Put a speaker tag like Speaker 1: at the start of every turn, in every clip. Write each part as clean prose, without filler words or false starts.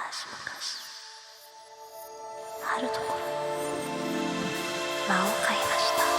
Speaker 1: 昔々あるところに間を買いました。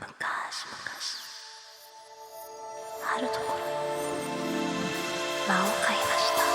Speaker 1: 昔々あるところに間を買いました。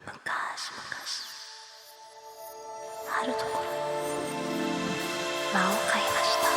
Speaker 1: 昔々あるところに間を買いました。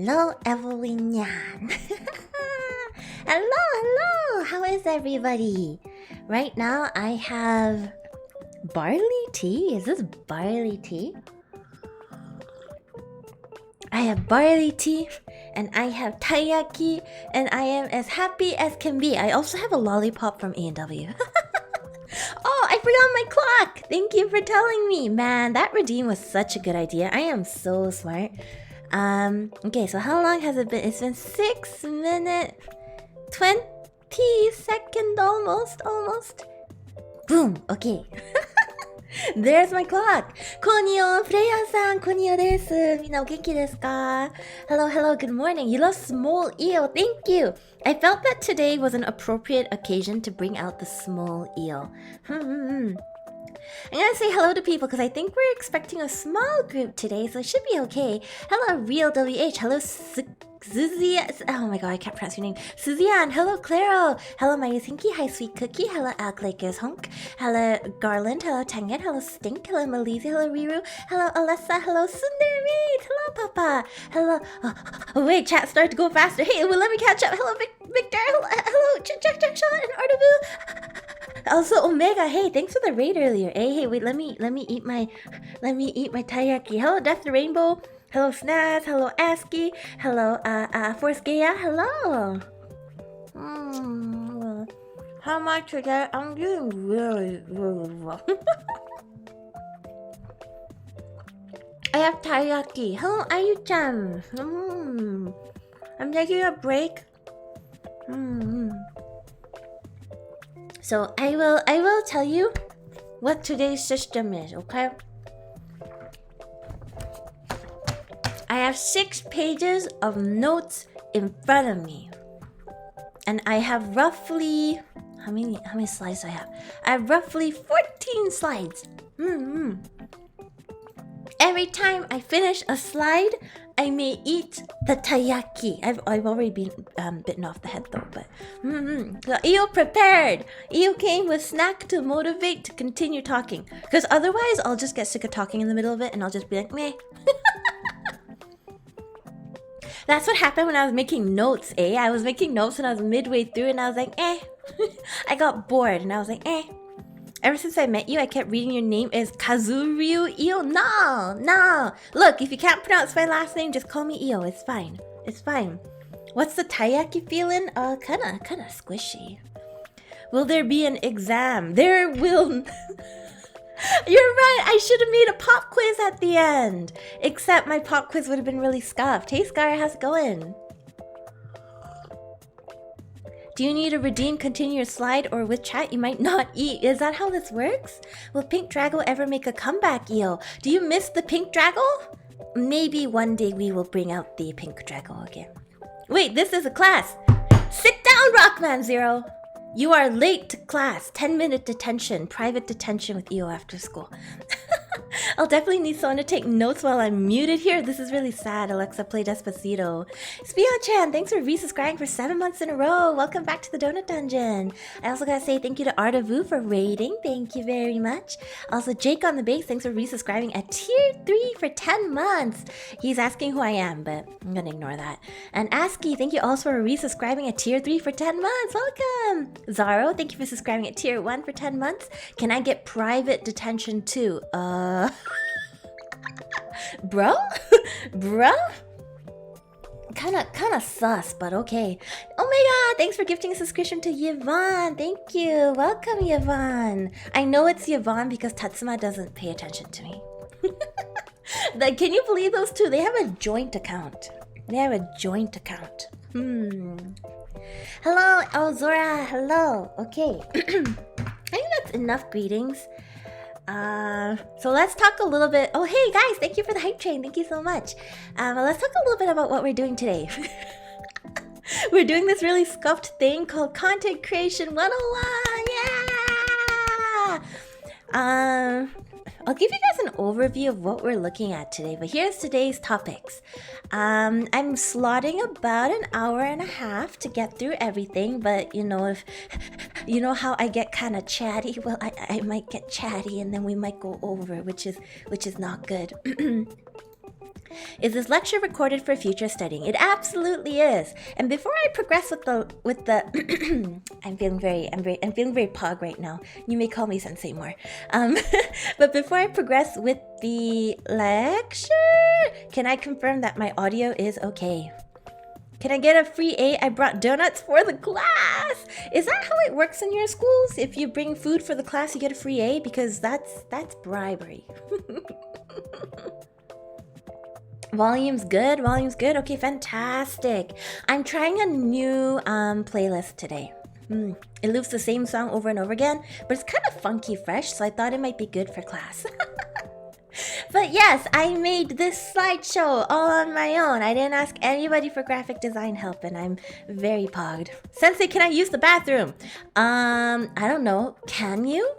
Speaker 1: Hello, Evelyn Yan. Hello. How is everybody? Right now, I have barley tea. Is this barley tea? I have barley tea, and I have taiyaki, and I am as happy as can be. I also have a lollipop from A&W. Oh, I forgot my clock! Thank you for telling me. Man, that redeem was such a good idea. I am so smart. Okay, so how long has it been? It's been 6 minutes, 20 seconds almost. Boom, okay. There's my clock. Konniyo, Freya-san, konniyo desu. Minna o genki desu ka? Hello, good morning. You love small eel, thank you. I felt that today was an appropriate occasion to bring out the small eel. I'm gonna say hello to people because I think we're expecting a small group today, so it should be okay. Hello, Real WH. Hello, Suzy. Oh my god, I can't pronounce your name. Suzanne. Hello, Claro. Hello, Mayusinki. Hi, Sweet Cookie. Hello, Lakers Honk. Hello, Garland. Hello, Tangen. Hello, Stink. Hello, Malizi. Hello, Riru. Hello, Alessa. Hello, Sundermeat. Hello, Papa. Hello. Oh, wait, chat started to go faster. Hey, well, let me catch up. Hello, Victor. Hello, Jack Shot and Artabu. Also, Omega. Hey, thanks for the raid earlier. Hey, wait, let me eat my taiyaki. Hello, Death the Rainbow. Hello, Snaz. Hello, ASCII. Hello, Force Gaia. Hello. How am I today? I'm doing really well. I have taiyaki. Hello, Ayu-chan. I'm taking a break. So I will tell you what today's system is, okay? I have 6 pages of notes in front of me. And I have roughly how many slides do I have? I have roughly 14 slides. Every time I finish a slide, I may eat the taiyaki. I've already been bitten off the head though, but So Io prepared. Io came with snack to motivate to continue talking. Because otherwise, I'll just get sick of talking in the middle of it, and I'll just be like, meh. That's what happened when I was making notes, eh? I was making notes and I was midway through, and I was like, eh. I got bored, and I was like, eh. Ever since I met you, I kept reading your name as Kuzuryu Io. No. Look, if you can't pronounce my last name, just call me Io. It's fine. What's the taiyaki feeling? Kinda squishy. Will there be an exam? There will. You're right. I should have made a pop quiz at the end. Except my pop quiz would have been really scuffed. Hey, Scar, how's it going? Do you need to redeem continue your slide, or with chat you might not eat? Is that how this works? Will Pink Drago ever make a comeback, Io? Do you miss the Pink Drago? Maybe one day we will bring out the Pink Drago again. Wait, this is a class. Sit down, Rockman Zero. You are late to class. 10-minute detention. Private detention with Io after school. I'll definitely need someone to take notes while I'm muted here. This is really sad. Alexa, play Despacito. Spion-chan, thanks for resubscribing for 7 months in a row. Welcome back to the Donut Dungeon. I also gotta say thank you to Artavu for raiding. Thank you very much. Also, Jake on the base, thanks for resubscribing at tier 3 for 10 months. He's asking who I am, but I'm gonna ignore that. And ASCII, thank you also for resubscribing at tier 3 for 10 months. Welcome. Zaro, thank you for subscribing at tier 1 for 10 months. Can I get private detention too? Bro? Kinda sus, but okay. Oh my god, thanks for gifting a subscription to Yvonne. Thank you. Welcome, Yvonne. I know it's Yvonne because Tatsuma doesn't pay attention to me. Can you believe those two? They have a joint account. Hello, Zora. Hello. Okay. I think that's enough greetings. So let's talk a little bit. Oh, hey guys, thank you for the hype train. Thank you so much. Let's talk a little bit about what we're doing today. We're doing this really scuffed thing called Content Creation 101. Yeah! I'll give you guys an overview of what we're looking at today, but here's today's topics. I'm slotting about an hour and a half to get through everything, but you know, if you know how I get kind of chatty, well, I might get chatty and then we might go over, which is not good. Is this lecture recorded for future studying? It absolutely is. And before I progress with the I'm feeling very pog right now. You may call me Sensei more. But before I progress with the lecture, can I confirm that my audio is okay? Can I get a free A? I brought donuts for the class. Is that how it works in your schools? If you bring food for the class, you get a free A? Because that's bribery. Volume's good? Volume's good? Okay, fantastic. I'm trying a new playlist today. It loops the same song over and over again, but it's kind of funky fresh, so I thought it might be good for class. But yes, I made this slideshow all on my own. I didn't ask anybody for graphic design help, and I'm very pogged. Sensei, can I use the bathroom? I don't know. Can you?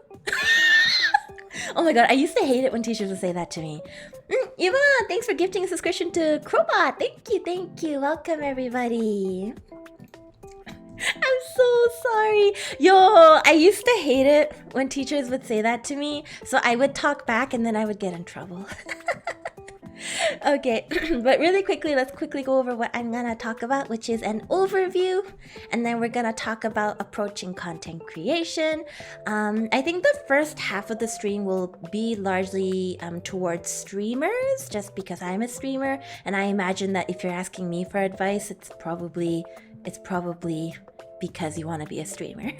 Speaker 1: Oh my god, I used to hate it when teachers would say that to me. Yvonne, thanks for gifting a subscription to Crowbot. Thank you. Welcome, everybody. I'm so sorry. Yo, I used to hate it when teachers would say that to me. So I would talk back and then I would get in trouble. Okay, but really quickly, let's quickly go over what I'm gonna talk about, which is an overview, and then we're gonna talk about approaching content creation. I think the first half of the stream will be largely towards streamers, just because I'm a streamer, and I imagine that if you're asking me for advice, it's probably because you want to be a streamer.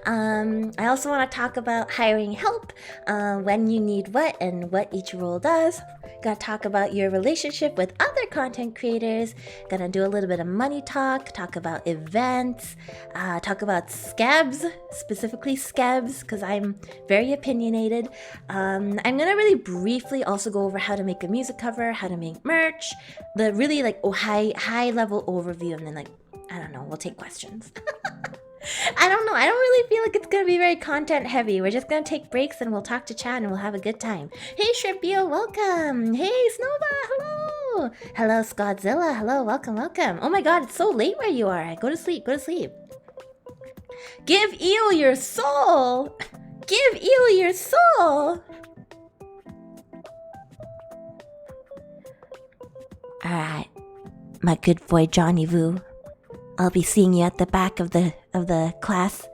Speaker 1: I also want to talk about hiring help, when you need what and what each role does. Gonna talk about your relationship with other content creators. Gonna do a little bit of money talk about events, talk about scabs, specifically scabs, because I'm very opinionated. I'm gonna really briefly also go over how to make a music cover, how to make merch, the really high level overview, and then I don't know, we'll take questions. I don't know. I don't really feel like it's going to be very content heavy. We're just going to take breaks and we'll talk to chat and we'll have a good time. Hey, Shrimpio, welcome. Hey, Snowba, hello. Hello, Scotzilla. Hello, welcome. Oh my god, it's so late where you are. Go to sleep. Give Eel your soul. Alright, my good boy Johnny Vu. I'll be seeing you at the back of the class.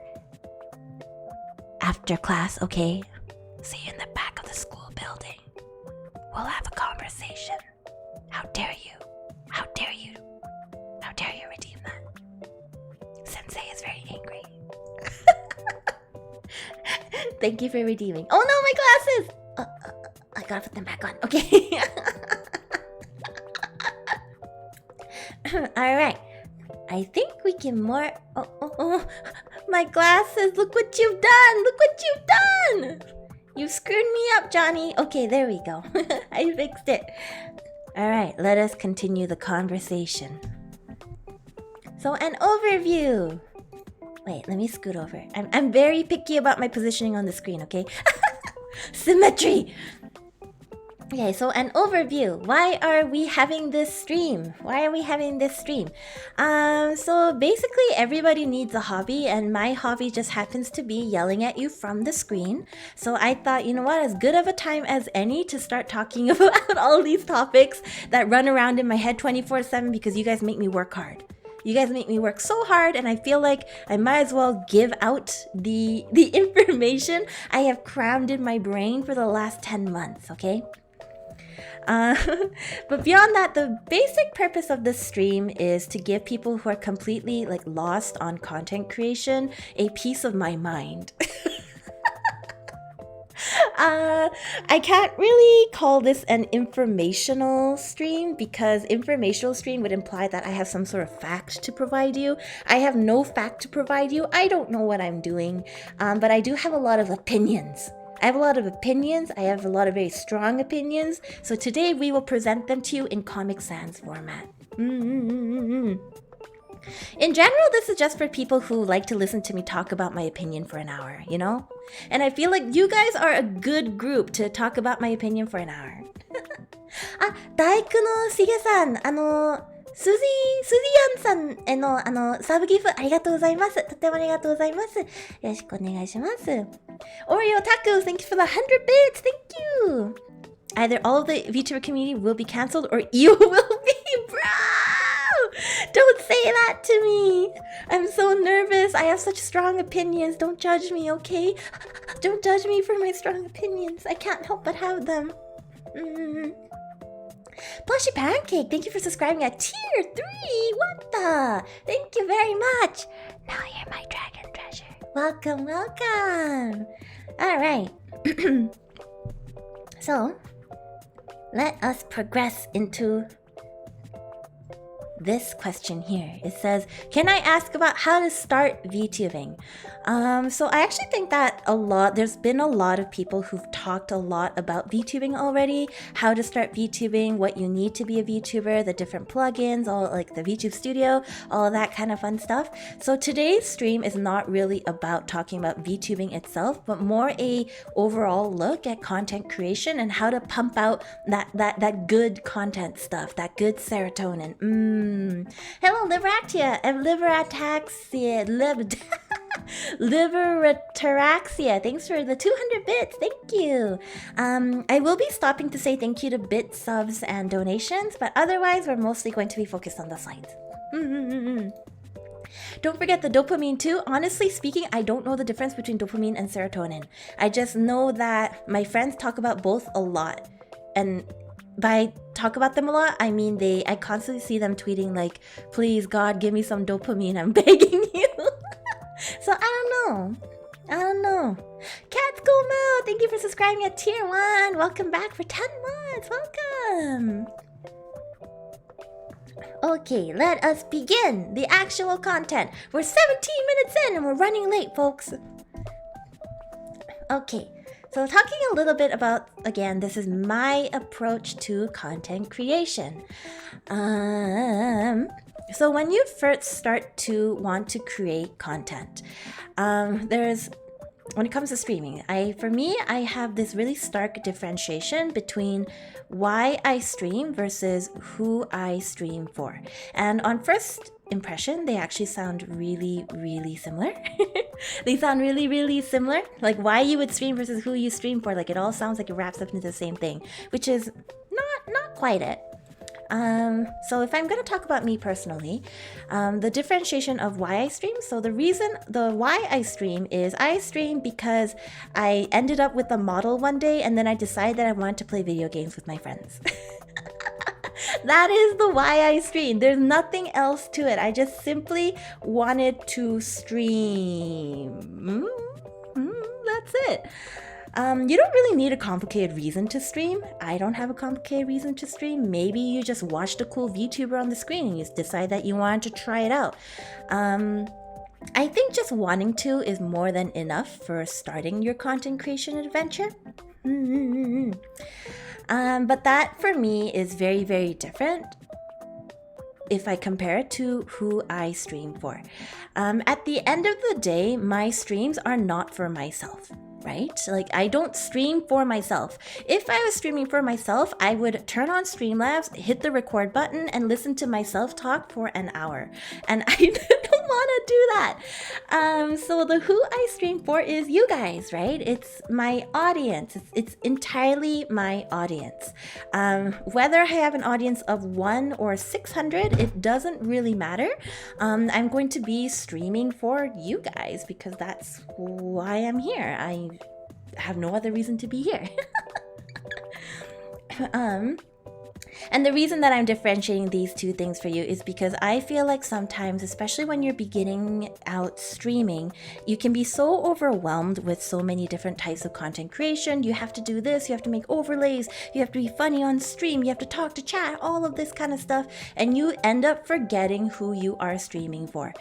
Speaker 1: After class, okay? See you in the back of the school building. We'll have a conversation. How dare you redeem that? Sensei is very angry. Thank you for redeeming. Oh no, my glasses! I gotta put them back on. Okay. Alright. I think we can more... Oh, my glasses! Look what you've done! You screwed me up, Johnny! Okay, there we go. I fixed it. Alright, let us continue the conversation. So, an overview! Wait, let me scoot over. I'm very picky about my positioning on the screen, okay? Symmetry! Okay, so an overview. Why are we having this stream? So basically everybody needs a hobby, and my hobby just happens to be yelling at you from the screen. So I thought, you know what, as good of a time as any to start talking about all these topics that run around in my head 24/7, because you guys make me work hard. You guys make me work so hard, and I feel like I might as well give out the information I have crammed in my brain for the last 10 months, okay? But beyond that, the basic purpose of this stream is to give people who are completely lost on content creation a piece of my mind. I can't really call this an informational stream, because informational stream would imply that I have some sort of fact to provide you. I have no fact to provide you. I don't know what I'm doing, but I do have a lot of opinions. I have a lot of very strong opinions. So today we will present them to you in Comic Sans format. In general, this is just for people who like to listen to me talk about my opinion for an hour, you know? And I feel like you guys are a good group to talk about my opinion for an hour. Daiku no Shige-san, スジアンさんへのサブギフありがとうございます。とてもありがとうございます。よろしくお願いします。Oreo Taku, thank you for the 100 bits. Thank you. Either all of the VTuber community will be cancelled or you will be, bro! Don't say that to me! I'm so nervous. I have such strong opinions. Don't judge me, okay? Don't judge me for my strong opinions. I can't help but have them. Plushy Pancake, thank you for subscribing at tier 3. What the? Thank you very much. Now you're my dragon treasure. Welcome, welcome. All right. So, let us progress into this question here. It says, can I ask about how to start VTubing? So I actually think that there's been a lot of people who've talked a lot about VTubing already, how to start VTubing, what you need to be a VTuber, the different plugins, all like the VTube Studio, all of that kind of fun stuff. So today's stream is not really about talking about VTubing itself, but more a overall look at content creation and how to pump out that good content stuff, that good serotonin. Hello, Liberactia and Liberataxia. Liberataraxia. Thanks for the 200 bits. Thank you. I will be stopping to say thank you to bit subs and donations, but otherwise we're mostly going to be focused on the slides. Don't forget the dopamine too. Honestly speaking, I don't know the difference between dopamine and serotonin. I just know that my friends talk about both a lot. And by talk about them a lot, I mean I constantly see them tweeting like, please God, give me some dopamine, I'm begging you. So I don't know. Cats Go Mo, thank you for subscribing at tier 1. Welcome back for 10 months. Welcome. Okay, let us begin the actual content. We're 17 minutes in and we're running late, folks. Okay. So talking a little bit about, again, this is my approach to content creation. So when you first start to want to create content, when it comes to streaming, for me, I have this really stark differentiation between why I stream versus who I stream for. And on first impression, they actually sound really, really similar. They sound really, really similar. Like why you would stream versus who you stream for. Like it all sounds like it wraps up into the same thing, which is not quite it. So if I'm going to talk about me personally, the differentiation of why I stream. So the why I stream is I stream because I ended up with a model one day and then I decided that I wanted to play video games with my friends. That is the why I stream. There's nothing else to it. I just simply wanted to stream. That's it. You don't really need a complicated reason to stream. I don't have a complicated reason to stream. Maybe you just watched a cool VTuber on the screen and you decide that you wanted to try it out. I think just wanting to is more than enough for starting your content creation adventure. But that for me is very, very different if I compare it to who I stream for. At the end of the day, my streams are not for myself, right? Like I don't stream for myself. If I was streaming for myself, I would turn on Streamlabs, hit the record button, and listen to myself talk for an hour. And I don't want to do that. So the who I stream for is you guys, right? It's my audience. It's entirely my audience. Whether I have an audience of 1 or 600, it doesn't really matter. I'm going to be streaming for you guys because that's why I'm here. I have no other reason to be here. And the reason that I'm differentiating these two things for you is because I feel like sometimes, especially when you're beginning out streaming, you can be so overwhelmed with so many different types of content creation. You have to do this, you have to make overlays, you have to be funny on stream, you have to talk to chat, all of this kind of stuff, and you end up forgetting who you are streaming for.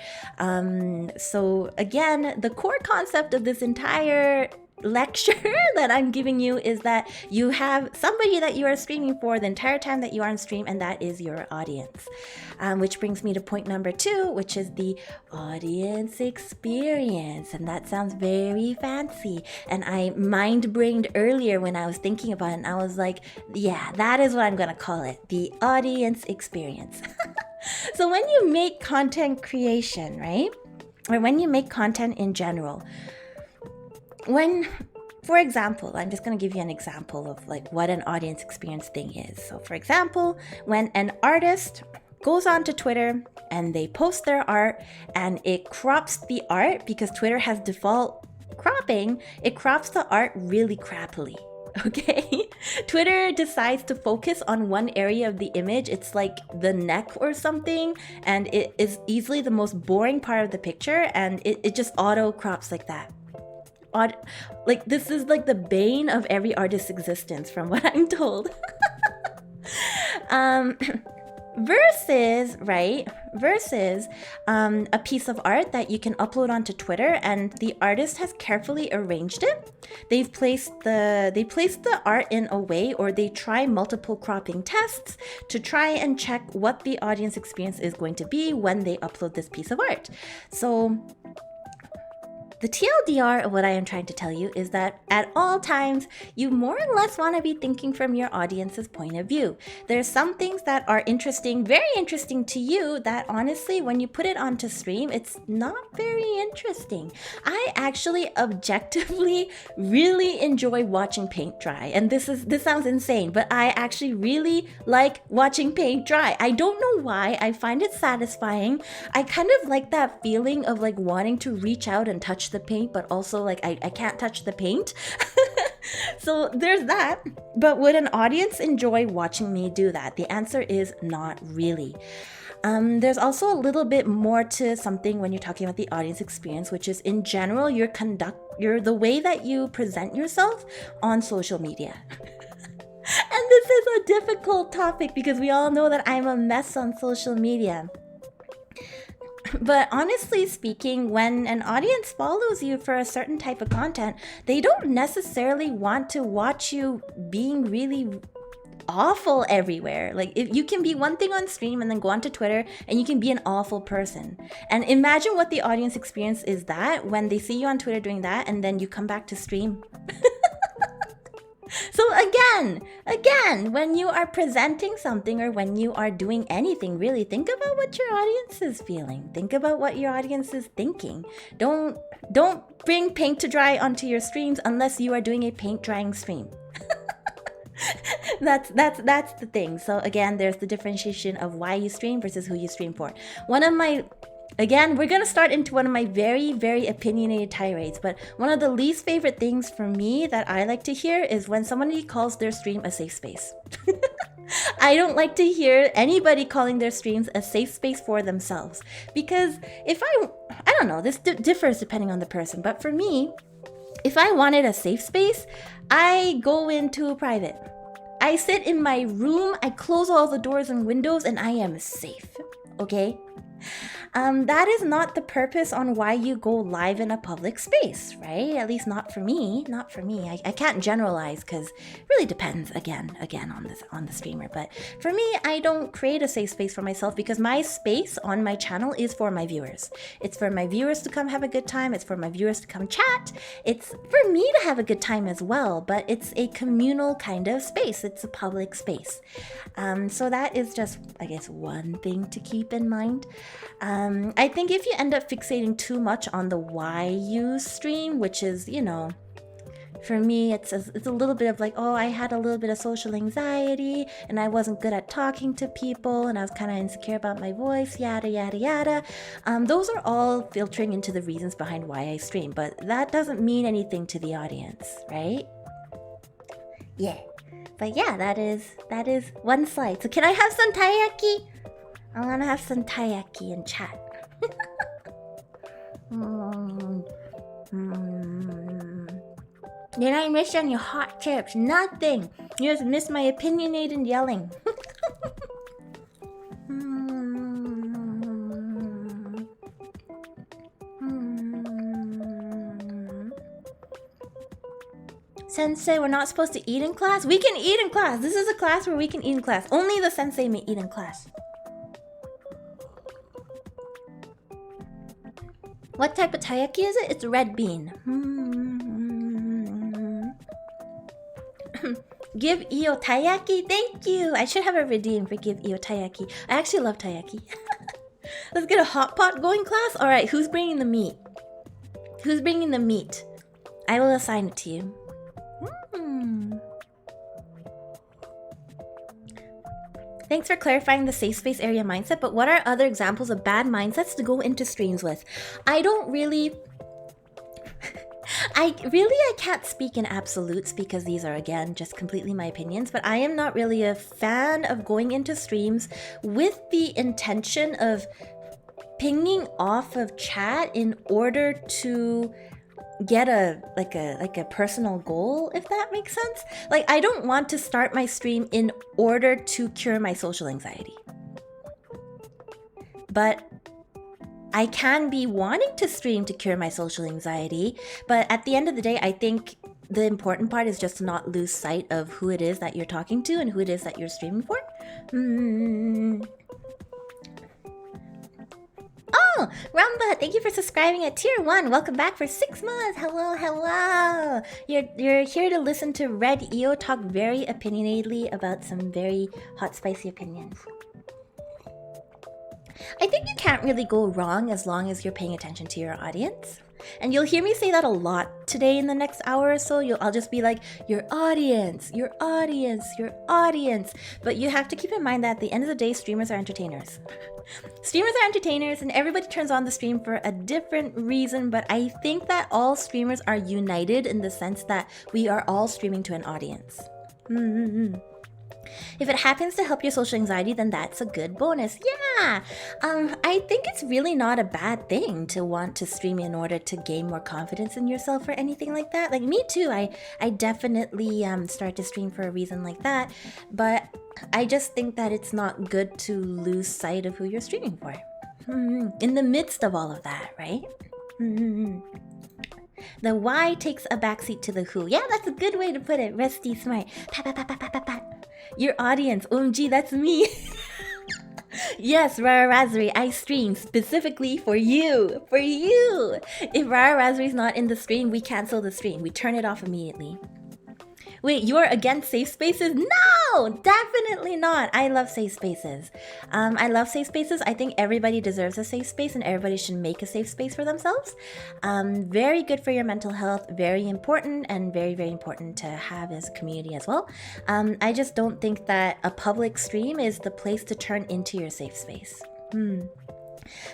Speaker 1: So again, the core concept of this entire lecture that I'm giving you is that you have somebody that you are streaming for the entire time that you are on stream, and that is your audience. Which brings me to point number 2, which is the audience experience. And that sounds very fancy. And I mind-brained earlier when I was thinking about it, and I was like, yeah, that is what I'm gonna call it, the audience experience. So when you make content creation, right? Or when you make content in general, for example, I'm just going to give you an example of like what an audience experience thing is. So for example, when an artist goes onto Twitter and they post their art and it crops the art, because Twitter has default cropping, it crops the art really crappily. Okay, Twitter decides to focus on one area of the image. It's like the neck or something, and it is easily the most boring part of the picture, and it just auto crops like that. Like this is like the bane of every artist's existence, from what I'm told. Versus a piece of art that you can upload onto Twitter and the artist has carefully arranged it. They've placed the art in a way, or they try multiple cropping tests to try and check what the audience experience is going to be when they upload this piece of art. So the TLDR of what I am trying to tell you is that at all times, you more or less want to be thinking from your audience's point of view. There's some things that are interesting, very interesting to you, that honestly, when you put it onto stream, it's not very interesting. I actually objectively really enjoy watching paint dry. And this sounds insane, but I actually really like watching paint dry. I don't know why. I find it satisfying. I kind of like that feeling of like wanting to reach out and touch the paint, but also like I can't touch the paint. So there's that. But would an audience enjoy watching me do that? The answer is not really. There's also a little bit more to something when you're talking about the audience experience, which is in general the way that you present yourself on social media. And this is a difficult topic because we all know that I'm a mess on social media. But honestly speaking, when an audience follows you for a certain type of content, they don't necessarily want to watch you being really awful everywhere. Like, if you can be one thing on stream and then go onto Twitter and you can be an awful person. And imagine what the audience experience is that when they see you on Twitter doing that and then you come back to stream. So again, when you are presenting something or when you are doing anything, really think about what your audience is feeling. Think about what your audience is thinking. Don't bring paint to dry onto your streams unless you are doing a paint drying stream. That's the thing. So again, there's the differentiation of why you stream versus who you stream for. Again, we're going to start into one of my very, very opinionated tirades, but one of the least favorite things for me that I like to hear is when somebody calls their stream a safe space. I don't like to hear anybody calling their streams a safe space for themselves, because I don't know, this differs depending on the person, but for me, if I wanted a safe space, I go into private. I sit in my room, I close all the doors and windows, and I am safe, okay? That is not the purpose on why you go live in a public space, right? At least not for me. I can't generalize because it really depends again on the streamer. But for me, I don't create a safe space for myself because my space on my channel is for my viewers. It's for my viewers to come have a good time. It's for my viewers to come chat. It's for me to have a good time as well, but it's a communal kind of space. It's a public space. So that is just, I guess, one thing to keep in mind. I think if you end up fixating too much on the why you stream, which is, for me, it's a little bit of like, oh, I had a little bit of social anxiety and I wasn't good at talking to people and I was kind of insecure about my voice, yada, yada, yada. Those are all filtering into the reasons behind why I stream, but that doesn't mean anything to the audience, right? Yeah. But yeah, that is one slide. So can I have some taiyaki? I want to have some taiyaki and chat. Did I miss any hot tips? Nothing. You just missed my opinionated yelling. Sensei, we're not supposed to eat in class? We can eat in class. This is a class where we can eat in class. Only the sensei may eat in class. What type of taiyaki is it? It's red bean. Give Io taiyaki. Thank you. I should have a redeem for give Io taiyaki. I actually love taiyaki. Let's get a hot pot going, class. All right, who's bringing the meat? Who's bringing the meat? I will assign it to you. Thanks for clarifying the safe space area mindset, but what are other examples of bad mindsets to go into streams with? I can't speak in absolutes because these are, again, just completely my opinions, but I am not really a fan of going into streams with the intention of pinging off of chat in order to get a personal goal, if that makes sense. Like, I don't want to start my stream in order to cure my social anxiety. But I can be wanting to stream to cure my social anxiety, but at the end of the day, I think the important part is just to not lose sight of who it is that you're talking to and who it is that you're streaming for. Oh, Ramba, thank you for subscribing at tier 1. Welcome back for 6 months. Hello. You're here to listen to Red EO talk very opinionatedly about some very hot, spicy opinions. I think you can't really go wrong as long as you're paying attention to your audience. And you'll hear me say that a lot today in the next hour or so. I'll just be like, your audience. But you have to keep in mind that at the end of the day, streamers are entertainers. Streamers are entertainers, and everybody turns on the stream for a different reason, but I think that all streamers are united in the sense that we are all streaming to an audience. If it happens to help your social anxiety, then that's a good bonus. Yeah! I think it's really not a bad thing to want to stream in order to gain more confidence in yourself or anything like that. Like, me too. I definitely start to stream for a reason like that. But I just think that it's not good to lose sight of who you're streaming for. In the midst of all of that, right? The why takes a backseat to the who. Yeah, that's a good way to put it. Rusty smart. Pat. Your audience. OMG, that's me. Yes, Rara Raspberry, I stream specifically for you. For you. If Rara Raspberry's not in the stream, we cancel the stream. We turn it off immediately. Wait, you are against safe spaces? No, definitely not. I love safe spaces. I think everybody deserves a safe space and everybody should make a safe space for themselves. Very good for your mental health, very important, and very, very important to have as a community as well. I just don't think that a public stream is the place to turn into your safe space.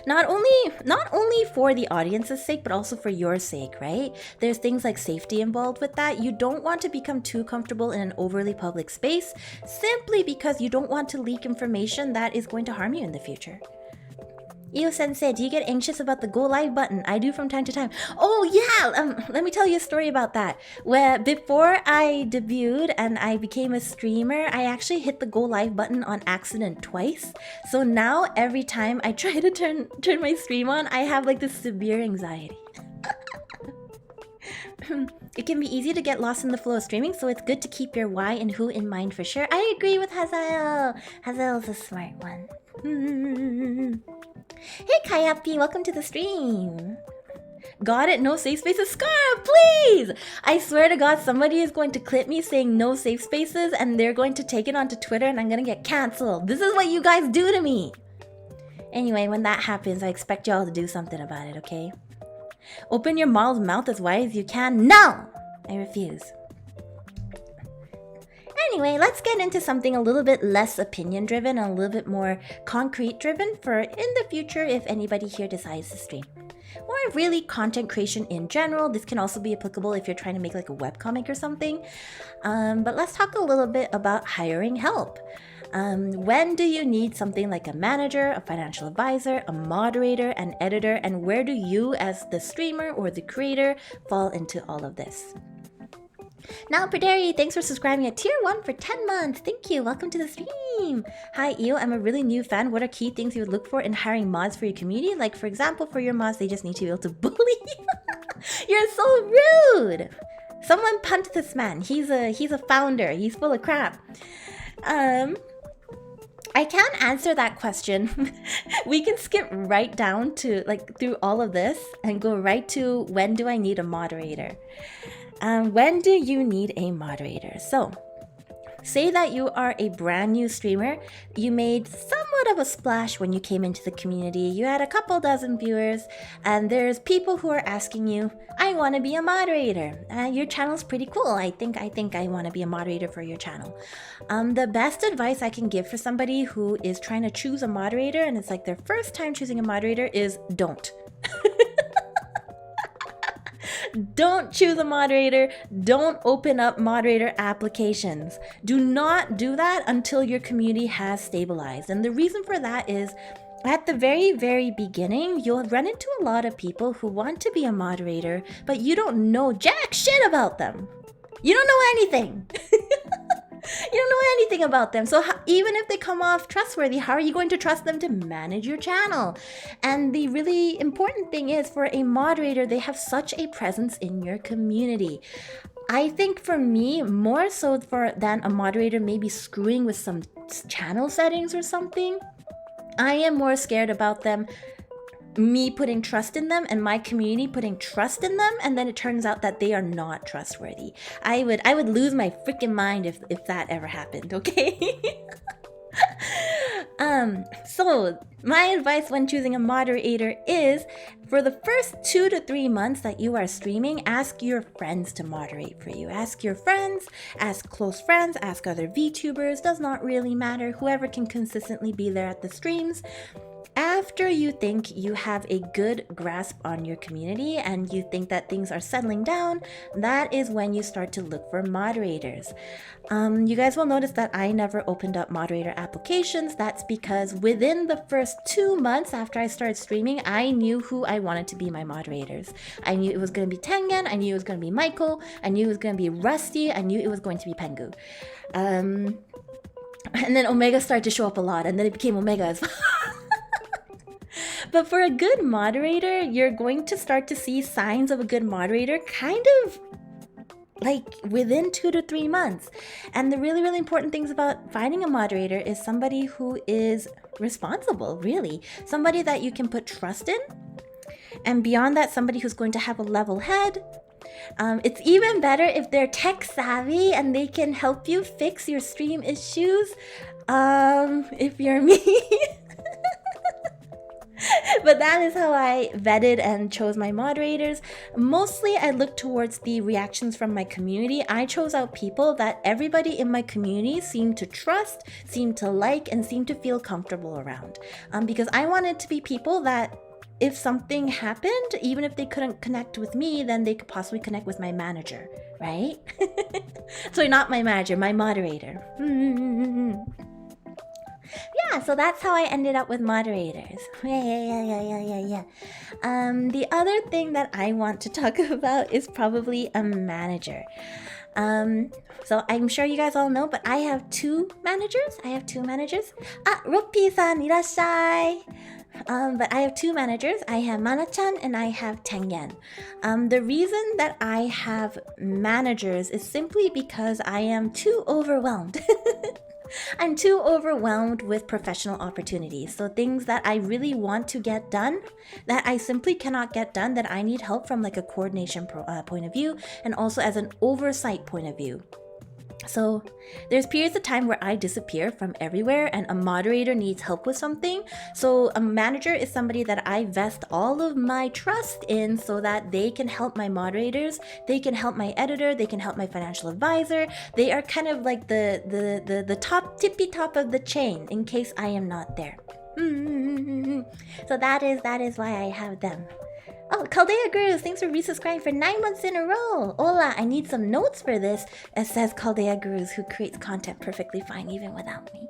Speaker 1: Not only for the audience's sake, but also for your sake, right? There's things like safety involved with that. You don't want to become too comfortable in an overly public space simply because you don't want to leak information that is going to harm you in the future. Io Sensei, do you get anxious about the go live button? I do from time to time. Oh yeah, let me tell you a story about that. Where before I debuted and I became a streamer, I actually hit the go live button on accident twice. So now every time I try to turn my stream on, I have like this severe anxiety. It can be easy to get lost in the flow of streaming, so it's good to keep your why and who in mind for sure. I agree with Hazael. Hazael's a smart one. Hey Kayapi, welcome to the stream. Got it? No safe spaces? Scar, please! I swear to God, somebody is going to clip me saying no safe spaces and they're going to take it onto Twitter and I'm gonna get cancelled. This is what you guys do to me. Anyway, when that happens, I expect y'all to do something about it, okay? Open your model's mouth as wide as you can. No! I refuse. Anyway, let's get into something a little bit less opinion driven and a little bit more concrete driven for in the future if anybody here decides to stream. Or really content creation in general. This can also be applicable if you're trying to make like a webcomic or something. But let's talk a little bit about hiring help. When do you need something like a manager, a financial advisor, a moderator, an editor, and where do you as the streamer or the creator fall into all of this? Now, Praderi, thanks for subscribing at tier 1 for 10 months. Thank you. Welcome to the stream. Hi, Io. I'm a really new fan. What are key things you would look for in hiring mods for your community? Like, for example, for your mods, they just need to be able to bully. You're so rude. Someone punt this man. He's a founder. He's full of crap. I can't answer that question. We can skip right down to, like, through all of this and go right to when do I need a moderator? When do you need a moderator? So, Say that you are a brand new streamer. You made somewhat of a splash when you came into the community. You had a couple dozen viewers, and there's people who are asking you, I want to be a moderator. Your channel's pretty cool. I think I want to be a moderator for your channel. The best advice I can give for somebody who is trying to choose a moderator and it's like their first time choosing a moderator is don't. Don't choose a moderator. Don't open up moderator applications. Do not do that until your community has stabilized. And the reason for that is at the very, very beginning, you'll run into a lot of people who want to be a moderator, but you don't know jack shit about them. You don't know anything. You don't know anything about them. So even if they come off trustworthy, how are you going to trust them to manage your channel? And the really important thing is, for a moderator, they have such a presence in your community. I think for me, more so than a moderator maybe screwing with some channel settings or something, I am more scared about me putting trust in them and my community putting trust in them, and then it turns out that they are not trustworthy. I would lose my freaking mind if that ever happened, okay? So my advice when choosing a moderator is, for the first 2 to 3 months that you are streaming, ask your friends to moderate for you. Ask your friends, ask close friends, ask other VTubers, does not really matter, whoever can consistently be there at the streams. After you think you have a good grasp on your community and you think that things are settling down, that is when you start to look for moderators. You guys will notice that I never opened up moderator applications. That's because within the first 2 months after I started streaming, I knew who I wanted to be my moderators. I knew it was going to be Tengen, I knew it was going to be Michael, I knew it was going to be Rusty, I knew it was going to be Pengu. And then Omega started to show up a lot, and then it became Omega as well. But for a good moderator, you're going to start to see signs of a good moderator kind of like within 2 to 3 months. And the really, really important things about finding a moderator is somebody who is responsible, really. Somebody that you can put trust in. And beyond that, somebody who's going to have a level head. It's even better if they're tech savvy and they can help you fix your stream issues. If you're me. But that is how I vetted and chose my moderators. Mostly I looked towards the reactions from my community. I chose out people that everybody in my community seemed to trust, seemed to like, and seemed to feel comfortable around. Because I wanted to be people that if something happened, even if they couldn't connect with me, then they could possibly connect with my manager, right? So not my manager, my moderator. Yeah, so that's how I ended up with moderators. Yeah. The other thing that I want to talk about is probably a manager. So I'm sure you guys all know, but I have two managers. Ruppy-san, irashai. But I have two managers. I have Mana-chan and I have Tengen. The reason that I have managers is simply because I am too overwhelmed. I'm too overwhelmed with professional opportunities. So things that I really want to get done, that I simply cannot get done, that I need help from like a coordination point of view, and also as an oversight point of view. So there's periods of time where I disappear from everywhere and a moderator needs help with something. So a manager is somebody that I vest all of my trust in so that they can help my moderators, they can help my editor, they can help my financial advisor. They are kind of like the top tippy top of the chain in case I am not there. So that is why I have them. Oh, Caldea Gruz, thanks for resubscribing for 9 months in a row. Hola, I need some notes for this. It says Caldea Gruz, who creates content perfectly fine even without me.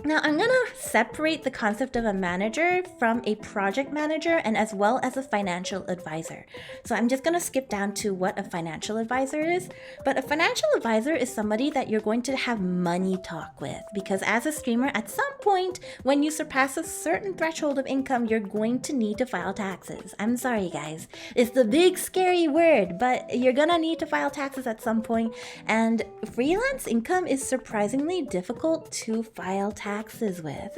Speaker 1: Now, I'm gonna separate the concept of a manager from a project manager and as well as a financial advisor. So I'm just gonna skip down to what a financial advisor is. But a financial advisor is somebody that you're going to have money talk with, because as a streamer, at some point, when you surpass a certain threshold of income, you're going to need to file taxes. I'm sorry, guys. It's the big scary word, but you're gonna need to file taxes at some point, and freelance income is surprisingly difficult to file taxes with.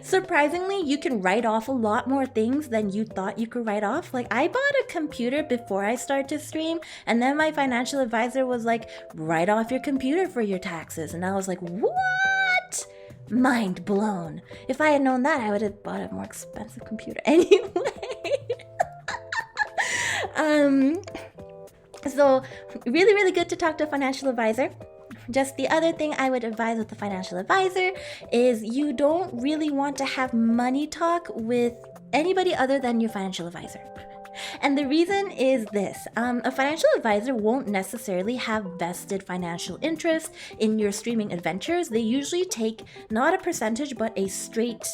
Speaker 1: Surprisingly, you can write off a lot more things than you thought you could write off. Like, I bought a computer before I started to stream, and then my financial advisor was like, write off your computer for your taxes. And I was like, what? Mind blown. If I had known that, I would have bought a more expensive computer anyway. So really, really good to talk to a financial advisor. Just the other thing I would advise with the financial advisor is you don't really want to have money talk with anybody other than your financial advisor. And the reason is this. A financial advisor won't necessarily have vested financial interest in your streaming adventures. They usually take not a percentage, but a straight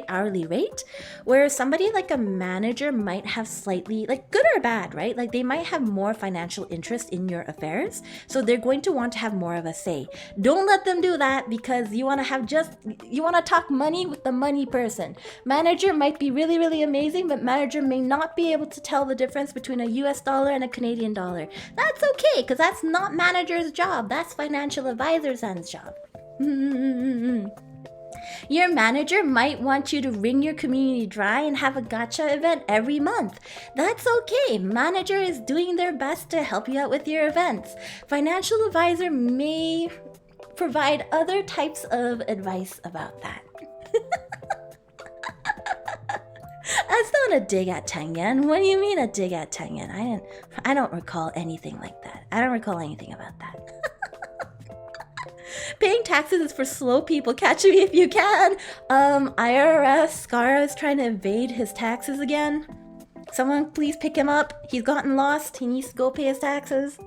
Speaker 1: hourly rate, where somebody like a manager might have slightly, like, good or bad, right? Like, they might have more financial interest in your affairs. So they're going to want to have more of a say. Don't let them do that, because you want to talk money with the money person. Manager might be really, really amazing, but manager may not be able to tell the difference between a US dollar and a Canadian dollar. That's okay, because that's not manager's job. That's financial advisor's job. Your manager might want you to wring your community dry and have a gacha event every month. That's okay. Manager is doing their best to help you out with your events. Financial advisor may provide other types of advice about that. That's not a dig at Tengen. What do you mean a dig at Tengen? I don't recall anything like that. I don't recall anything about that. Paying taxes is for slow people. Catch me if you can. IRS, Skara is trying to evade his taxes again. Someone please pick him up. He's gotten lost. He needs to go pay his taxes.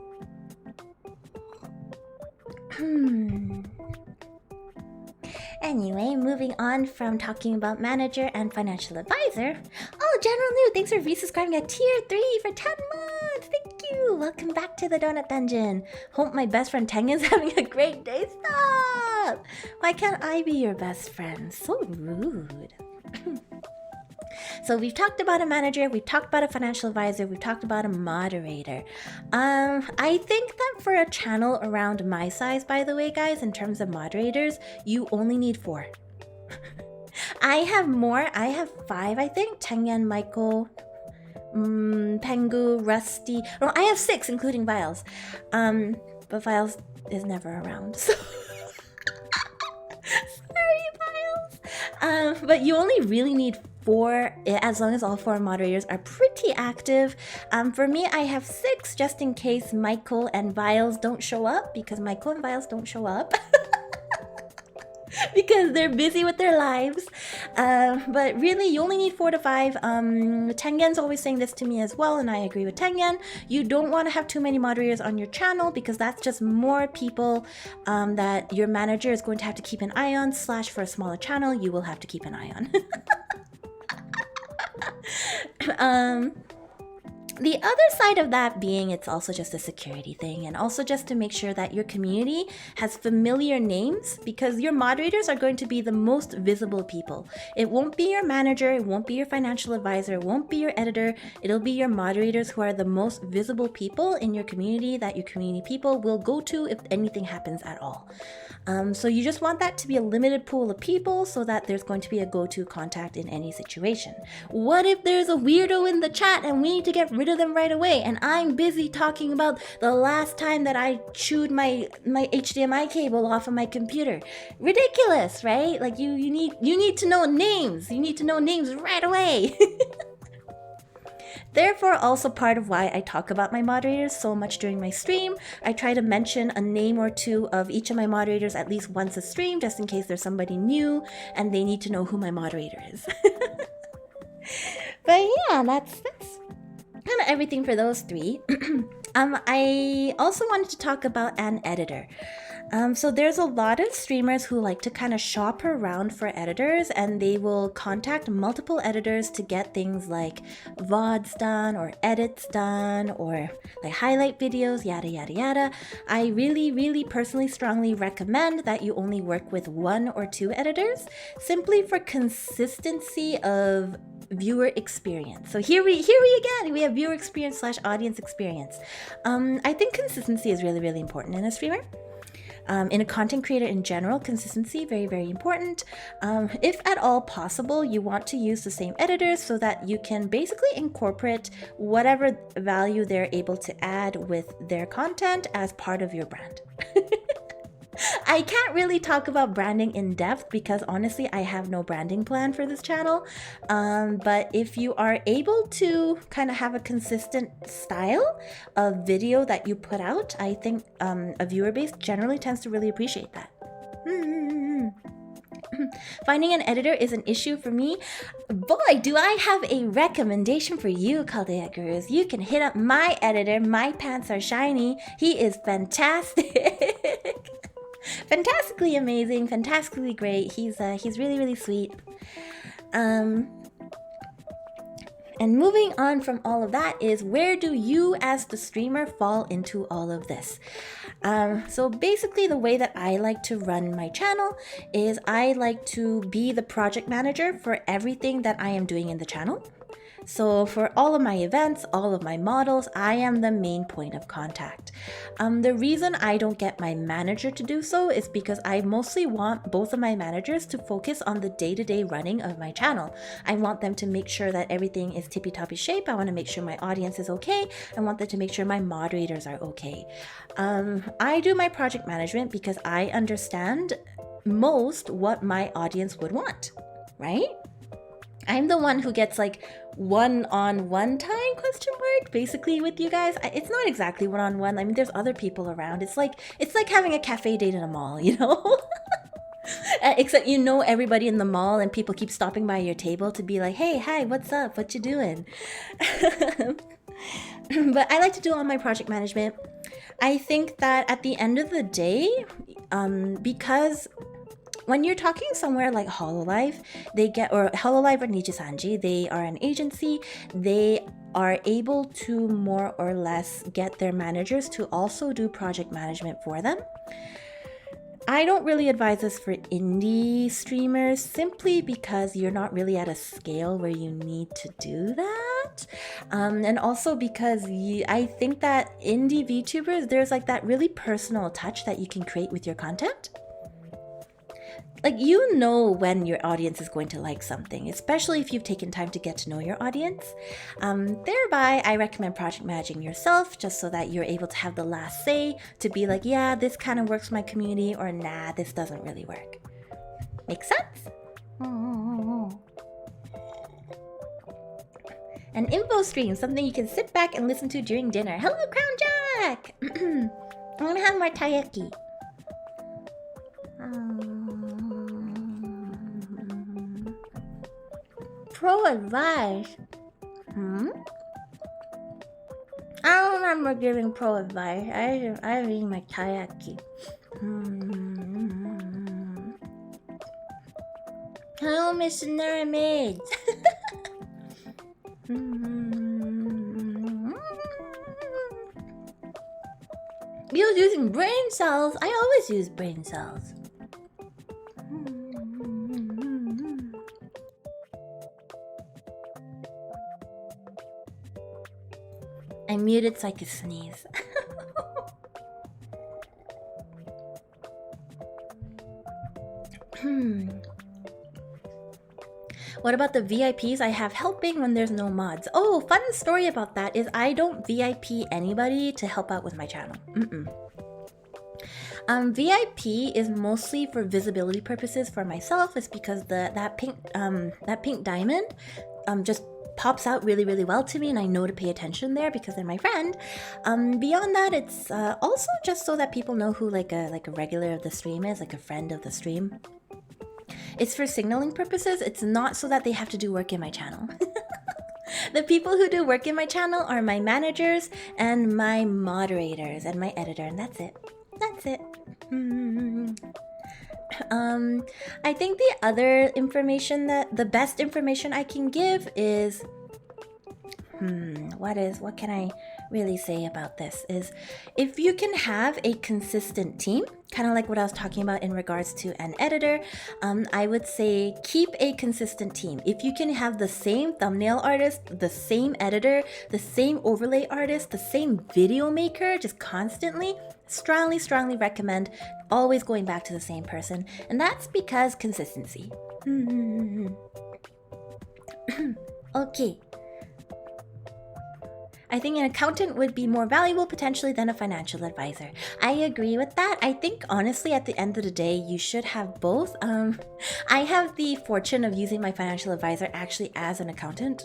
Speaker 1: Anyway, moving on from talking about manager and financial advisor. Oh, General New, thanks for resubscribing at tier 3 for 10 months. Thank you. Welcome back to the Donut Dungeon. Hope my best friend Tengen's having a great day. Stop! Why can't I be your best friend? So rude. So we've talked about a manager, we've talked about a financial advisor, we've talked about a moderator. I think that for a channel around my size, by the way, guys, in terms of moderators, you only need 4. I have more. I have 5, I think. Tengen, Michael, Pengu, Rusty. No, I have 6, including Viles. But Viles is never around, so... Sorry, Viles. But you only really need 4, as long as all 4 moderators are pretty active. For me, I have 6, just in case Michael and Viles don't show up, because Michael and Viles don't show up. Because they're busy with their lives. But really, you only need 4 to 5. Tengen's always saying this to me as well, and I agree with Tengen. You don't want to have too many moderators on your channel, because that's just more people that your manager is going to have to keep an eye on, / for a smaller channel, you will have to keep an eye on. The other side of that being, it's also just a security thing, and also just to make sure that your community has familiar names, because your moderators are going to be the most visible people. It won't be your manager, it won't be your financial advisor, it won't be your editor, it'll be your moderators who are the most visible people in your community that your community people will go to if anything happens at all. So you just want that to be a limited pool of people so that there's going to be a go-to contact in any situation. What if there's a weirdo in the chat and we need to get rid of them right away, and I'm busy talking about the last time that I chewed my HDMI cable off of my computer? Ridiculous, right? Like you need to know names. You need to know names right away. Therefore, also part of why I talk about my moderators so much during my stream. I try to mention a name or 2 of each of my moderators at least once a stream, just in case there's somebody new and they need to know who my moderator is. But yeah, that's kind of everything for those 3. I also wanted to talk about an editor. So there's a lot of streamers who like to kind of shop around for editors, and they will contact multiple editors to get things like VODs done or edits done or like highlight videos, yada yada yada. I really personally strongly recommend that you only work with 1 or 2 editors, simply for consistency of viewer experience. So here we again, we have viewer experience / audience experience. I think consistency is really important in a streamer. In a content creator in general, consistency, very, very important. If at all possible, you want to use the same editors so that you can basically incorporate whatever value they're able to add with their content as part of your brand. I can't really talk about branding in depth because honestly, I have no branding plan for this channel. But if you are able to kind of have a consistent style of video that you put out, I think a viewer base generally tends to really appreciate that. Finding an editor is an issue for me. Boy, do I have a recommendation for you, Kaldea Gurus. You can hit up my editor. My pants are shiny. He is fantastic. Fantastically amazing, fantastically great. He's really, really sweet. And moving on from all of that is, where do you as the streamer fall into all of this? So basically the way that I like to run my channel is I like to be the project manager for everything that I am doing in the channel. So for all of my events, all of my models, I am the main point of contact. The reason I don't get my manager to do so is because I mostly want both of my managers to focus on the day-to-day running of my channel. I want them to make sure that everything is tippy-toppy shape. I want to make sure my audience is okay. I want them to make sure my moderators are okay. I do my project management because I understand most what my audience would want, right? I'm the one who gets like one-on-one time basically with you guys. It's not exactly one-on-one. I mean, there's other people around. It's like having a cafe date in a mall, you know? Except you know everybody in the mall and people keep stopping by your table to be like, hey, hi, what's up? What you doing? But I like to do all my project management. I think that at the end of the day, because when you're talking somewhere like Hololive, Hololive or Nijisanji, they are an agency. They are able to more or less get their managers to also do project management for them. I don't really advise this for indie streamers simply because you're not really at a scale where you need to do that. And also because I think that indie VTubers, there's like that really personal touch that you can create with your content. Like, you know when your audience is going to like something, especially if you've taken time to get to know your audience. Thereby, I recommend project managing yourself just so that you're able to have the last say to be like, yeah, this kind of works for my community, or nah, this doesn't really work. Make sense? An info stream, something you can sit back and listen to during dinner. Hello, Crown Jack! I'm gonna have my taiyaki. Pro advice? I don't remember giving pro advice. I was eating my taiyaki. Hello, missionary maids. You was using brain cells. I always use brain cells. I muted so I could sneeze. What about the VIPs I have helping when there's no mods? Oh, fun story about that is I don't VIP anybody to help out with my channel. VIP is mostly for visibility purposes for myself. It's because that pink diamond just pops out really, really well to me, and I know to pay attention there because they're my friend. Beyond that, it's also just so that people know who like a regular of the stream is, like a friend of the stream. It's for signaling purposes. It's not so that they have to do work in my channel. The people who do work in my channel are my managers and my moderators and my editor, and that's it. That's it. I think the other information the best information I can give is, what can I really say about this is if you can have a consistent team, kind of like what I was talking about in regards to an editor, I would say keep a consistent team. If you can have the same thumbnail artist, the same editor, the same overlay artist, the same video maker, just constantly, strongly recommend always going back to the same person. And that's because consistency. Okay. I think an accountant would be more valuable potentially than a financial advisor. I agree with that. I think honestly at the end of the day, you should have both. I have the fortune of using my financial advisor actually as an accountant.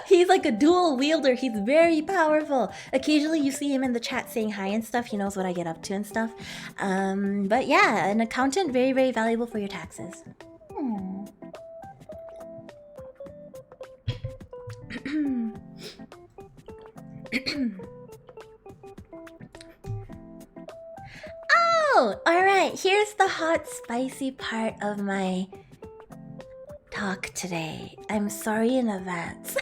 Speaker 1: He's like a dual wielder. He's very powerful. Occasionally you see him in the chat saying hi and stuff. He knows what I get up to and stuff. But yeah, an accountant, very valuable for your taxes. Oh, all right. Here's the hot, spicy part of my talk today. I'm sorry in advance.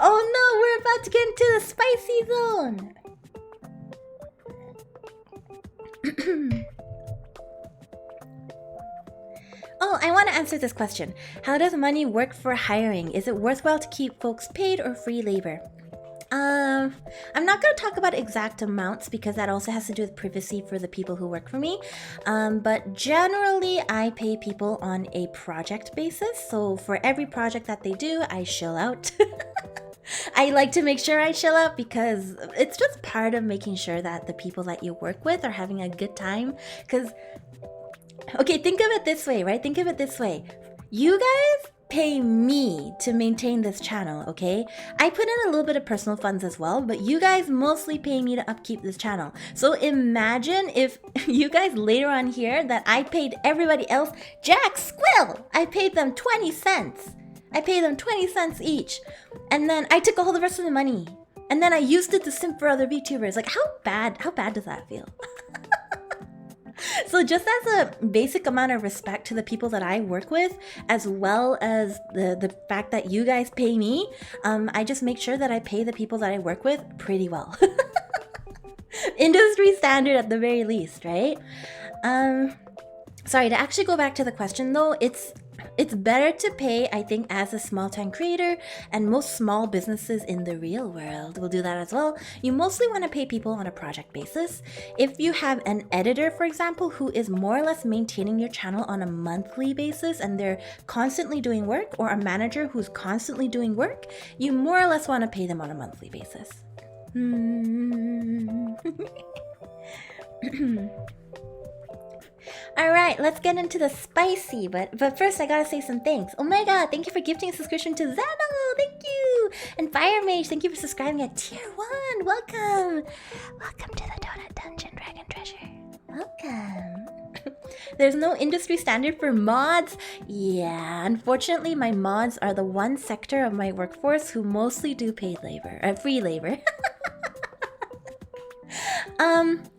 Speaker 1: Oh no, we're about to get into the spicy zone. Oh, I want to answer this question. How does money work for hiring? Is it worthwhile to keep folks paid or free labor? I'm not going to talk about exact amounts because that also has to do with privacy for the people who work for me. But generally, I pay people on a project basis. So for every project that they do, I shill out. I like to make sure I chill out because it's just part of making sure that the people that you work with are having a good time. Because, okay, think of it this way, right? Think of it this way. You guys pay me to maintain this channel, okay? I put in a little bit of personal funds as well, but you guys mostly pay me to upkeep this channel. So imagine if you guys later on hear that I paid everybody else, Jack Squill, I paid them 20 cents. I paid them 20 cents each. And then I took all the rest of the money. And then I used it to simp for other VTubers. Like, how bad does that feel? So just as a basic amount of respect to the people that I work with, as well as the fact that you guys pay me, I just make sure that I pay the people that I work with pretty well. Industry standard at the very least, right? Sorry, to actually go back to the question though, it's better to pay, I think, as a small-time creator, and most small businesses in the real world will do that as well. You mostly want to pay people on a project basis. If you have an editor, for example, who is more or less maintaining your channel on a monthly basis and they're constantly doing work, or a manager who's constantly doing work, you more or less want to pay them on a monthly basis. Alright, let's get into the spicy, but first I gotta say some thanks. Oh my god, thank you for gifting a subscription to Zeno, thank you! And Fire Mage, thank you for subscribing at Tier 1, welcome! Welcome to the Donut Dungeon, Dragon Treasure. Welcome. There's no industry standard for mods? Yeah, unfortunately my mods are the one sector of my workforce who mostly do paid labor, free labor.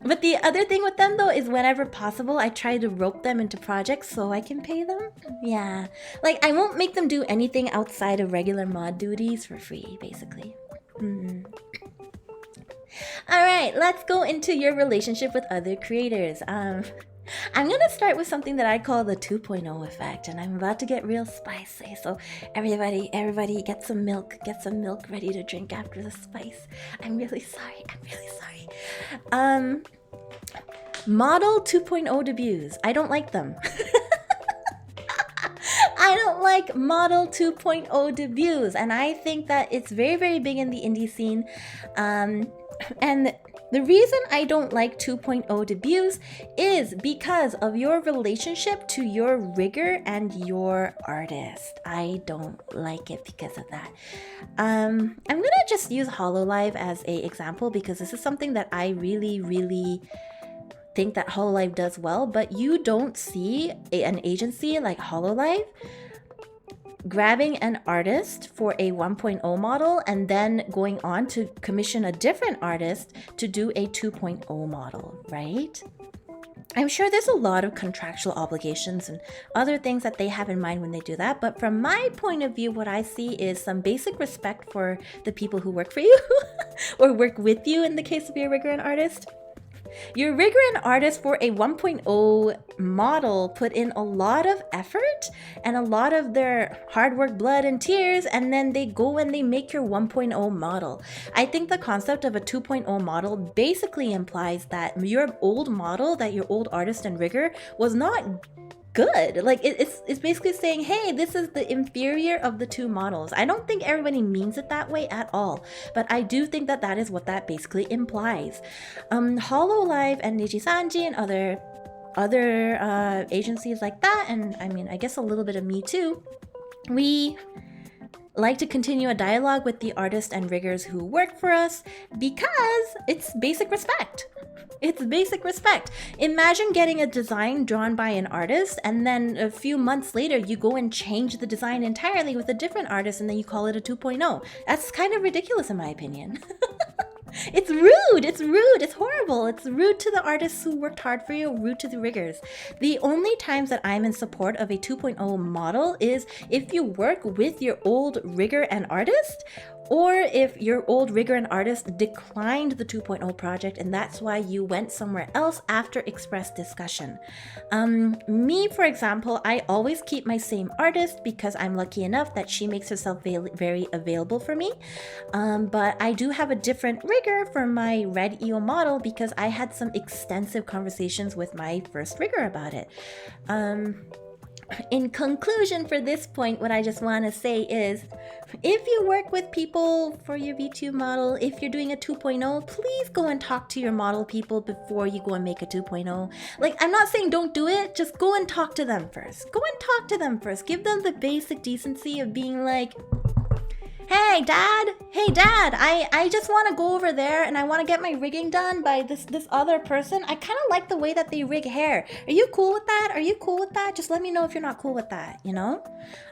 Speaker 1: But the other thing with them though is whenever possible, I try to rope them into projects so I can pay them. Yeah, like I won't make them do anything outside of regular mod duties for free, basically. Alright, let's go into your relationship with other creators. I'm gonna start with something that I call the 2.0 effect, and I'm about to get real spicy, so everybody get some milk ready to drink after the spice. I'm really sorry. Model 2.0 debuts. I don't like them. I don't like Model 2.0 debuts, and I think that it's very big in the indie scene. And the reason I don't like 2.0 debuts is because of your relationship to your rigger and your artist. I don't like it because of that. I'm gonna just use HoloLive as an example because this is something that I really think that HoloLive does well, but you don't see an agency like HoloLive grabbing an artist for a 1.0 model and then going on to commission a different artist to do a 2.0 model, right? I'm sure there's a lot of contractual obligations and other things that they have in mind when they do that. But from my point of view, what I see is some basic respect for the people who work for you or work with you in the case of your rigger and artist. Your rigger and artist for a 1.0 model put in a lot of effort and a lot of their hard work, blood, and tears, and then they go and they make your 1.0 model. I think the concept of a 2.0 model basically implies that your old model, that your old artist and rigger was not good. Like it's basically saying, hey, this is the inferior of the two models. I don't think everybody means it that way at all, but I do think that that is what that basically implies. Hololive and Nijisanji and other agencies like that, and I mean, I guess a little bit of me too, we like to continue a dialogue with the artists and riggers who work for us because it's basic respect. It's basic respect. Imagine getting a design drawn by an artist and then a few months later you go and change the design entirely with a different artist and then you call it a 2.0. That's kind of ridiculous in my opinion. It's rude, it's horrible. It's rude to the artists who worked hard for you, rude to the riggers. The only times that I'm in support of a 2.0 model is if you work with your old rigger and artist, or if your old rigger and artist declined the 2.0 project and that's why you went somewhere else after express discussion. Me, for example, I always keep my same artist because I'm lucky enough that she makes herself very available for me. But I do have a different rigger for my red EO model because I had some extensive conversations with my first rigger about it. In conclusion, for this point, what I just want to say is, if you work with people for your V2 model, if you're doing a 2.0, please go and talk to your model people before you go and make a 2.0. Like, I'm not saying don't do it, just go and talk to them first. Go and talk to them first. Give them the basic decency of being like, hey dad, I just want to go over there and I want to get my rigging done by this other person. I kind of like the way that they rig hair. Are you cool with that? Just let me know if you're not cool with that, you know?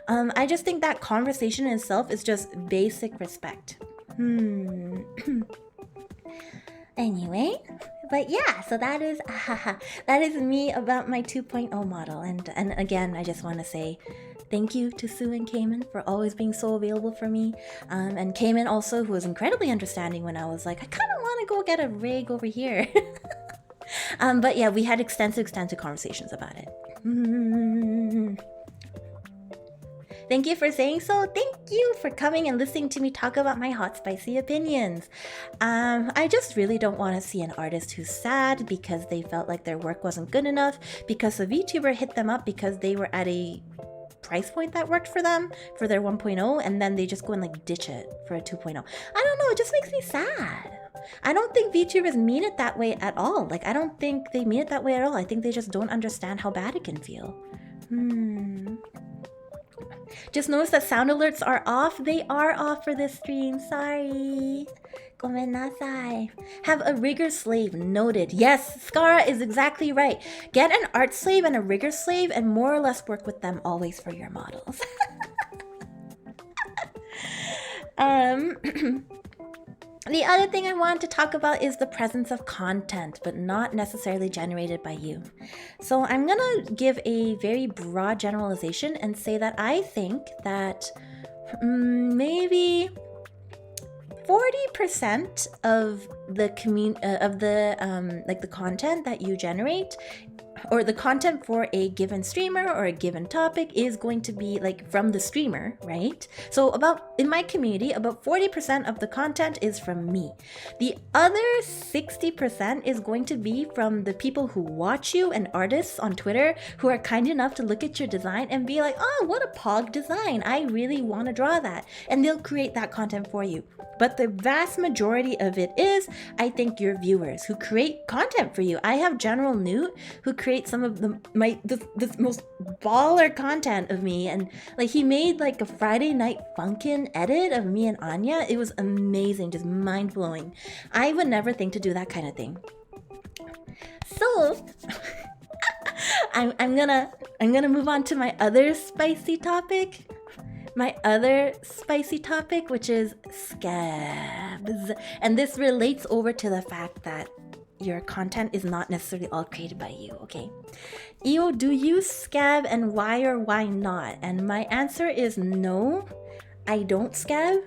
Speaker 1: I just think that conversation in itself is just basic respect. Anyway, but yeah, so that is me about my 2.0 model. And again, I just want to say thank you to Sue and Cayman for always being so available for me. And Cayman also, who was incredibly understanding when I was like, I kind of want to go get a rig over here. But yeah, we had extensive conversations about it. Thank you for saying so. Thank you for coming and listening to me talk about my hot, spicy opinions. I just really don't want to see an artist who's sad because they felt like their work wasn't good enough, because a VTuber hit them up because they were at a price point that worked for them for their 1.0, and then they just go and like ditch it for a 2.0. I don't know, it just makes me sad. I don't think VTubers mean it that way at all. Like, I don't think they mean it that way at all. I think they just don't understand how bad it can feel. Just notice that sound alerts are off. They are off for this stream. Sorry. Gomenasai. Have a rigger slave. Noted. Yes, Skara is exactly right. Get an art slave and a rigger slave and more or less work with them always for your models. The other thing I want to talk about is the presence of content, but not necessarily generated by you. So I'm gonna give a very broad generalization and say that I think that maybe 40% of the the content that you generate, or the content for a given streamer or a given topic, is going to be like from the streamer, right? So in my community, about 40% of the content is from me. The other 60% is going to be from the people who watch you and artists on Twitter who are kind enough to look at your design and be like, oh, what a pog design. I really want to draw that. And they'll create that content for you. But the vast majority of it is, I think, your viewers who create content for you. I have General Newt who creates some of the most baller content of me, and like he made like a Friday Night Funkin' edit of me and Anya. It was amazing, just mind blowing. I would never think to do that kind of thing. So I'm gonna move on to my other spicy topic. Which is scabs. And this relates over to the fact that your content is not necessarily all created by you, okay? Io, do you scab, and why or why not? And my answer is no, I don't scab.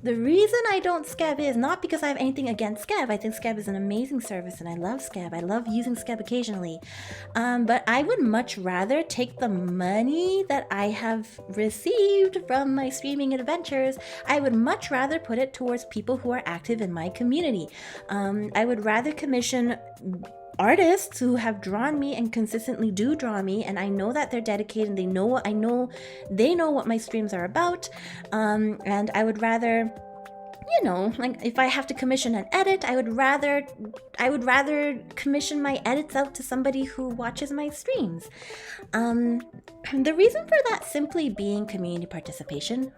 Speaker 1: The reason I don't scab is not because I have anything against scab. I think scab is an amazing service and I love scab. I love using scab occasionally. But I would much rather take the money that I have received from my streaming adventures. I would much rather put it towards people who are active in my community. I would rather commission artists who have drawn me and consistently do draw me, and I know that they're dedicated and they know what my streams are about, and I would rather, you know, like if I have to commission an edit, I would rather commission my edits out to somebody who watches my streams. The reason for that simply being community participation.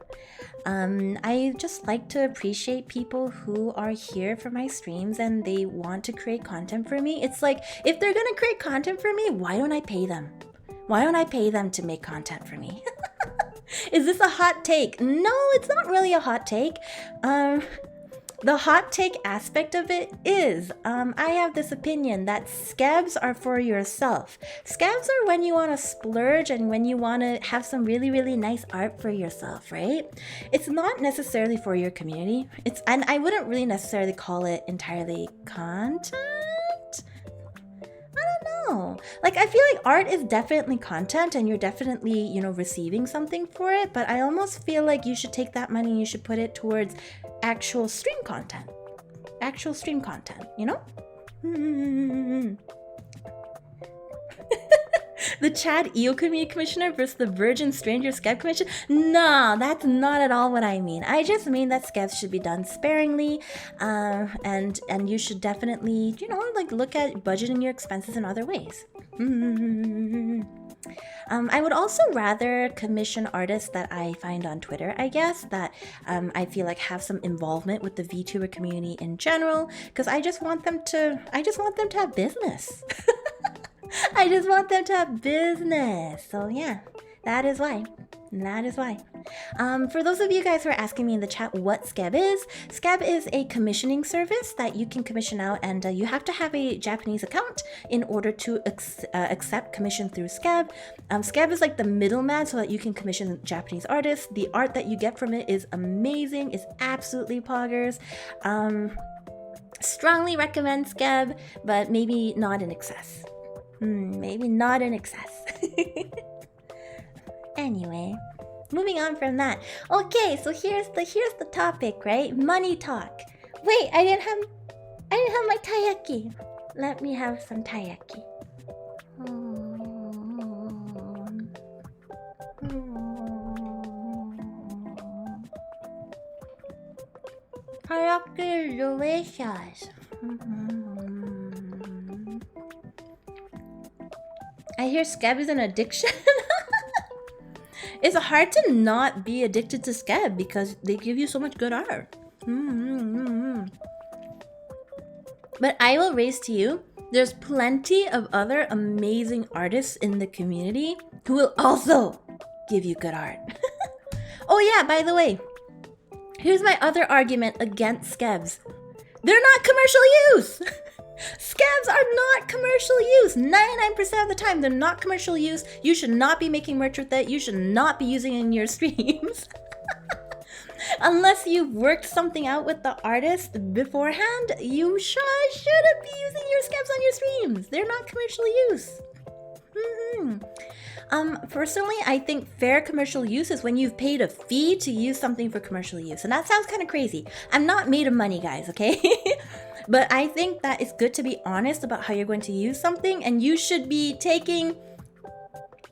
Speaker 1: I just like to appreciate people who are here for my streams and they want to create content for me. It's like, if they're gonna create content for me, why don't I pay them? Why don't I pay them to make content for me? Is this a hot take? No, it's not really a hot take. The hot take aspect of it is, I have this opinion that scabs are for yourself. Scabs are when you want to splurge and when you want to have some really, really nice art for yourself, right? It's not necessarily for your community. And I wouldn't really necessarily call it entirely content. No. Like, I feel like art is definitely content and you're definitely, you know, receiving something for it, but I almost feel like you should take that money and you should put it towards actual stream content. Actual stream content, you know? The Chad Eo Community Commissioner versus the Virgin Stranger Scab Commission? No, that's not at all what I mean. I just mean that scabs should be done sparingly, and you should definitely, you know, like look at budgeting your expenses in other ways. I would also rather commission artists that I find on Twitter, I guess, that I feel like have some involvement with the VTuber community in general, because I just want them to have business. I just want them to have business. So yeah, that is why. For those of you guys who are asking me in the chat what Scab is a commissioning service that you can commission out, and you have to have a Japanese account in order to accept commission through Scab. Scab is like the middleman so that you can commission Japanese artists. The art that you get from it is amazing. It's absolutely poggers. Strongly recommend Scab, but maybe not in excess. Maybe not in excess. Anyway, moving on from that. Okay, so here's the topic, right? Money talk. Wait, I didn't have my taiyaki. Let me have some taiyaki. Taiyaki is delicious. I hear Scab is an addiction. It's hard to not be addicted to Scab because they give you so much good art. But I will raise to you, there's plenty of other amazing artists in the community who will also give you good art. Oh yeah, by the way, here's my other argument against Scabs. They're not commercial use! Scabs are not commercial use. 99% of the time, they're not commercial use. You should not be making merch with it. You should not be using it in your streams. Unless you've worked something out with the artist beforehand, you shouldn't be using your scabs on your streams. They're not commercial use. Personally, I think fair commercial use is when you've paid a fee to use something for commercial use. And that sounds kind of crazy. I'm not made of money, guys, okay? But I think that it's good to be honest about how you're going to use something, and you should be taking...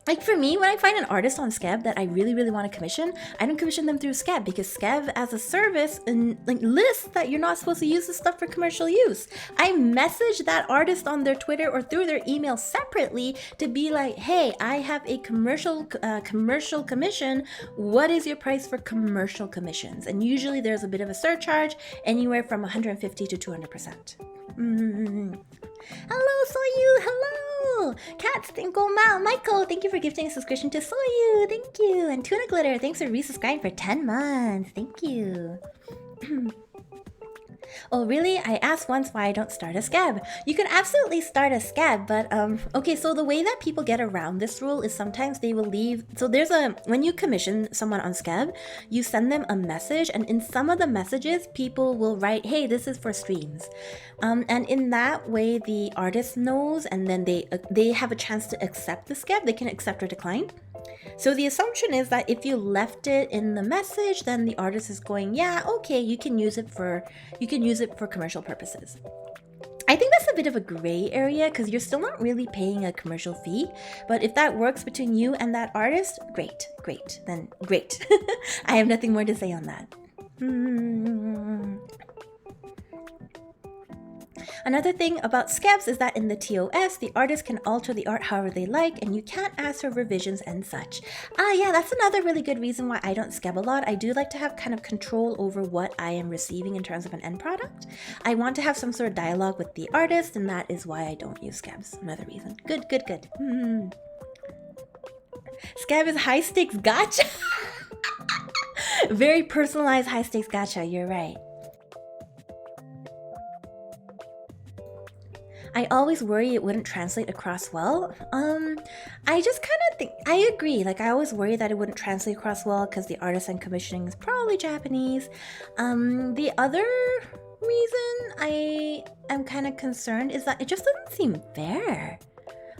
Speaker 1: Like for me, when I find an artist on Scab that I really, really want to commission, I don't commission them through Scab because Scab as a service and like lists that you're not supposed to use this stuff for commercial use. I message that artist on their Twitter or through their email separately to be like, hey, I have a commercial commission. What is your price for commercial commissions? And usually there's a bit of a surcharge, anywhere from 150 to 200%. Hello, Soyu. Hello. Cats, Tinkle Mal. Michael, thank you for gifting a subscription to Soyu. Thank you. And Tuna Glitter, thanks for resubscribing for 10 months. Thank you. Oh, really? I asked once why I don't start a scab. You could absolutely start a scab, but okay, so the way that people get around this rule is sometimes they will leave. So when you commission someone on scab, you send them a message, and in some of the messages, people will write, hey, this is for streams. And in that way, the artist knows, and then they have a chance to accept the scab. They can accept or decline. So the assumption is that if you left it in the message, then the artist is going, yeah, okay, you can use it for commercial purposes. I think that's a bit of a gray area because you're still not really paying a commercial fee. But if that works between you and that artist, great. Then great. I have nothing more to say on that. Another thing about scabs is that in the TOS, the artist can alter the art however they like, and you can't ask for revisions and such. Yeah, that's another really good reason why I don't scab a lot. I do like to have kind of control over what I am receiving in terms of an end product. I want to have some sort of dialogue with the artist, and that is why I don't use scabs. Another reason. Good. Scab is high stakes gacha. Very personalized high stakes gacha, you're right. I always worry it wouldn't translate across well. I just kind of think, I agree. Like, I always worry that it wouldn't translate across well because the artist I'm commissioning is probably Japanese. The other reason I am kind of concerned is that it just doesn't seem fair.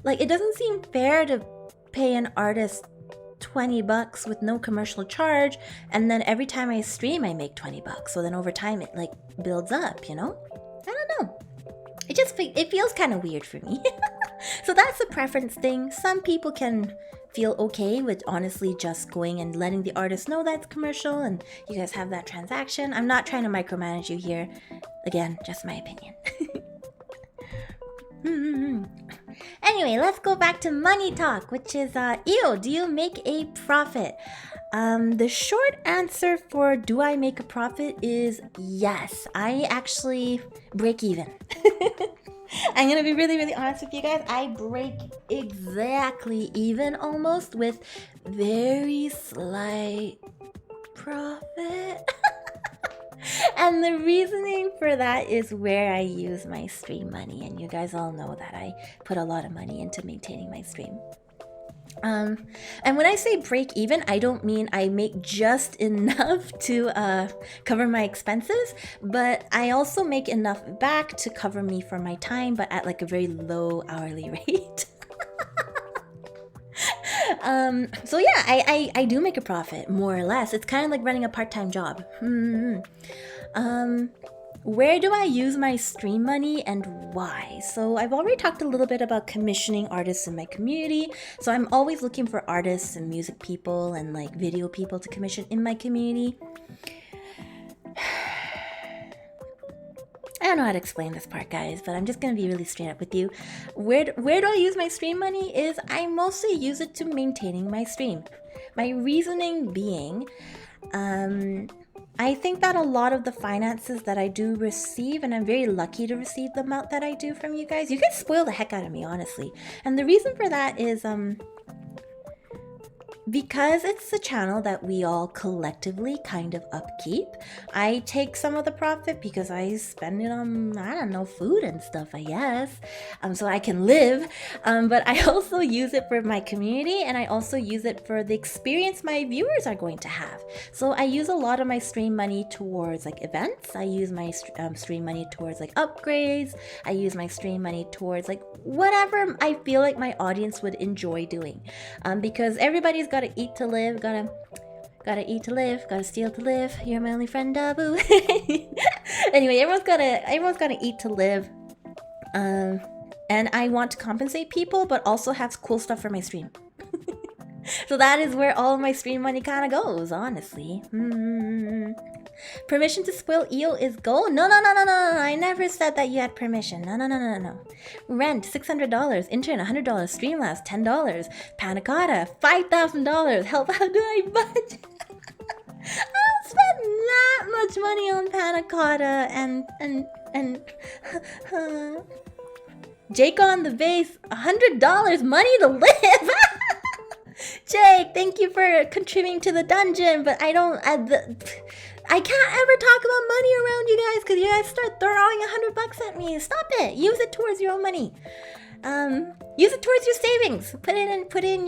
Speaker 1: Like, it doesn't seem fair to pay an artist $20 with no commercial charge, and then every time I stream I make $20. So then over time it like builds up, you know? I don't know. It feels kind of weird for me. So that's a preference thing. Some people can feel okay with honestly just going and letting the artist know that's commercial and you guys have that transaction. I'm not trying to micromanage you here. Again, just my opinion. Anyway, let's go back to money talk, which is, ew, do you make a profit? The short answer for do I make a profit is yes. I actually break even. I'm gonna be really, really honest with you guys. I break exactly even almost with very slight profit. And the reasoning for that is where I use my stream money. And you guys all know that I put a lot of money into maintaining my stream. And when I say break even, I don't mean I make just enough to cover my expenses, but I also make enough back to cover me for my time, but at like a very low hourly rate. So yeah, I do make a profit, more or less. It's kind of like running a part-time job. Where do I use my stream money and why? So I've already talked a little bit about commissioning artists in my community. So I'm always looking for artists and music people and like video people to commission in my community. I don't know how to explain this part, guys, but I'm just going to be really straight up with you. Where do I use my stream money is I mostly use it to maintaining my stream. My reasoning being, I think that a lot of the finances that I do receive, and I'm very lucky to receive the amount that I do from you guys spoil the heck out of me, honestly. And the reason for that is, because it's a channel that we all collectively kind of upkeep, I take some of the profit because I spend it on, I don't know, food and stuff, I guess, so I can live. But I also use it for my community, and I also use it for the experience my viewers are going to have. So I use a lot of my stream money towards like events. I use my stream money towards like upgrades. I use my stream money towards like whatever I feel like my audience would enjoy doing, because everybody's gotta eat to live, gotta eat to live, gotta steal to live. You're my only friend, Dabu. Anyway, everyone's gotta eat to live. And I want to compensate people, but also have cool stuff for my stream. So that is where all of my stream money kind of goes, honestly. Permission to spoil eel is go? No. I never said that you had permission. No. Rent, $600. Intern, $100. Streamlabs, $10. Panna Cotta, $5,000. Help, how do I budget? I don't spend that much money on Panna Cotta and Jake on the base, $100. Money to live. Jake, thank you for contributing to the dungeon, but I can't ever talk about money around you guys because you guys start throwing $100 at me. Stop it. Use it towards your own money. Use it towards your savings. Put it in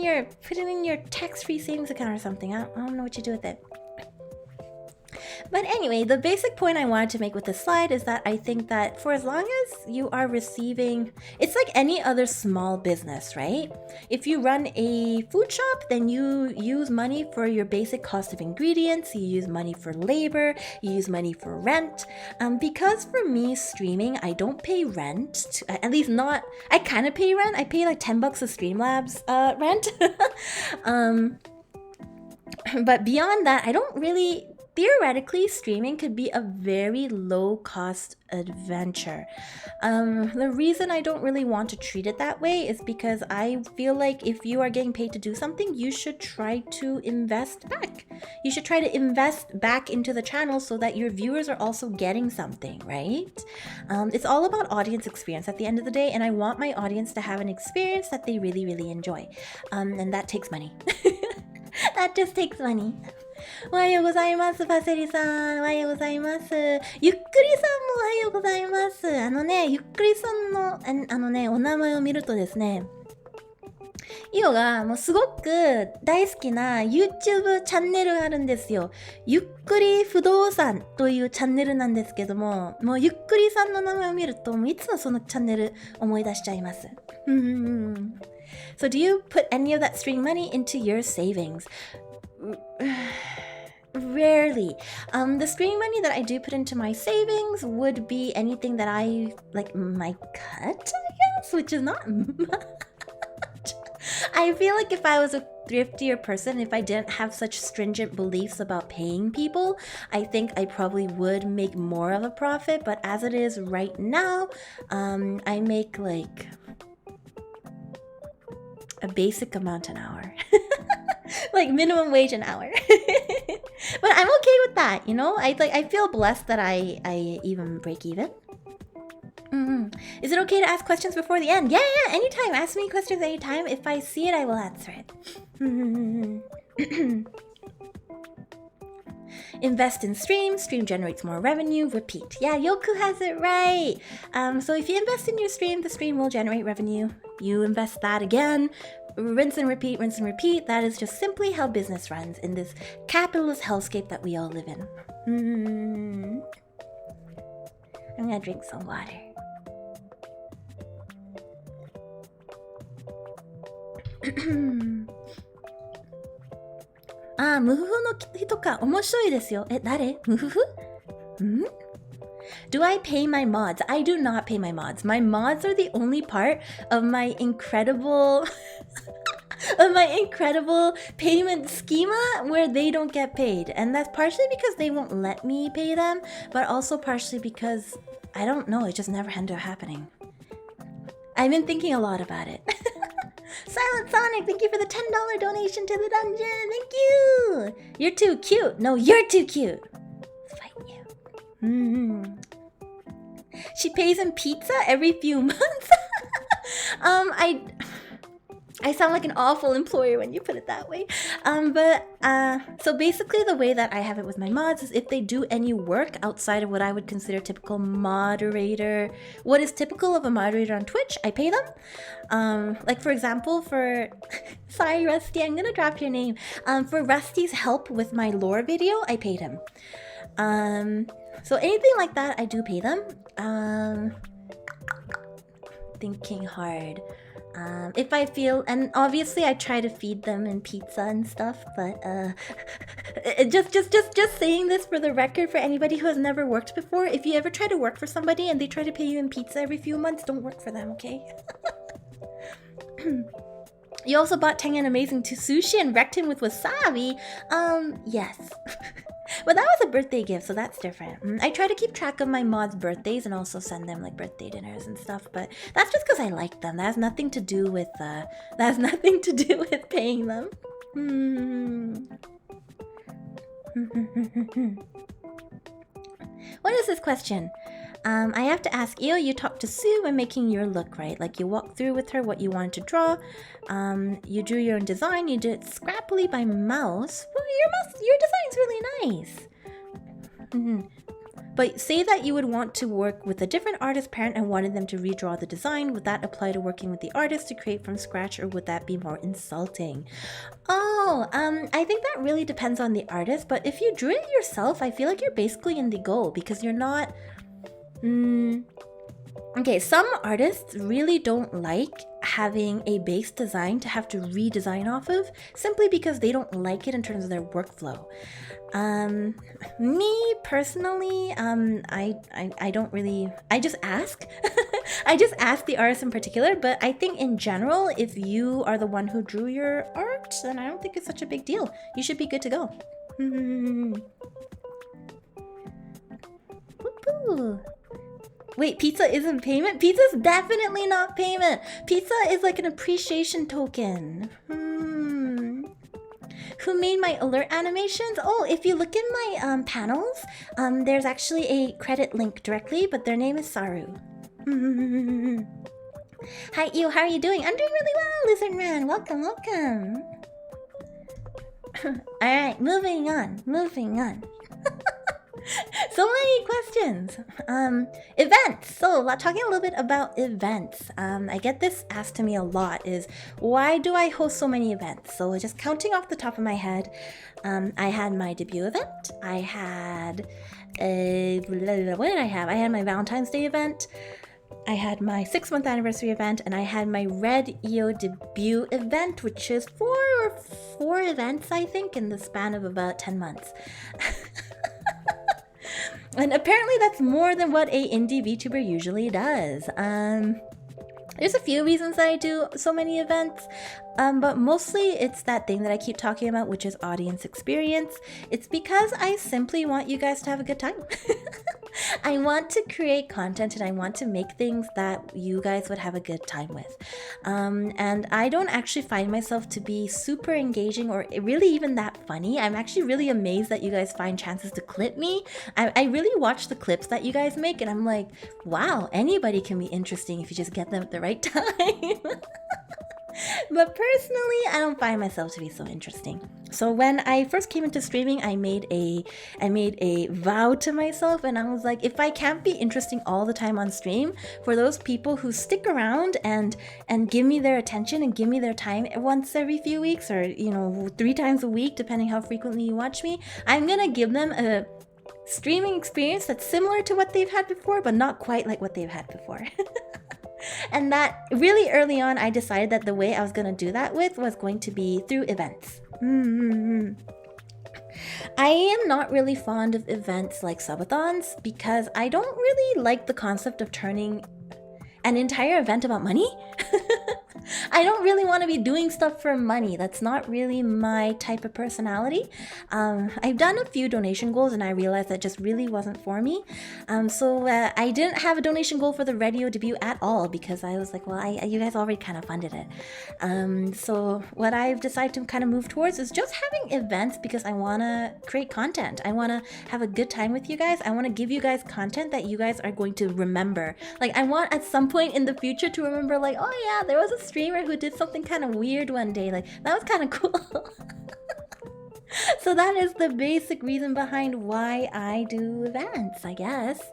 Speaker 1: your tax-free savings account or something. I don't know what you do with it. But anyway, the basic point I wanted to make with this slide is that I think that for as long as you are receiving, it's like any other small business, right? If you run a food shop, then you use money for your basic cost of ingredients, you use money for labor, you use money for rent. Because for me, streaming, I don't pay rent, at least not, I kind of pay rent. I pay like $10 a Streamlabs rent. But beyond that, I don't really... Theoretically, streaming could be a very low-cost adventure. The reason I don't really want to treat it that way is because I feel like if you are getting paid to do something, you should try to invest back. You should try to invest back into the channel so that your viewers are also getting something, right? It's all about audience experience at the end of the day, and I want my audience to have an experience that they really, really enjoy. And that takes money. That just takes money. おはようございます、パセリさん。おはようございます。ゆっくりさんもおはようございます。ゆっくりさんの、お名前を見るとですね、イオがもうすごく大好きな YouTube チャンネルがあるんですよ。ゆっくり不動産というチャンネルなんですけども、もうゆっくりさんの名前を見ると、もういつもそのチャンネル思い出しちゃいます。So do you put any of that stream money into your savings? Rarely. The stream money that I do put into my savings would be anything that I, like my cut, I guess, which is not much. I feel like if I was a thriftier person, if I didn't have such stringent beliefs about paying people, I think I probably would make more of a profit. But as it is right now, I make like a basic amount an hour. Like minimum wage an hour. But I'm okay with that, you know? I feel blessed that I even break even. Is it okay to ask questions before the end? Yeah, anytime. Ask me questions anytime. If I see it, I will answer it. Invest in stream generates more revenue, repeat. Yeah, Yoku has it right. So if you invest in your stream, the stream will generate revenue. You invest that again, rinse and repeat, rinse and repeat. That is just simply how business runs in this capitalist hellscape that we all live in. I'm gonna drink some water. Ah, 無夫婦の人か。面白いですよ。誰？無夫婦？Do I pay my mods? I do not pay my mods. My mods are the only part of my incredible payment schema where they don't get paid. And that's partially because they won't let me pay them, but also partially because, I don't know, it just never ended up happening. I've been thinking a lot about it. Silent Sonic, thank you for the $10 donation to the dungeon. Thank you. You're too cute. No, you're too cute. Fight you. She pays in pizza every few months. I sound like an awful employer when you put it that way. So basically the way that I have it with my mods is if they do any work outside of what I would consider typical moderator, what is typical of a moderator on Twitch, I pay them. Like for example, sorry Rusty, I'm gonna drop your name. For Rusty's help with my lore video, I paid him. So anything like that, I do pay them. Thinking hard. If I feel, and obviously I try to feed them in pizza and stuff, but just saying this for the record for anybody who has never worked before, if you ever try to work for somebody and they try to pay you in pizza every few months, don't work for them, okay? You also bought Tengen Amazing to Sushi and wrecked him with wasabi. Yes. But that was a birthday gift, so that's different. I try to keep track of my mods' birthdays and also send them like birthday dinners and stuff, but that's just because I like them. That has nothing to do with paying them. What is this question? I have to ask, Io, you talked to Sue when making your look, right? Like you walked through with her what you wanted to draw. You drew your own design. You did it scrappily by mouse. Well, your design's really nice. But say that you would want to work with a different artist parent and wanted them to redraw the design. Would that apply to working with the artist to create from scratch, or would that be more insulting? Oh, I think that really depends on the artist, but if you drew it yourself, I feel like you're basically in the goal because you're not... Okay, some artists really don't like having a base design to have to redesign off of simply because they don't like it in terms of their workflow. Me personally, I don't really, I just ask. I just ask the artist in particular, but I think in general, if you are the one who drew your art, then I don't think it's such a big deal. You should be good to go. Woo-hoo. Wait, pizza isn't payment? Pizza's definitely not payment. Pizza is like an appreciation token. Who made my alert animations? Oh, if you look in my panels, there's actually a credit link directly, but their name is Saru. Hi, Eo, how are you doing? I'm doing really well, Lizard Man. Welcome, welcome. Alright, moving on. So many questions. Events. So talking a little bit about events. I get this asked to me a lot is, why do I host so many events? So just counting off the top of my head, I had my debut event. I had what did I have? I had my Valentine's Day event. I had my 6-month anniversary event, and I had my Red EO debut event, which is 4 events, I think, in the span of about 10 months. And apparently that's more than what a indie VTuber usually does. There's a few reasons that I do so many events, but mostly it's that thing that I keep talking about, which is audience experience. It's because I simply want you guys to have a good time. I want to create content and I want to make things that you guys would have a good time with. And I don't actually find myself to be super engaging or really even that funny. I'm actually really amazed that you guys find chances to clip me. I really watch the clips that you guys make and I'm like, wow, anybody can be interesting if you just get them at the right time. But personally, I don't find myself to be so interesting. So when I first came into streaming, I made a vow to myself, and I was like, if I can't be interesting all the time on stream, for those people who stick around and give me their attention and give me their time once every few weeks, or 3 times a week, depending how frequently you watch me, I'm gonna give them a streaming experience that's similar to what they've had before, but not quite like what they've had before. And that really early on, I decided that the way I was going to do that was going to be through events. I am not really fond of events like subathons because I don't really like the concept of turning an entire event about money. I don't really want to be doing stuff for money. That's not really my type of personality. I've done a few donation goals and I realized that just really wasn't for me. So I didn't have a donation goal for the radio debut at all because I was like, well, you guys already kind of funded it. So what I've decided to kind of move towards is just having events because I want to create content. I want to have a good time with you guys. I want to give you guys content that you guys are going to remember. Like I want at some point in the future to remember like, oh yeah, there was a streamer who did something kind of weird one day. Like that was kind of cool. So that is the basic reason behind why I do events, I guess.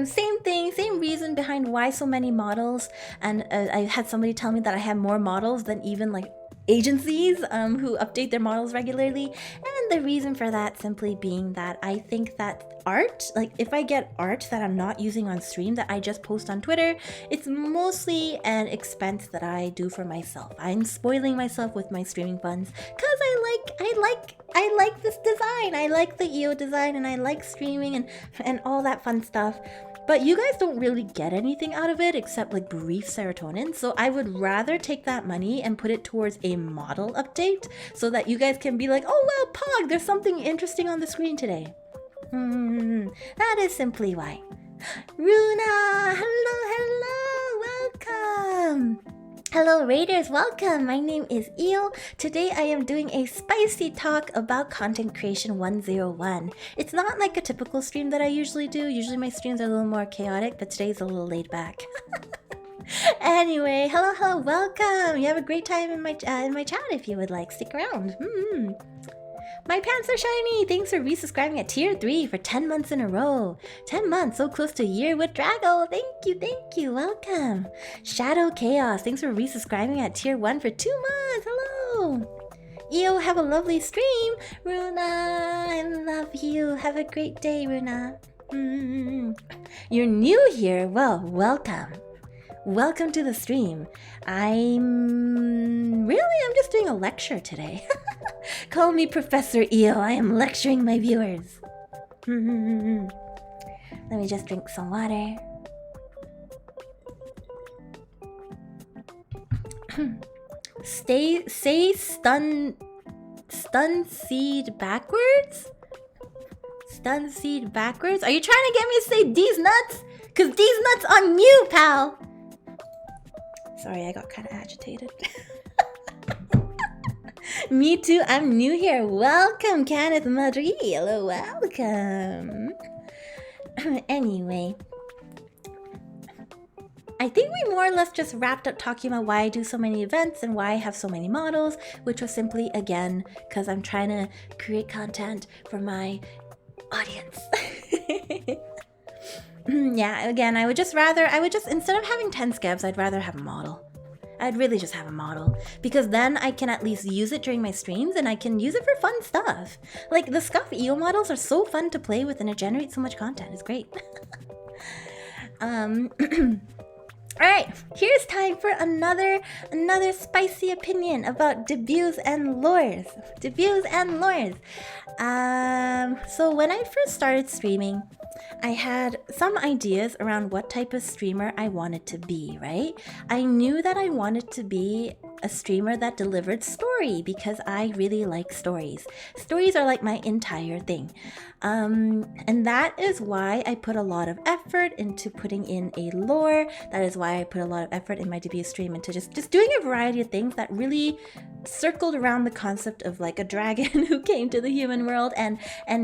Speaker 1: Same thing, same reason behind why so many models. And I had somebody tell me that I have more models than even like agencies who update their models regularly. And the reason for that simply being that I think that art, like if I get art that I'm not using on stream that I just post on Twitter, it's mostly an expense that I do for myself. I'm spoiling myself with my streaming funds because I like this design. I like the EO design and I like streaming and all that fun stuff. But you guys don't really get anything out of it except like brief serotonin. So I would rather take that money and put it towards a model update so that you guys can be like, oh well, Pog, there's something interesting on the screen today. That is simply why. Runa, hello, welcome. Hello Raiders, welcome! My name is Eel. Today I am doing a spicy talk about Content Creation 101. It's not like a typical stream that I usually do. Usually my streams are a little more chaotic, but today's a little laid back. Anyway, hello, welcome! You have a great time in my chat if you would like. Stick around. My pants are shiny. Thanks for resubscribing at tier 3 for 10 months in a row. 10 months, so close to a year with Drago. Thank you. Welcome. Shadow Chaos. Thanks for resubscribing at tier 1 for 2 months. Hello. Eo, have a lovely stream. Runa, I love you. Have a great day, Runa. You're new here. Well, welcome. Welcome to the stream. I'm just doing a lecture today. Call me Professor Eo. I am lecturing my viewers. Let me just drink some water. Say stun seed backwards? Stun seed backwards? Are you trying to get me to say these nuts? Cause these nuts on you, pal. Sorry, I got kind of agitated. Me too, I'm new here. Welcome, Kenneth Madrid. Hello, welcome. Anyway, I think we more or less just wrapped up talking about why I do so many events and why I have so many models, which was simply, again, because I'm trying to create content for my audience. Yeah, again, I would just, instead of having 10 scabs, I'd rather have a model. I'd really just have a model, because then I can at least use it during my streams and I can use it for fun stuff. Like, the Scuff EO models are so fun to play with and it generates so much content. It's great. Alright, here's time for another spicy opinion about debuts and lures. So when I first started streaming, I had some ideas around what type of streamer I wanted to be, right? I knew that I wanted to be a streamer that delivered story because I really like stories. Stories are like my entire thing. And that is why I put a lot of effort into putting in a lore. That is why I put a lot of effort in my debut stream into just doing a variety of things that really circled around the concept of like a dragon who came to the human world and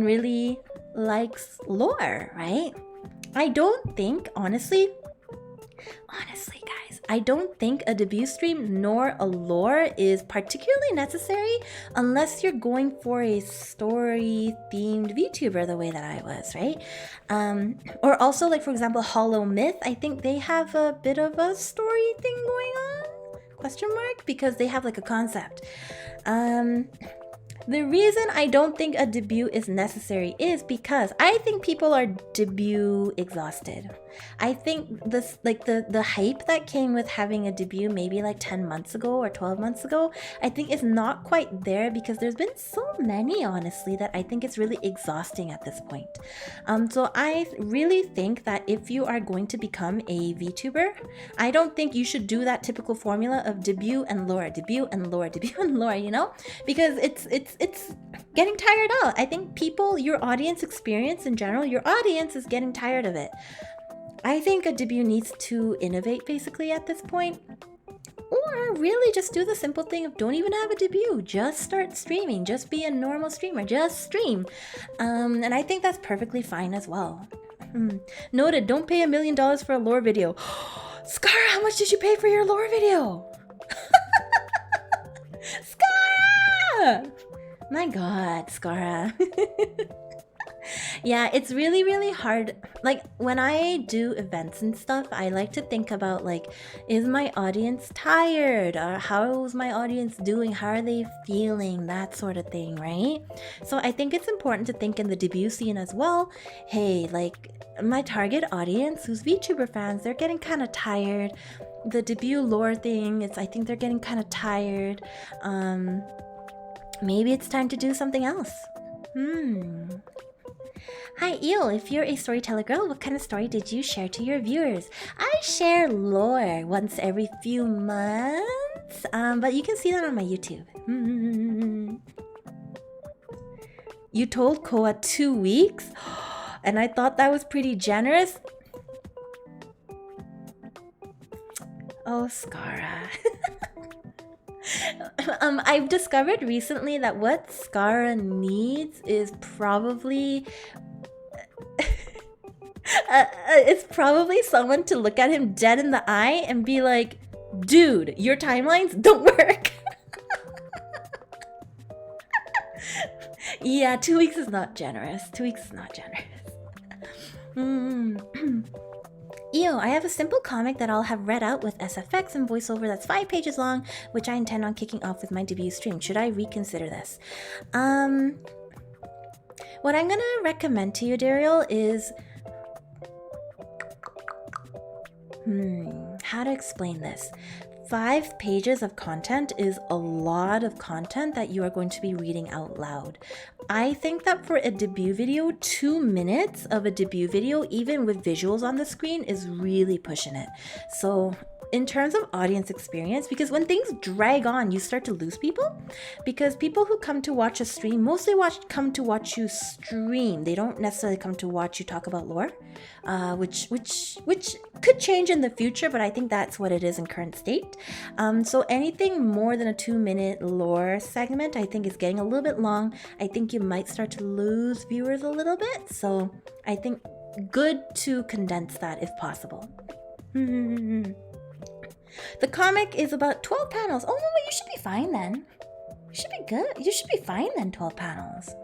Speaker 1: really likes lore, right? I don't think, honestly guys, I don't think a debut stream nor a lore is particularly necessary unless you're going for a story themed VTuber the way that I was, right? Or also, like, for example, Hollow Myth, I think they have a bit of a story thing going on, question mark, because they have like a concept. The reason I don't think a debut is necessary is because I think people are debut exhausted. I think this, like the hype that came with having a debut maybe like 10 months ago or 12 months ago, I think is not quite there because there's been so many, honestly, that I think it's really exhausting at this point. So I really think that if you are going to become a VTuber, I don't think you should do that typical formula of debut and lore, debut and lore, debut and lore, you know? Because it's getting tired out. I think people, your audience experience in general, your audience is getting tired of it. I think a debut needs to innovate basically at this point. Or really just do the simple thing of don't even have a debut. Just start streaming. Just be a normal streamer. Just stream. And I think that's perfectly fine as well. Noted, don't pay $1 million for a lore video. Scara, how much did you pay for your lore video? Scara! My god, Scara. Yeah, it's really, really hard. Like, when I do events and stuff, I like to think about, like, is my audience tired? Or how's my audience doing? How are they feeling? That sort of thing, right? So I think it's important to think in the debut scene as well. Hey, like, my target audience, who's VTuber fans, they're getting kind of tired. The debut lore thing, I think they're getting kind of tired. Maybe it's time to do something else. Hi Eel, if you're a storyteller girl, what kind of story did you share to your viewers? I share lore once every few months, but you can see that on my YouTube. You told Koa 2 weeks? And I thought that was pretty generous. Oh, Scara. I've discovered recently that what Scara needs is probably it's probably someone to look at him dead in the eye and be like, dude, your timelines don't work. Yeah, 2 weeks is not generous. 2 weeks is not generous. Ew, I have a simple comic that I'll have read out with SFX and voiceover that's 5 pages long, which I intend on kicking off with my debut stream. Should I reconsider this? What I'm gonna recommend to you, Daryl, is... how to explain this? 5 pages of content is a lot of content that you are going to be reading out loud. I think that for a debut video, 2 minutes of a debut video, even with visuals on the screen, is really pushing it. So in terms of audience experience, because when things drag on, you start to lose people, because people who come to watch a stream mostly come to watch you stream. They don't necessarily come to watch you talk about lore, which could change in the future, but I think that's what it is in current state. So anything more than a 2-minute lore segment, I think is getting a little bit long. I think you might start to lose viewers a little bit. So I think good to condense that if possible. The comic is about 12 panels. Oh, no, you should be fine then. You should be good. You should be fine then, 12 panels.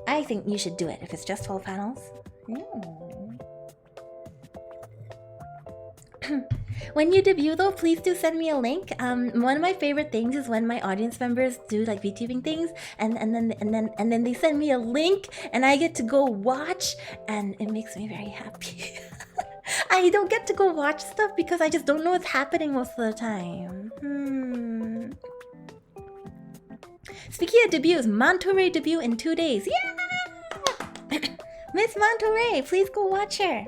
Speaker 1: I think you should do it if it's just 12 panels. When you debut though, please do send me a link. One of my favorite things is when my audience members do like VTubing things and then they send me a link and I get to go watch, and it makes me very happy. I don't get to go watch stuff because I just don't know what's happening most of the time. Speaking of debuts, Monterey debut in 2 days. Yeah! Miss Monterey, please go watch her.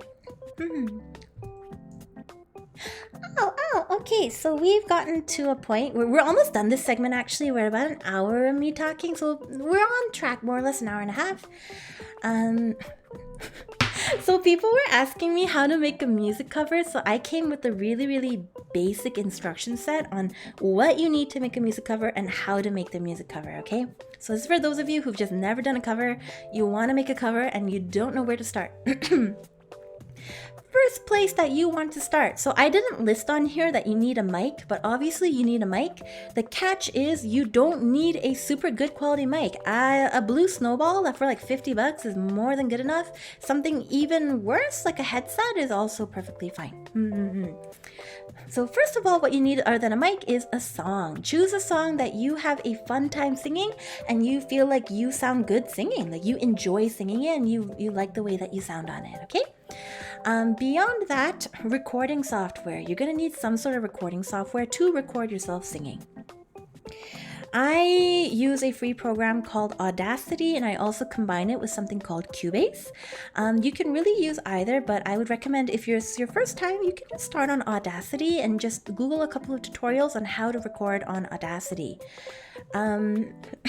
Speaker 1: Oh, okay, so we've gotten to a point where we're almost done this segment actually. We're about an hour of me talking, so we're on track, more or less an hour and a half. So people were asking me how to make a music cover, so I came with a really basic instruction set on what you need to make a music cover and how to make the music cover, okay? So this is for those of you who've just never done a cover, you want to make a cover and you don't know where to start. First place that you want to start. So I didn't list on here that you need a mic, but obviously you need a mic. The catch is you don't need a super good quality mic. A blue snowball that for like $50 is more than good enough. Something even worse, like a headset, is also perfectly fine. So first of all, what you need other than a mic is a song. Choose a song that you have a fun time singing and you feel like you sound good singing, like you enjoy singing it and you like the way that you sound on it, okay? Beyond that, recording software. You're gonna need some sort of recording software to record yourself singing. I use a free program called Audacity, and I also combine it with something called Cubase. You can really use either, but I would recommend if it's your first time, you can just start on Audacity and just Google a couple of tutorials on how to record on Audacity.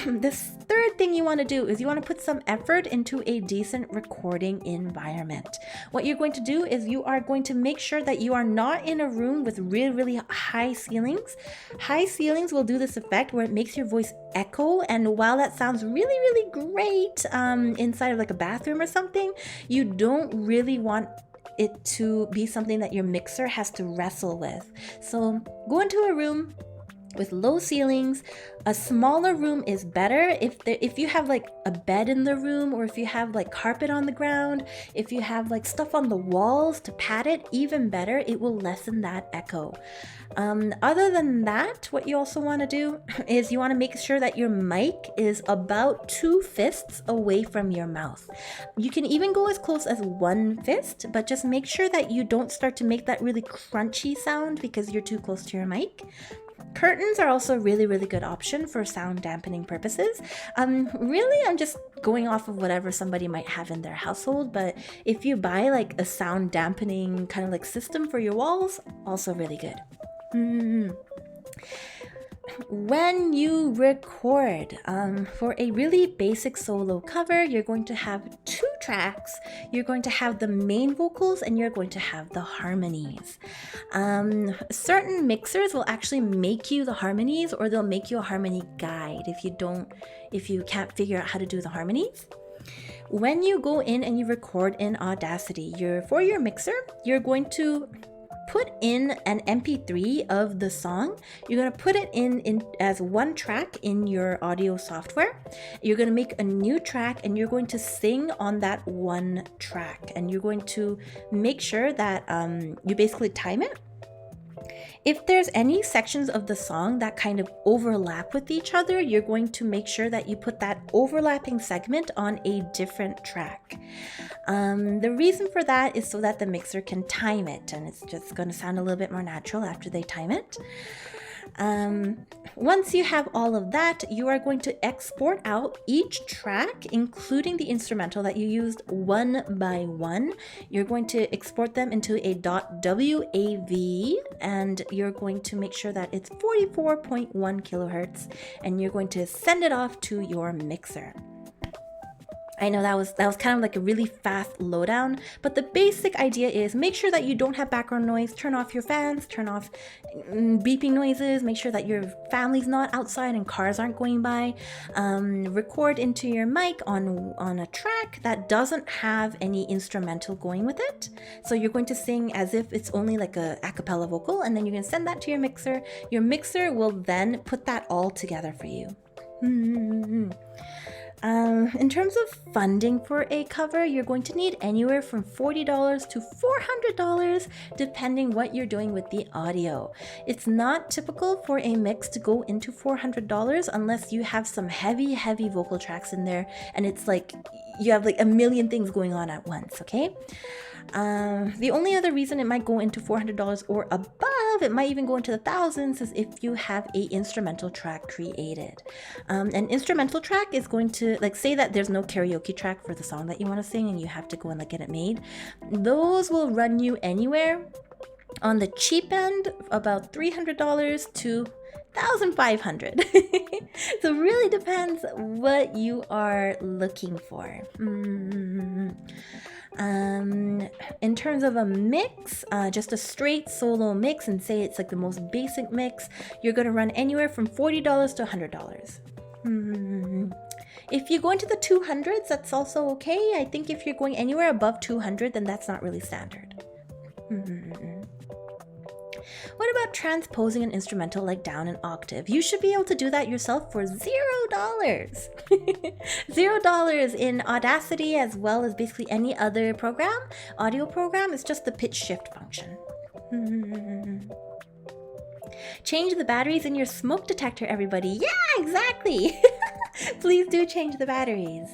Speaker 1: This third thing you want to do is you want to put some effort into a decent recording environment. What you're going to do is you are going to make sure that you are not in a room with really high ceilings. High ceilings will do this effect where it makes your voice echo, and while that sounds really great inside of like a bathroom or something, you don't really want it to be something that your mixer has to wrestle with. So go into a room with low ceilings. A smaller room is better. If you have like a bed in the room, or if you have like carpet on the ground, if you have like stuff on the walls to pad it, even better. It will lessen that echo. Other than that, what you also want to do is you want to make sure that your mic is about 2 fists away from your mouth. You can even go as close as 1 fist, but just make sure that you don't start to make that really crunchy sound because you're too close to your mic. Curtains are also a really good option for sound dampening purposes. Really, I'm just going off of whatever somebody might have in their household, but if you buy like a sound dampening kind of like system for your walls, also really good. When you record for a really basic solo cover, you're going to have 2 tracks. You're going to have the main vocals and you're going to have the harmonies. Certain mixers will actually make you the harmonies, or they'll make you a harmony guide if you can't figure out how to do the harmonies. When you go in and you record in Audacity, for your mixer, you're going to put in an MP3 of the song. You're going to put it in as one track in your audio software. You're going to make a new track and you're going to sing on that one track. And you're going to make sure that you basically time it. If there's any sections of the song that kind of overlap with each other, you're going to make sure that you put that overlapping segment on a different track. The reason for that is so that the mixer can time it, and it's just going to sound a little bit more natural after they time it. Once you have all of that, you are going to export out each track, including the instrumental that you used, one by one. You're going to export them into a .wav, and you're going to make sure that it's 44.1 kilohertz, and you're going to send it off to your mixer. I know that was kind of like a really fast lowdown, but the basic idea is make sure that you don't have background noise, turn off your fans, turn off beeping noises, make sure that your family's not outside and cars aren't going by, record into your mic on a track that doesn't have any instrumental going with it. So you're going to sing as if it's only like a cappella vocal, and then you're going to send that to your mixer. Your mixer will then put that all together for you. In terms of funding for a cover, you're going to need anywhere from $40 to $400, depending what you're doing with the audio. It's not typical for a mix to go into $400 unless you have some heavy vocal tracks in there, and it's like you have like a million things going on at once, okay? The only other reason it might go into $400 or above, it might even go into the thousands, is if you have a instrumental track created. An instrumental track is going to, like, say that there's no karaoke track for the song that you want to sing and you have to go and like get it made. Those will run you anywhere on the cheap end, about $300 to $1,500. So it really depends what you are looking for. In terms of a mix, just a straight solo mix, and say it's like the most basic mix, you're going to run anywhere from $40 to $100. If you go into the 200s, that's also okay. I think if you're going anywhere above 200, then that's not really standard. What about transposing an instrumental like down an octave? You should be able to do that yourself for $0. $0 in Audacity, as well as basically any other program, audio program. It's just the pitch shift function. Change the batteries in your smoke detector, everybody. Yeah, exactly. Please do change the batteries.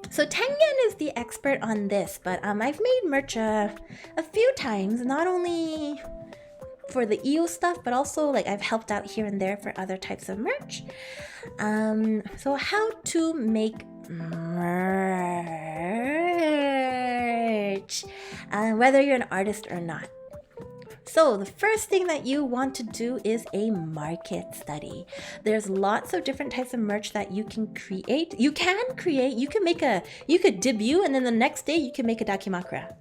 Speaker 1: So Tengen is the expert on this, but I've made merch a few times, not only for the EO stuff, but also like I've helped out here and there for other types of merch. So how to make merch, whether you're an artist or not. So the first thing that you want to do is a market study. There's lots of different types of merch that you can create. You can debut, and then the next day you can make a dakimakura.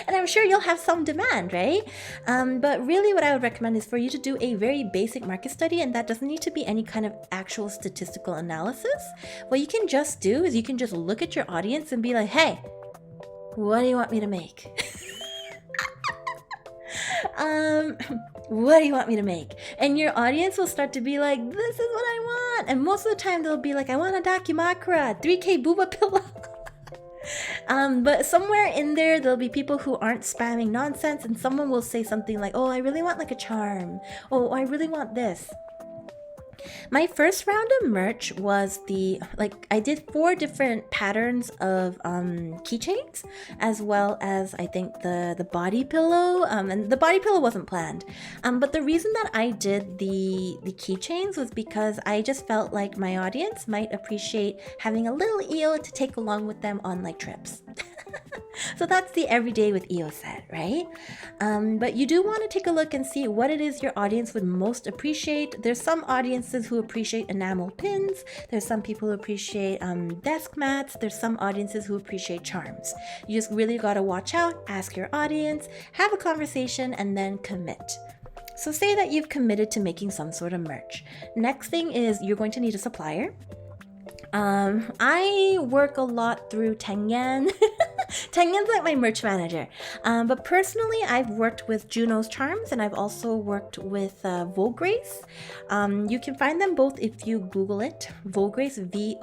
Speaker 1: And I'm sure you'll have some demand, right? But really what I would recommend is for you to do a very basic market study, and that doesn't need to be any kind of actual statistical analysis. What you can just do is you can just look at your audience and be like, hey, what do you want me to make? What do you want me to make? And your audience will start to be like, this is what I want. And most of the time they'll be like, I want a dakimakura, 3K booba pillow. But somewhere in there, there'll be people who aren't spamming nonsense, and someone will say something like, oh, I really want like a charm. Oh, I really want this. My first round of merch was I did 4 different patterns of keychains, as well as I think the body pillow, and the body pillow wasn't planned. But the reason that I did the keychains was because I just felt like my audience might appreciate having a little EO to take along with them on like trips. So that's the everyday with EO set, right? But you do want to take a look and see what it is your audience would most appreciate. There's some audiences who appreciate enamel pins. There's some people who appreciate desk mats. There's some audiences who appreciate charms. You just really got to watch out, ask your audience, have a conversation, and then commit. So say that you've committed to making some sort of merch. Next thing is you're going to need a supplier. I work a lot through Tengen. Tanyan's like my merch manager. But personally, I've worked with Juno's Charms and I've also worked with Vograce. You can find them both if you Google it. Vograce, Vograce.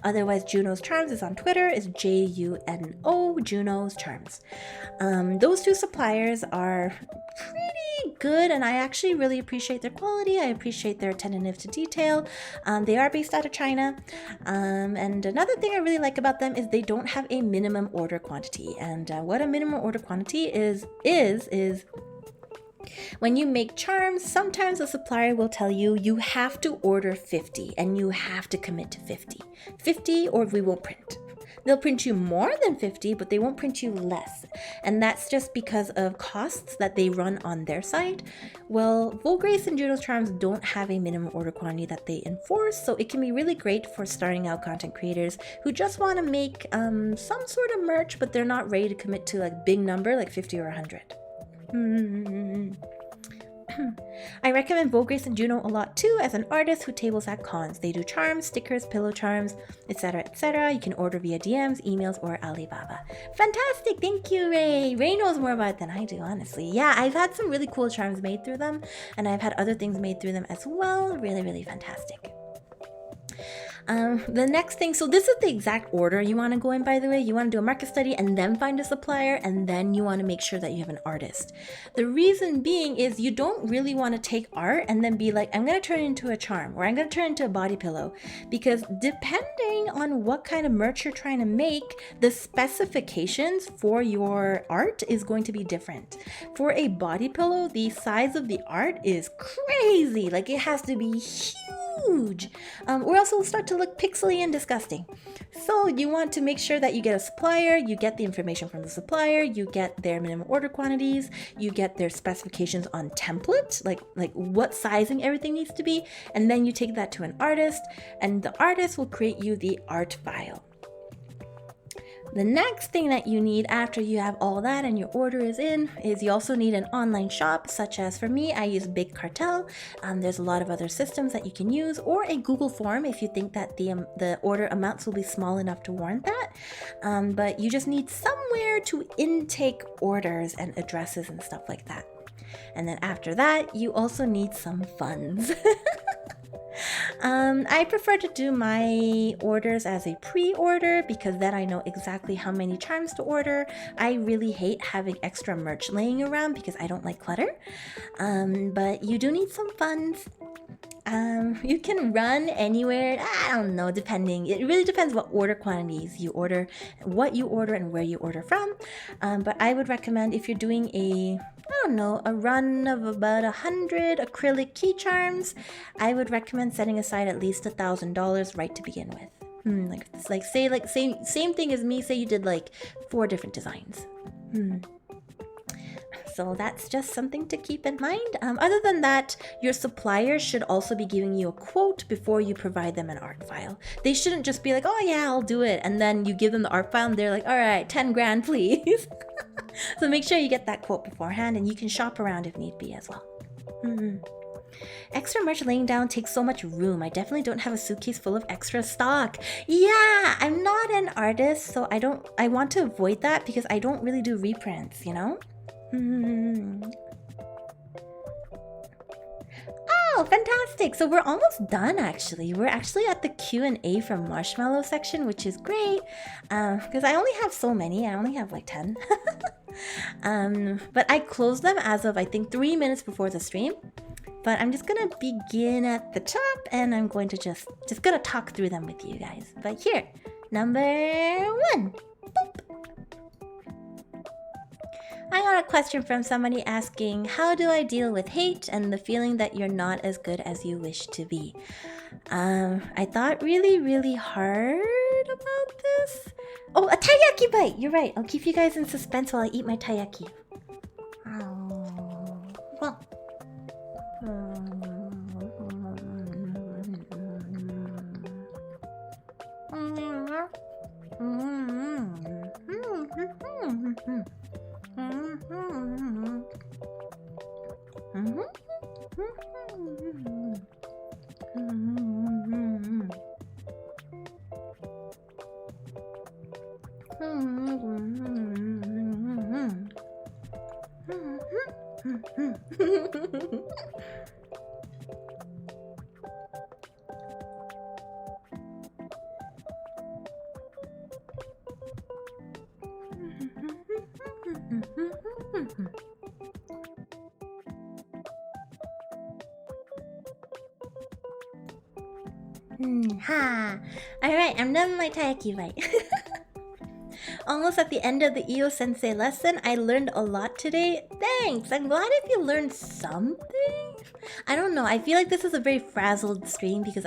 Speaker 1: Otherwise, Juno's Charms is on Twitter. It's Juno, Juno's Charms. Those two suppliers are pretty good and I actually really appreciate their quality. I appreciate their attentiveness to detail. They are based out of China. And another thing I really like about them is they don't have a minimum order quantity. And what a minimum order quantity is when you make charms, sometimes a supplier will tell you you have to order 50 and you have to commit to 50 or we won't print. They'll print you more than 50, but they won't print you less. And that's just because of costs that they run on their side. Well, Vograce and Juno's Charms don't have a minimum order quantity that they enforce, so it can be really great for starting out content creators who just want to make some sort of merch, but they're not ready to commit to like big number, like 50 or 100. I recommend Vograce and Juno a lot too as an artist who tables at cons. They do charms, stickers, pillow charms, etc., etc. You can order via DMs, emails, or Alibaba. Fantastic! Thank you, Ray! Ray knows more about it than I do, honestly. Yeah, I've had some really cool charms made through them, and I've had other things made through them as well. Really, really fantastic. The next thing, so this is the exact order you want to go in, by the way. You want to do a market study and then find a supplier, and then you want to make sure that you have an artist. The reason being is you don't really want to take art and then be like, I'm going to turn it into a charm or I'm going to turn it into a body pillow, because depending on what kind of merch you're trying to make, the specifications for your art is going to be different. For a body pillow, the size of the art is crazy. Like it has to be huge, or else it'll start to look pixely and disgusting. So you want to make sure that you get a supplier, you get the information from the supplier, you get their minimum order quantities, you get their specifications on template, like what sizing everything needs to be, and then you take that to an artist, and the artist will create you the art file. The next thing that you need after you have all that and your order is in is you also need an online shop, such as for me, I use Big Cartel. There's a lot of other systems that you can use, or a Google form if you think that the order amounts will be small enough to warrant that. But you just need somewhere to intake orders and addresses and stuff like that. And then after that, you also need some funds. I prefer to do my orders as a pre-order because then I know exactly how many charms to order. I really hate having extra merch laying around because I don't like clutter. But you do need some funds. You can run anywhere, I don't know, depending. It really depends what order quantities you order, what you order, and where you order from. But I would recommend if you're doing a run of about 100 acrylic key charms, I would recommend setting aside at least $1,000 right to begin with. Same thing as me, say you did like 4 different designs. So that's just something to keep in mind. Other than that, your supplier should also be giving you a quote before you provide them an art file. They shouldn't just be like, oh yeah, I'll do it. And then you give them the art file and they're like, all right, 10 grand, please. So make sure you get that quote beforehand and you can shop around if need be as well. Extra merch laying down takes so much room. I definitely don't have a suitcase full of extra stock. Yeah, I'm not an artist, so I want to avoid that because I don't really do reprints, you know? Oh, fantastic. So we're almost done actually. We're actually at the Q&A from Marshmallow section, which is great because I only have so many. I only have like 10. But I closed them as of I think 3 minutes before the stream. But I'm just gonna begin at the top and I'm going to just gonna talk through them with you guys. But here, number 1. Boop. I got a question from somebody asking, how do I deal with hate and the feeling that you're not as good as you wish to be? I thought really, really hard about this. Oh, a taiyaki bite! You're right. I'll keep you guys in suspense while I eat my taiyaki. Oh, well. Ha! Alright, I'm done with my taiyaki bite. Almost at the end of the Io Sensei lesson, I learned a lot today. Thanks! I'm glad if you learned something. I don't know, I feel like this is a very frazzled stream because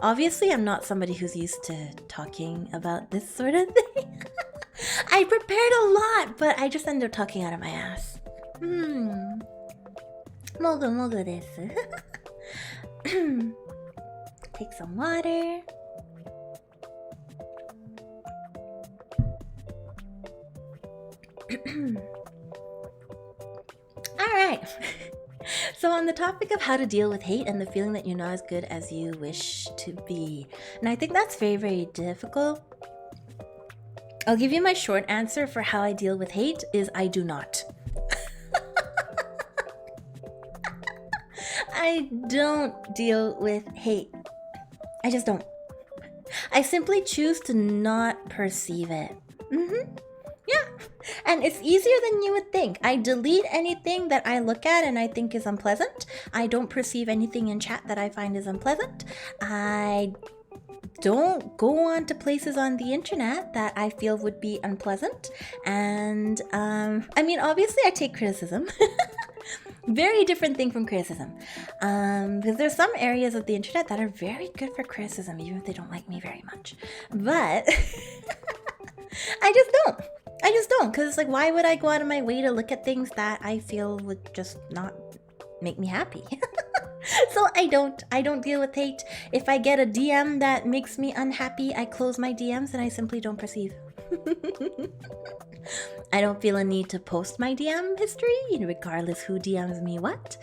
Speaker 1: obviously I'm not somebody who's used to talking about this sort of thing. I prepared a lot, but I just ended up talking out of my ass. Mogu mogu desu. Take some water. Alright. So on the topic of how to deal with hate and the feeling that you're not as good as you wish to be. And I think that's very, very difficult. I'll give you my short answer for how I deal with hate is I do not. I don't deal with hate. I just don't. I simply choose to not perceive it. Yeah. And it's easier than you would think. I delete anything that I look at and I think is unpleasant. I don't perceive anything in chat that I find is unpleasant. I don't go on to places on the internet that I feel would be unpleasant. And I mean, obviously I take criticism. Very different thing from criticism. Because there's some areas of the internet that are very good for criticism, even if they don't like me very much. But I just don't. Because it's like, why would I go out of my way to look at things that I feel would just not make me happy? So I don't deal with hate. If I get a DM that makes me unhappy, I close my DMs and I simply don't perceive. I don't feel a need to post my DM history, regardless who DMs me what.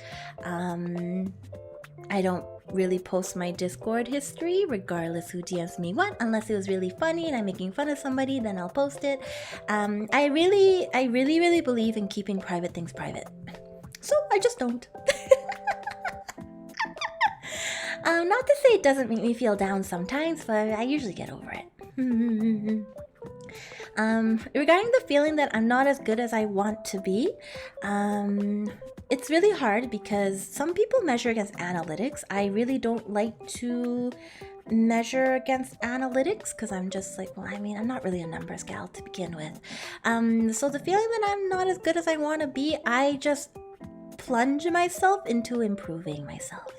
Speaker 1: I don't really post my Discord history, regardless who DMs me what, unless it was really funny and I'm making fun of somebody, then I'll post it. I really believe in keeping private things private. So I just don't. Not to say it doesn't make me feel down sometimes, but I usually get over it. Regarding the feeling that I'm not as good as I want to be, it's really hard because some people measure against analytics. I really don't like to measure against analytics because I'm just like, well, I mean, I'm not really a numbers gal to begin with. So the feeling that I'm not as good as I want to be, I just plunge myself into improving myself.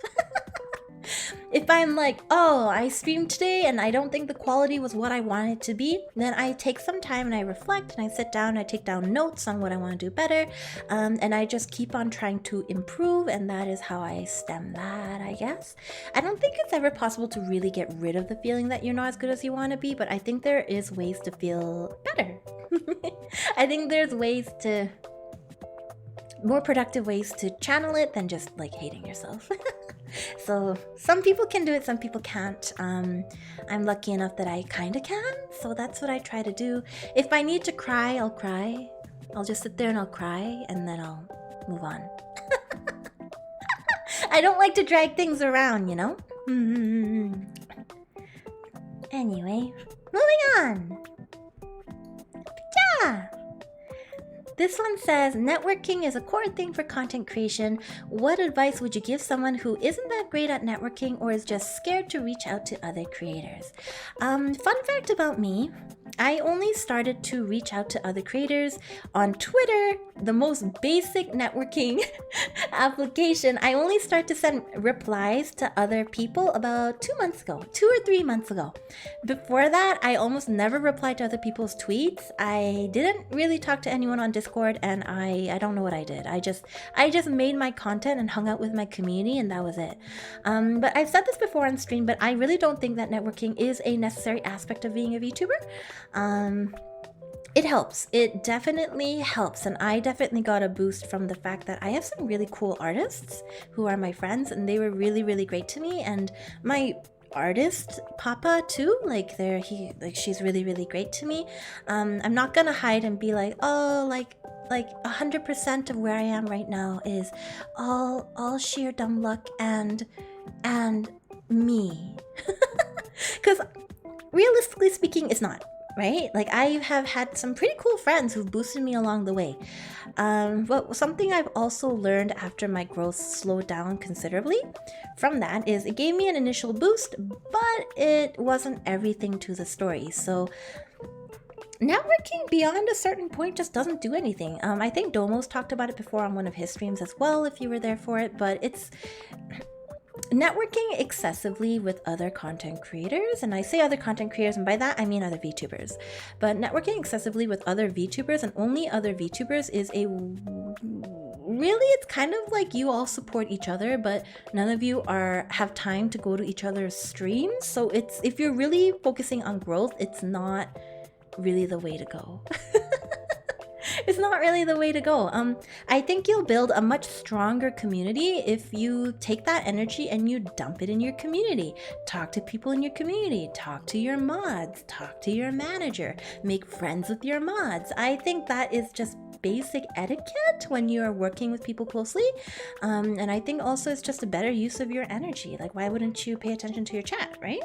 Speaker 1: If I'm like, oh, I streamed today and I don't think the quality was what I wanted it to be, then I take some time and I reflect and I sit down and I take down notes on what I want to do better, and I just keep on trying to improve, and that is how I stem that, I guess. I don't think it's ever possible to really get rid of the feeling that you're not as good as you want to be, but I think there is ways to feel better. I think there's more productive ways to channel it than just like hating yourself. So some people can do it, some people can't. I'm lucky enough that I kind of can, so that's what I try to do. If I need to cry, I'll cry. I'll just sit there and I'll cry and then I'll move on. I don't like to drag things around, Anyway, moving on. Yeah. This one says, networking is a core thing for content creation. What advice would you give someone who isn't that great at networking or is just scared to reach out to other creators? Fun fact about me, I only started to reach out to other creators on Twitter, the most basic networking application. I only started to send replies to other people about 2 months ago, 2 or 3 months ago. Before that, I almost never replied to other people's tweets. I didn't really talk to anyone on Discord, and I don't know what I did. I just made my content and hung out with my community, and that was it. But I've said this before on stream, but I really don't think that networking is a necessary aspect of being a VTuber. It helps. It definitely helps, and I definitely got a boost from the fact that I have some really cool artists who are my friends, and they were really, really great to me. And my artist Papa too, she's really, really great to me. I'm not gonna hide and be like, oh, like like 100% of where I am right now is all sheer dumb luck and me. Because realistically speaking, it's not, right? Like, I have had some pretty cool friends who've boosted me along the way. But something I've also learned after my growth slowed down considerably from that is it gave me an initial boost, but it wasn't everything to the story. So networking beyond a certain point just doesn't do anything. I think Domo's talked about it before on one of his streams as well, if you were there for it, but it's networking excessively with other content creators, and I say other content creators, and by that I mean other VTubers, but networking excessively with other VTubers and only other VTubers is it's kind of like you all support each other, but none of you have time to go to each other's streams. So if you're really focusing on growth, it's not really the way to go. It's not really the way to go. I think you'll build a much stronger community if you take that energy and you dump it in your community. Talk to people in your community, talk to your mods, talk to your manager, make friends with your mods. I think that is just basic etiquette when you are working with people closely. And I think also it's just a better use of your energy. Like, why wouldn't you pay attention to your chat, right?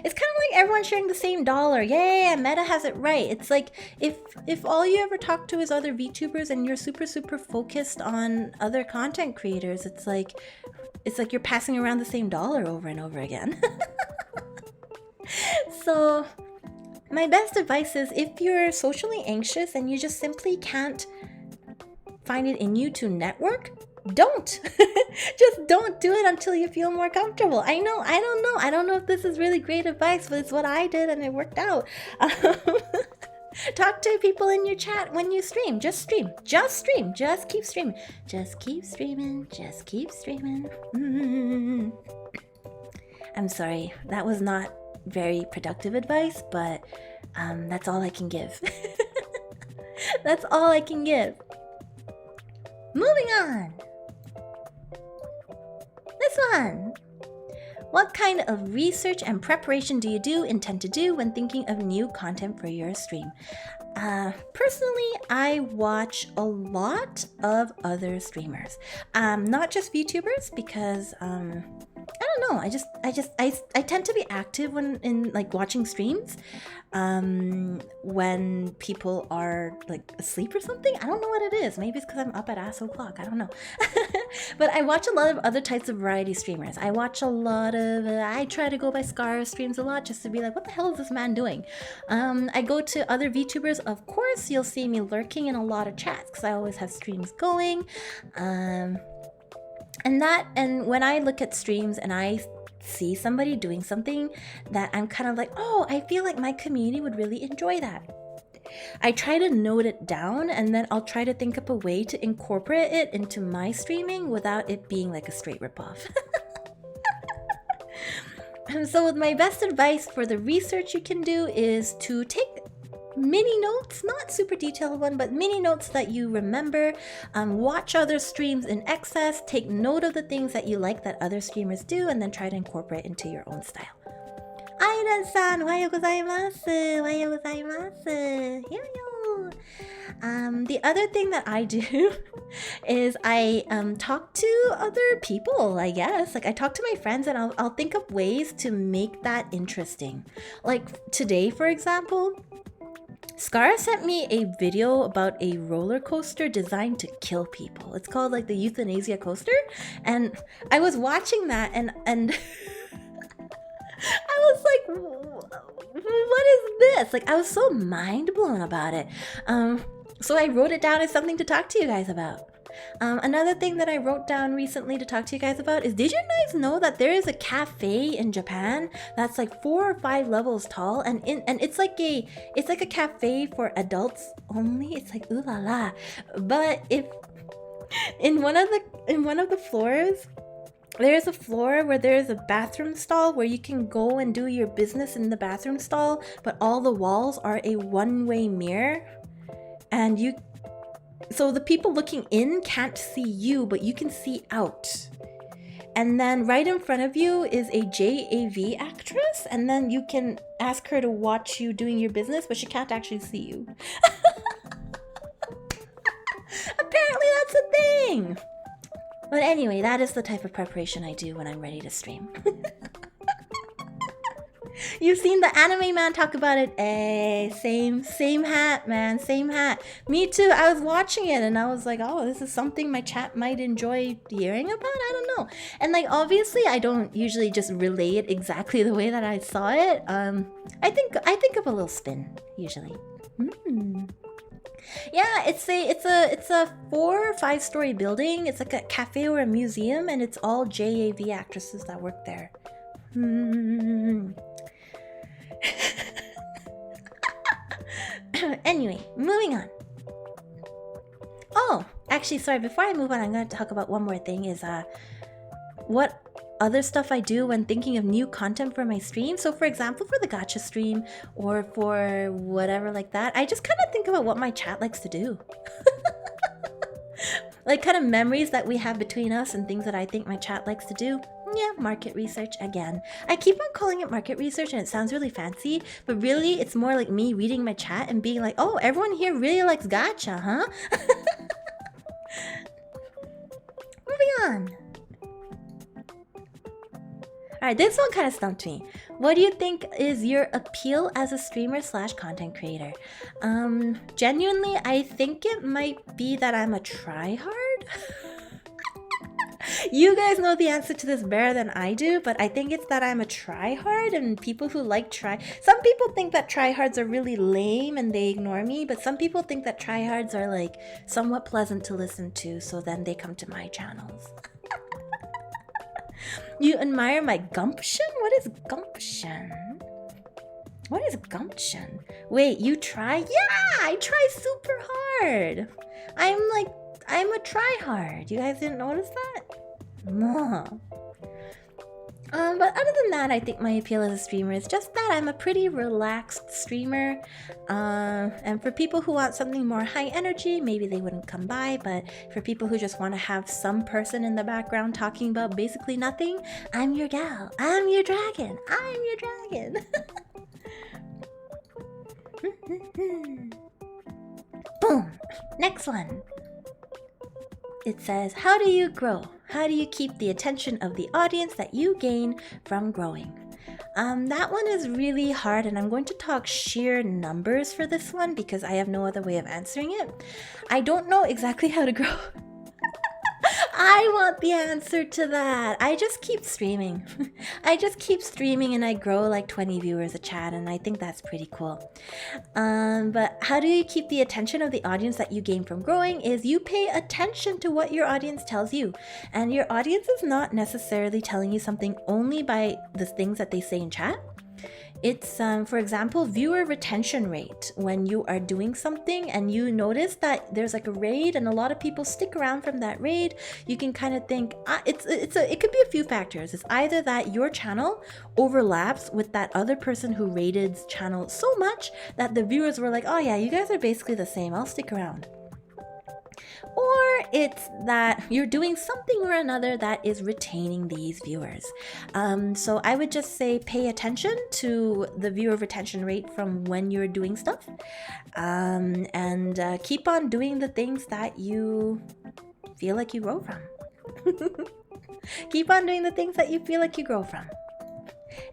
Speaker 1: It's kind of like everyone sharing the same dollar. Yeah, Meta has it right. It's like if all you ever talk to is other VTubers and you're super focused on other content creators, it's like you're passing around the same dollar over and over again. So my best advice is, if you're socially anxious and you just simply can't find it in you to network, don't. Just don't do it until you feel more comfortable. I don't know if this is really great advice, but it's what I did and it worked out. Talk to people in your chat when you stream. Just stream. Just keep streaming. Just keep streaming. I'm sorry, that was not very productive advice, but that's all I can give. That's all I can give. Moving on. This one. What kind of research and preparation do you intend to do when thinking of new content for your stream? Personally, I watch a lot of other streamers, not just VTubers, because I don't know. I tend to be active when in like watching streams, when people are like asleep or something. I don't know what it is. Maybe it's because I'm up at ass o'clock. I don't know. But I watch a lot of other types of variety streamers. I watch a lot of. I try to go by Scar streams a lot just to be like, what the hell is this man doing? I go to other VTubers. Of course, you'll see me lurking in a lot of chats because I always have streams going. And when I look at streams and I see somebody doing something that I'm kind of like, oh, I feel like my community would really enjoy that, I try to note it down, and then I'll try to think up a way to incorporate it into my streaming without it being like a straight ripoff. So my best advice for the research you can do is to take mini notes, not super detailed one, but mini notes that you remember. Watch other streams in excess, take note of the things that you like that other streamers do, and then try to incorporate into your own style. Aidan-san, ohayou gozaimasu. Ohayou gozaimasu. Yo. The other thing that I do is I talk to other people, I guess. Like, I talk to my friends and I'll think of ways to make that interesting. Like today, for example, Scar sent me a video about a roller coaster designed to kill people. It's called like the euthanasia coaster, and I was watching that and I was like, what is this? Like, I was so mind blown about it. So I wrote it down as something to talk to you guys about. Another thing that I wrote down recently to talk to you guys about is, did you guys know that there is a cafe in Japan that's like 4 or 5 levels tall, and it's like a cafe for adults only. It's like ooh la la. But if in one of the floors, there's a floor where there's a bathroom stall where you can go and do your business in the bathroom stall, but all the walls are a one-way mirror, and so the people looking in can't see you, but you can see out. And then right in front of you is a JAV actress, and then you can ask her to watch you doing your business, but she can't actually see you. thing. But anyway, that is the type of preparation I do when I'm ready to stream. You've seen the anime man talk about it. Hey, same hat, man, same hat. Me too. I was watching it and I was like, oh, this is something my chat might enjoy hearing about. I don't know. And like, obviously, I don't usually just relay it exactly the way that I saw it. I think of a little spin usually. Yeah, it's a 4 or 5 story building. It's like a cafe or a museum, and it's all JAV actresses that work there. Anyway, moving on. Oh, actually, sorry, before I move on, I'm going to talk about one more thing, is what other stuff I do when thinking of new content for my stream. So for example, for the gacha stream or for whatever like that, I just kind of think about what my chat likes to do. Like kind of memories that we have between us and things that I think my chat likes to do. Yeah, market research again. I keep on calling it market research and it sounds really fancy, but really it's more like me reading my chat and being like, oh, everyone here really likes gacha, huh? Moving on. Alright, this one kind of stumped me. What do you think is your appeal as a streamer / content creator? Genuinely, I think it might be that I'm a tryhard. You guys know the answer to this better than I do, but I think it's that I'm a tryhard, and people who like some people think that tryhards are really lame and they ignore me, but some people think that tryhards are like somewhat pleasant to listen to, so then they come to my channels. You admire my gumption? What is gumption? What is gumption? Wait, you try? Yeah, I try super hard. I'm a tryhard. You guys didn't notice that? No. But other than that, I think my appeal as a streamer is just that I'm a pretty relaxed streamer. And for people who want something more high energy, maybe they wouldn't come by. But for people who just want to have some person in the background talking about basically nothing, I'm your gal. I'm your dragon. I'm your dragon. Boom. Next one. It says, how do you grow? How do you keep the attention of the audience that you gain from growing? That one is really hard, and I'm going to talk sheer numbers for this one because I have no other way of answering it. I don't know exactly how to grow. I want the answer to that. I just keep streaming. I just keep streaming and I grow like 20 viewers a chat, and I think that's pretty cool. But how do you keep the attention of the audience that you gain from growing is you pay attention to what your audience tells you. And your audience is not necessarily telling you something only by the things that they say in chat. It's, for example, viewer retention rate. When you are doing something and you notice that there's like a raid and a lot of people stick around from that raid, you can kind of think, it could be a few factors. It's either that your channel overlaps with that other person who raided's channel so much that the viewers were like, oh yeah, you guys are basically the same, I'll stick around. Or it's that you're doing something or another that is retaining these viewers. So I would just say pay attention to the viewer retention rate from when you're doing stuff. And keep on doing the things that you feel like you grow from. Keep on doing the things that you feel like you grow from.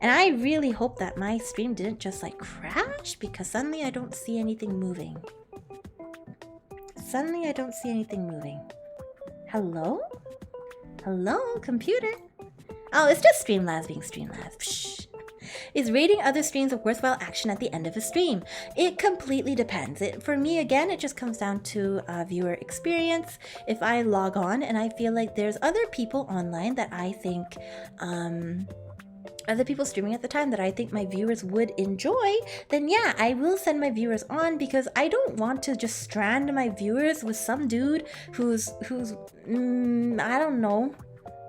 Speaker 1: And I really hope that my stream didn't just like crash because suddenly I don't see anything moving. Suddenly I don't see anything moving. Hello? Hello, computer? Oh, it's just Streamlabs being Streamlabs. Psh. Is rating other streams a worthwhile action at the end of a stream? It completely depends. For me, again, it just comes down to viewer experience. If I log on and I feel like there's other people online that I think... other people streaming at the time that I think my viewers would enjoy, then yeah, I will send my viewers on because I don't want to just strand my viewers with some dude who's I don't know,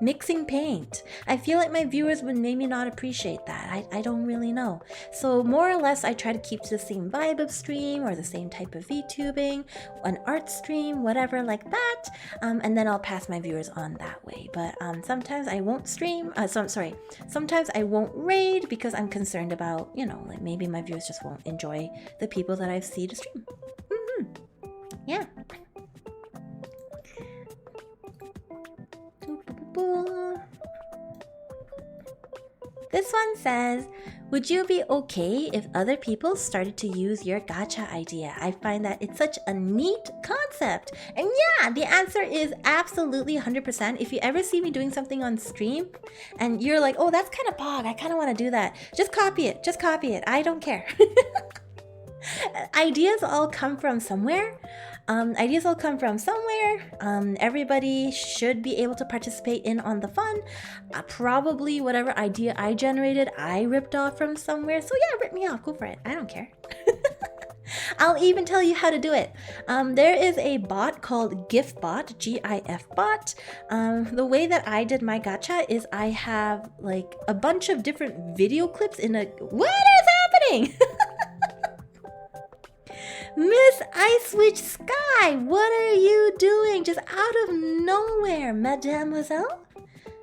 Speaker 1: mixing paint. I feel like my viewers would maybe not appreciate that. I don't really know. So more or less, I try to keep to the same vibe of stream or the same type of VTubing, an art stream, whatever like that. And then I'll pass my viewers on that way. But sometimes I won't stream. Sometimes I won't raid because I'm concerned about, you know, like maybe my viewers just won't enjoy the people that I see to stream. Yeah. This one says, would you be okay if other people started to use your gacha idea? I find that it's such a neat concept. And yeah, the answer is absolutely 100%. If you ever see me doing something on stream and you're like, oh, that's kind of pog, I kind of want to do that. Just copy it. Just copy it. I don't care. Ideas all come from somewhere. Everybody should be able to participate in on the fun. Probably whatever idea I generated, I ripped off from somewhere. So yeah, rip me off. Go for it. I don't care. I'll even tell you how to do it. There is a bot called GIFbot, GIF bot. The way that I did my gacha is I have like a bunch of different video clips in a... What is happening? Miss Ice Witch Sky, what are you doing? Just out of nowhere, Mademoiselle?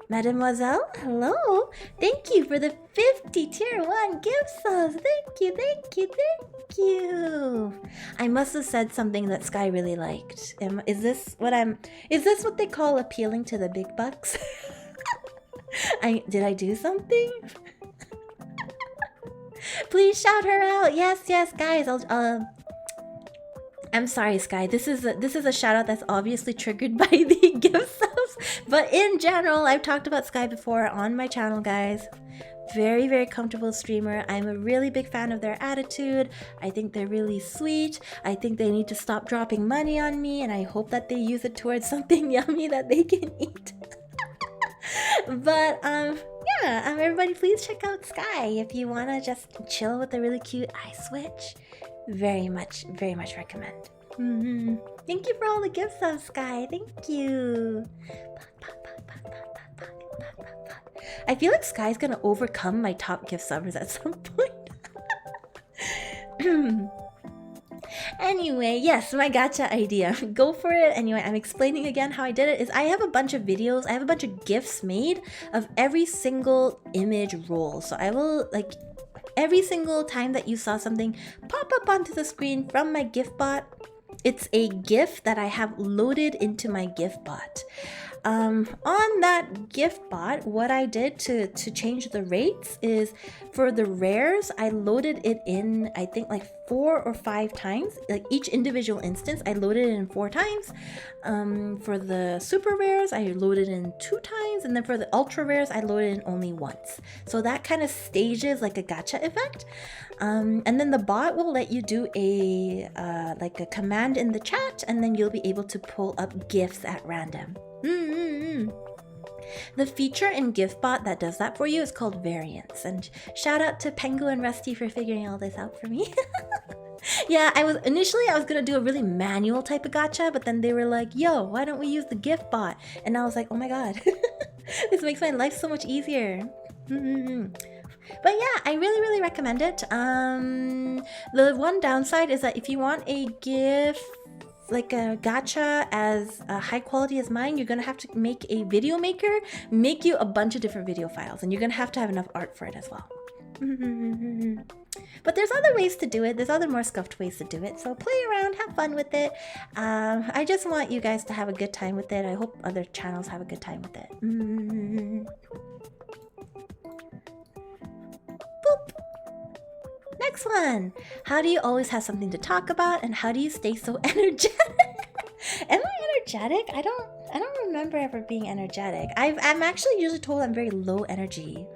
Speaker 1: Mademoiselle, hello. Thank you for the 50 tier 1 gift subs. Thank you, thank you, thank you. I must have said something that Sky really liked. Is this what they call appealing to the big bucks? Did I do something? Please shout her out. Yes, guys. I'm sorry, Sky. This is a shout out that's obviously triggered by the gift subs. But in general, I've talked about Sky before on my channel, guys. Very, very comfortable streamer. I'm a really big fan of their attitude. I think they're really sweet. I think they need to stop dropping money on me, and I hope that they use it towards something yummy that they can eat. But yeah, everybody please check out Sky if you wanna just chill with a really cute Ice Witch. Very much recommend. Thank you for all the gift subs, Sky. Thank you. I feel like Sky's gonna overcome my top gift subbers at some point. Anyway, yes, my gacha idea. Go for it. Anyway, I'm explaining again how I did it. Is I have a bunch of videos, I have a bunch of GIFs made of every single image roll. So I will, like, every single time that you saw something pop up onto the screen from my GIF bot, it's a GIF that I have loaded into my GIF bot. On that GIF bot, what I did to change the rates is for the rares, I loaded it in, I think like 4 or 5 times. Like each individual instance, I loaded it in 4 times. For the super rares, I loaded in 2 times. And then for the ultra rares, I loaded in only once. So that kind of stages like a gacha effect. And then the bot will let you do like a command in the chat, and then you'll be able to pull up GIFs at random. The feature in GIFbot that does that for you is called variants, and shout out to Pengu and Rusty for figuring all this out for me. Yeah, I was gonna do a really manual type of gacha, but then they were like, yo, why don't we use the GIFbot? And I was like, oh my god, this makes my life so much easier. But yeah, I really recommend it. The one downside is that if you want a GIF, like a gacha as high quality as mine, you're gonna have to make a video maker make you a bunch of different video files, and you're gonna have to have enough art for it as well. But there's other ways to do it. There's other more scuffed ways to do it. So play around, have fun with it. I just want you guys to have a good time with it. I hope other channels have a good time with it. Boop. Next one. How do you always have something to talk about, and how do you stay so energetic? Am I energetic? I don't remember ever being energetic. I'm actually usually told I'm very low energy.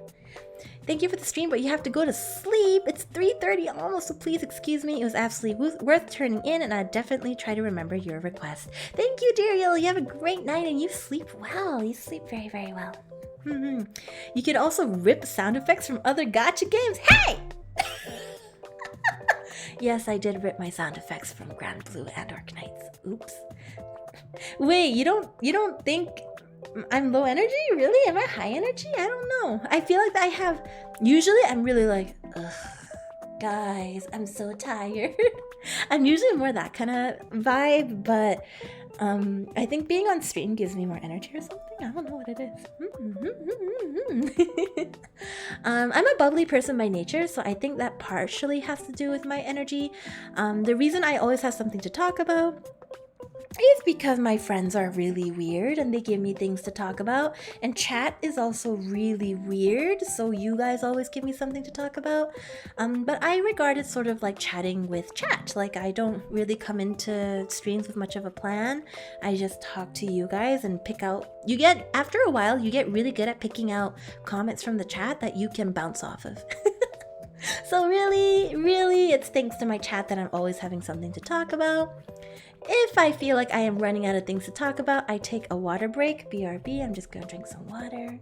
Speaker 1: Thank you for the stream, but you have to go to sleep. It's 3:30 almost, so please excuse me. It was absolutely worth turning in, and I'll definitely try to remember your request. Thank you, Dariel. You have a great night, and you sleep well. You sleep very, very well. You can also rip sound effects from other gacha games. Hey! Yes, I did rip my sound effects from Grand Blue and Arknights. Oops. Wait, you don't think I'm low energy? Really? Am I high energy? I don't know. I feel like I have... Usually I'm really like, ugh, guys, I'm so tired. I'm usually more that kind of vibe, but I think being on stream gives me more energy or something. I don't know what it is. I'm a bubbly person by nature, so I think that partially has to do with my energy. The reason I always have something to talk about It's because my friends are really weird and they give me things to talk about. And chat is also really weird, so you guys always give me something to talk about. But I regard it sort of like chatting with chat. Like, I don't really come into streams with much of a plan. I just talk to you guys and pick out. After a while, you get really good at picking out comments from the chat that you can bounce off of. So really, it's thanks to my chat that I'm always having something to talk about. If I feel like I am running out of things to talk about, I take a water break. BRB, I'm just gonna drink some water.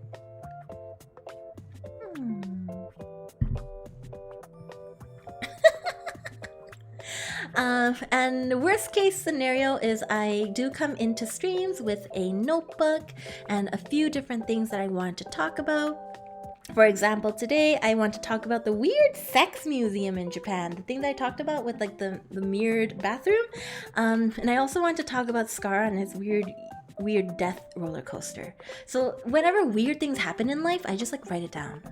Speaker 1: And worst case scenario is I do come into streams with a notebook and a few different things that I want to talk about. For example, today I want to talk about the weird sex museum in Japan, the thing that I talked about with like the mirrored bathroom. And I also want to talk about Scar and his weird death roller coaster. So whenever weird things happen in life, I just like write it down.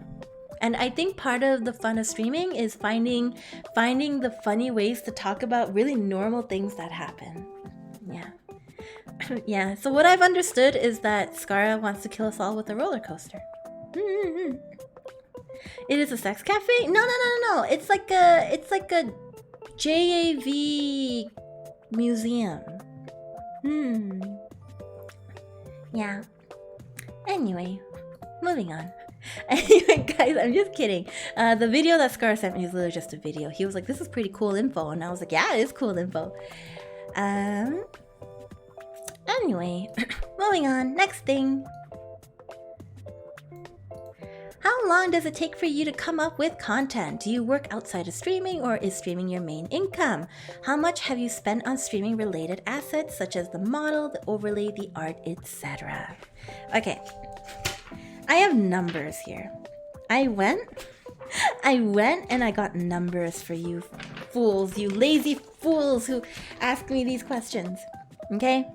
Speaker 1: And I think part of the fun of streaming is finding the funny ways to talk about really normal things that happen. Yeah. Yeah, so what I've understood is that Scar wants to kill us all with a roller coaster. It is a sex cafe? No. It's like a JAV museum. Yeah. Anyway, moving on. Anyway, guys, I'm just kidding. The video that Scar sent me is literally just a video. He was like, "This is pretty cool info," and I was like, "Yeah, it is cool info." Anyway, moving on. Next thing. How long does it take for you to come up with content? Do you work outside of streaming, or is streaming your main income? How much have you spent on streaming related assets such as the model, the overlay, the art, etc.? Okay, I have numbers here. I went and I got numbers for you fools, you lazy fools who ask me these questions. Okay?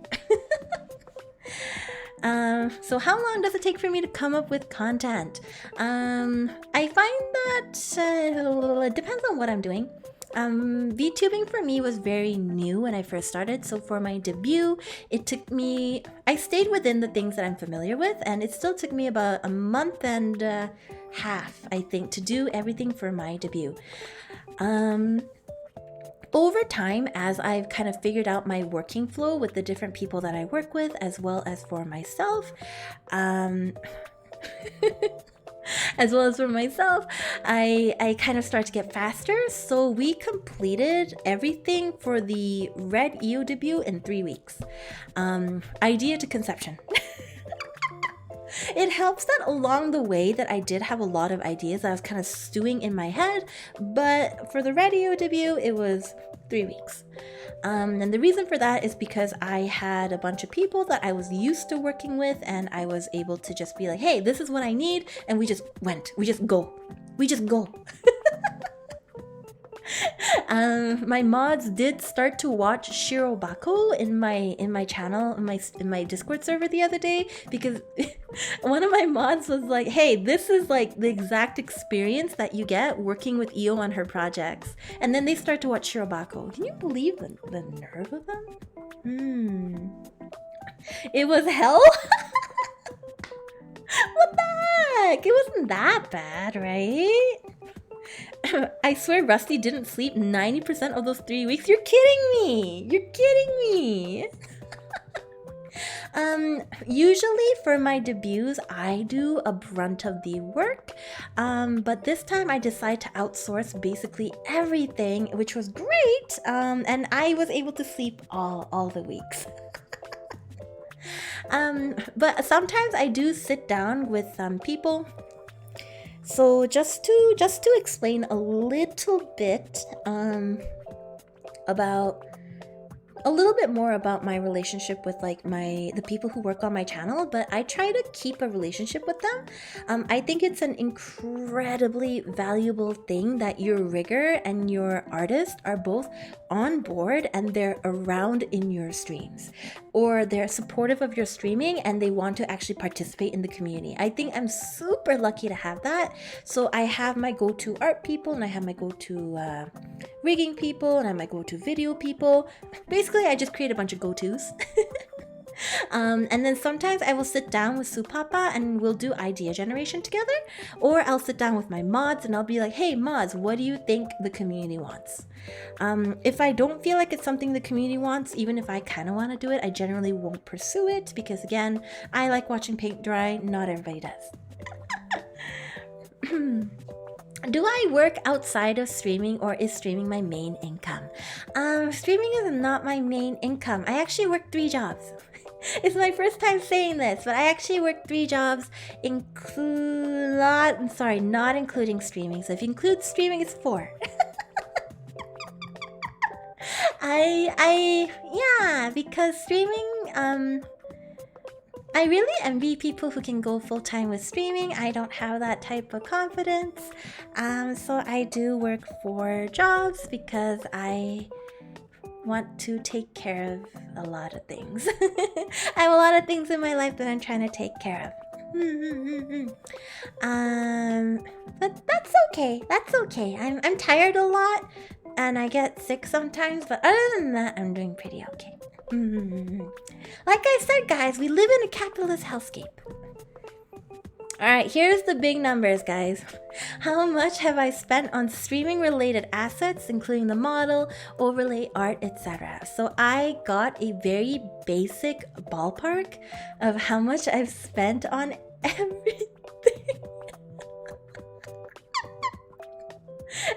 Speaker 1: So how long does it take for me to come up with content? I find that it depends on what I'm doing. VTubing for me was very new when I first started, so for my debut, I stayed within the things that I'm familiar with, and it still took me about a month and a half, I think, to do everything for my debut. Over time, as I've kind of figured out my working flow with the different people that I work with, as well as for myself, I kind of start to get faster. So we completed everything for the Red EO debut in 3 weeks. Idea to conception. It helps that along the way that I did have a lot of ideas that I was kind of stewing in my head, but for the radio debut, it was 3 weeks. And the reason for that is because I had a bunch of people that I was used to working with, and I was able to just be like, hey, this is what I need, and we just go. My mods did start to watch Shirobako in my channel, in my Discord server the other day, because one of my mods was like, hey, this is like the exact experience that you get working with Io on her projects. And then they start to watch Shirobako. Can you believe the nerve of them? It was hell? What the heck? It wasn't that bad, right? I swear Rusty didn't sleep 90% of those 3 weeks. You're kidding me. Usually for my debuts, I do a brunt of the work. But this time I decided to outsource basically everything, which was great. And I was able to sleep all the weeks. But sometimes I do sit down with people. So just to explain a little bit a little bit more about my relationship with like the people who work on my channel, but I try to keep a relationship with them. I think it's an incredibly valuable thing that your rigger and your artist are both on board and they're around in your streams, or they're supportive of your streaming and they want to actually participate in the community. I think I'm super lucky to have that. So I have my go-to art people, and I have my go-to rigging people, and I have my go-to video people. Basically basically I just create a bunch of go-tos. And then sometimes I will sit down with Supapa and we'll do idea generation together, or I'll sit down with my mods and I'll be like, hey mods, what do you think the community wants? If I don't feel like it's something the community wants, even if I kind of want to do it, I generally won't pursue it because again, I like watching paint dry, not everybody does. Do I work outside of streaming, or is streaming my main income? Streaming is not my main income. I actually work 3 jobs. It's my first time saying this, but I actually work 3 jobs, not including streaming. So if you include streaming, it's 4. Because streaming, I really envy people who can go full-time with streaming. I don't have that type of confidence. So I do work 4 jobs because I want to take care of a lot of things. I have a lot of things in my life that I'm trying to take care of. But that's okay. That's okay. I'm tired a lot and I get sick sometimes, but other than that, I'm doing pretty okay. Like I said, guys, we live in a capitalist hellscape. Alright, here's the big numbers, guys. How much have I spent on streaming related assets, including the model, overlay, art, etc.? So I got a very basic ballpark of how much I've spent on everything.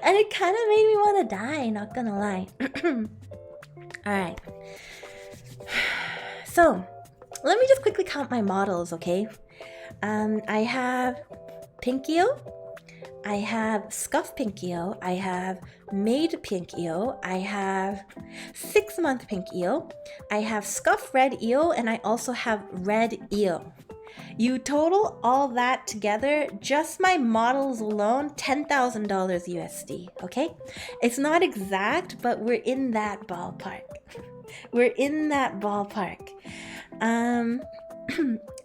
Speaker 1: And it kind of made me want to die, not gonna lie. Alright. So, let me just quickly count my models, okay? I have Pinkio, I have Scuff Pinkio, I have Made Pinkio, I have 6-month Pinkio, I have Scuff Red Eo, and I also have Red Eo. You total all that together, just my models alone, $10,000 USD, okay? It's not exact, but we're in that ballpark. We're in that ballpark.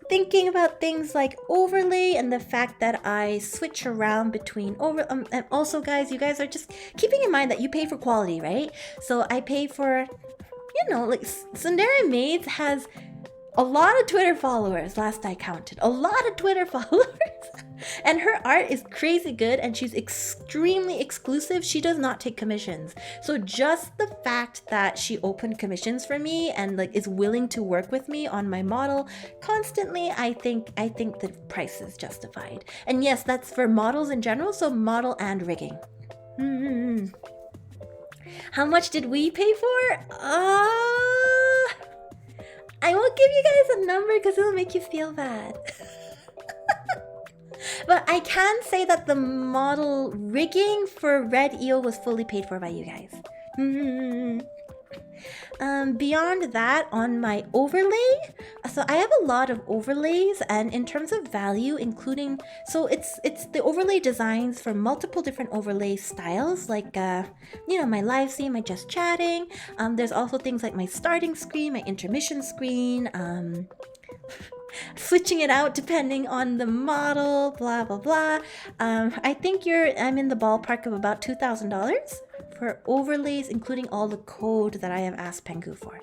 Speaker 1: Thinking about things like overlay and the fact that I switch around between and also guys, you guys are just keeping in mind that you pay for quality, right? So I pay for, like Sundari Maids has a lot of Twitter followers, last I counted. A lot of Twitter followers. And her art is crazy good and she's extremely exclusive. She does not take commissions. So just the fact that she opened commissions for me and is willing to work with me on my model constantly, I think the price is justified. And yes, that's for models in general, so model and rigging. How much did we pay for? I won't give you guys a number because it'll make you feel bad. But I can say that the model rigging for Red Eel was fully paid for by you guys. Beyond that, on my overlay, so I have a lot of overlays, and in terms of value, including, so it's the overlay designs for multiple different overlay styles, like my live scene, my just chatting. There's also things like my starting screen, my intermission screen, switching it out depending on the model, blah blah blah. I think I'm in the ballpark of about $2,000 for overlays, including all the code that I have asked Pengu for.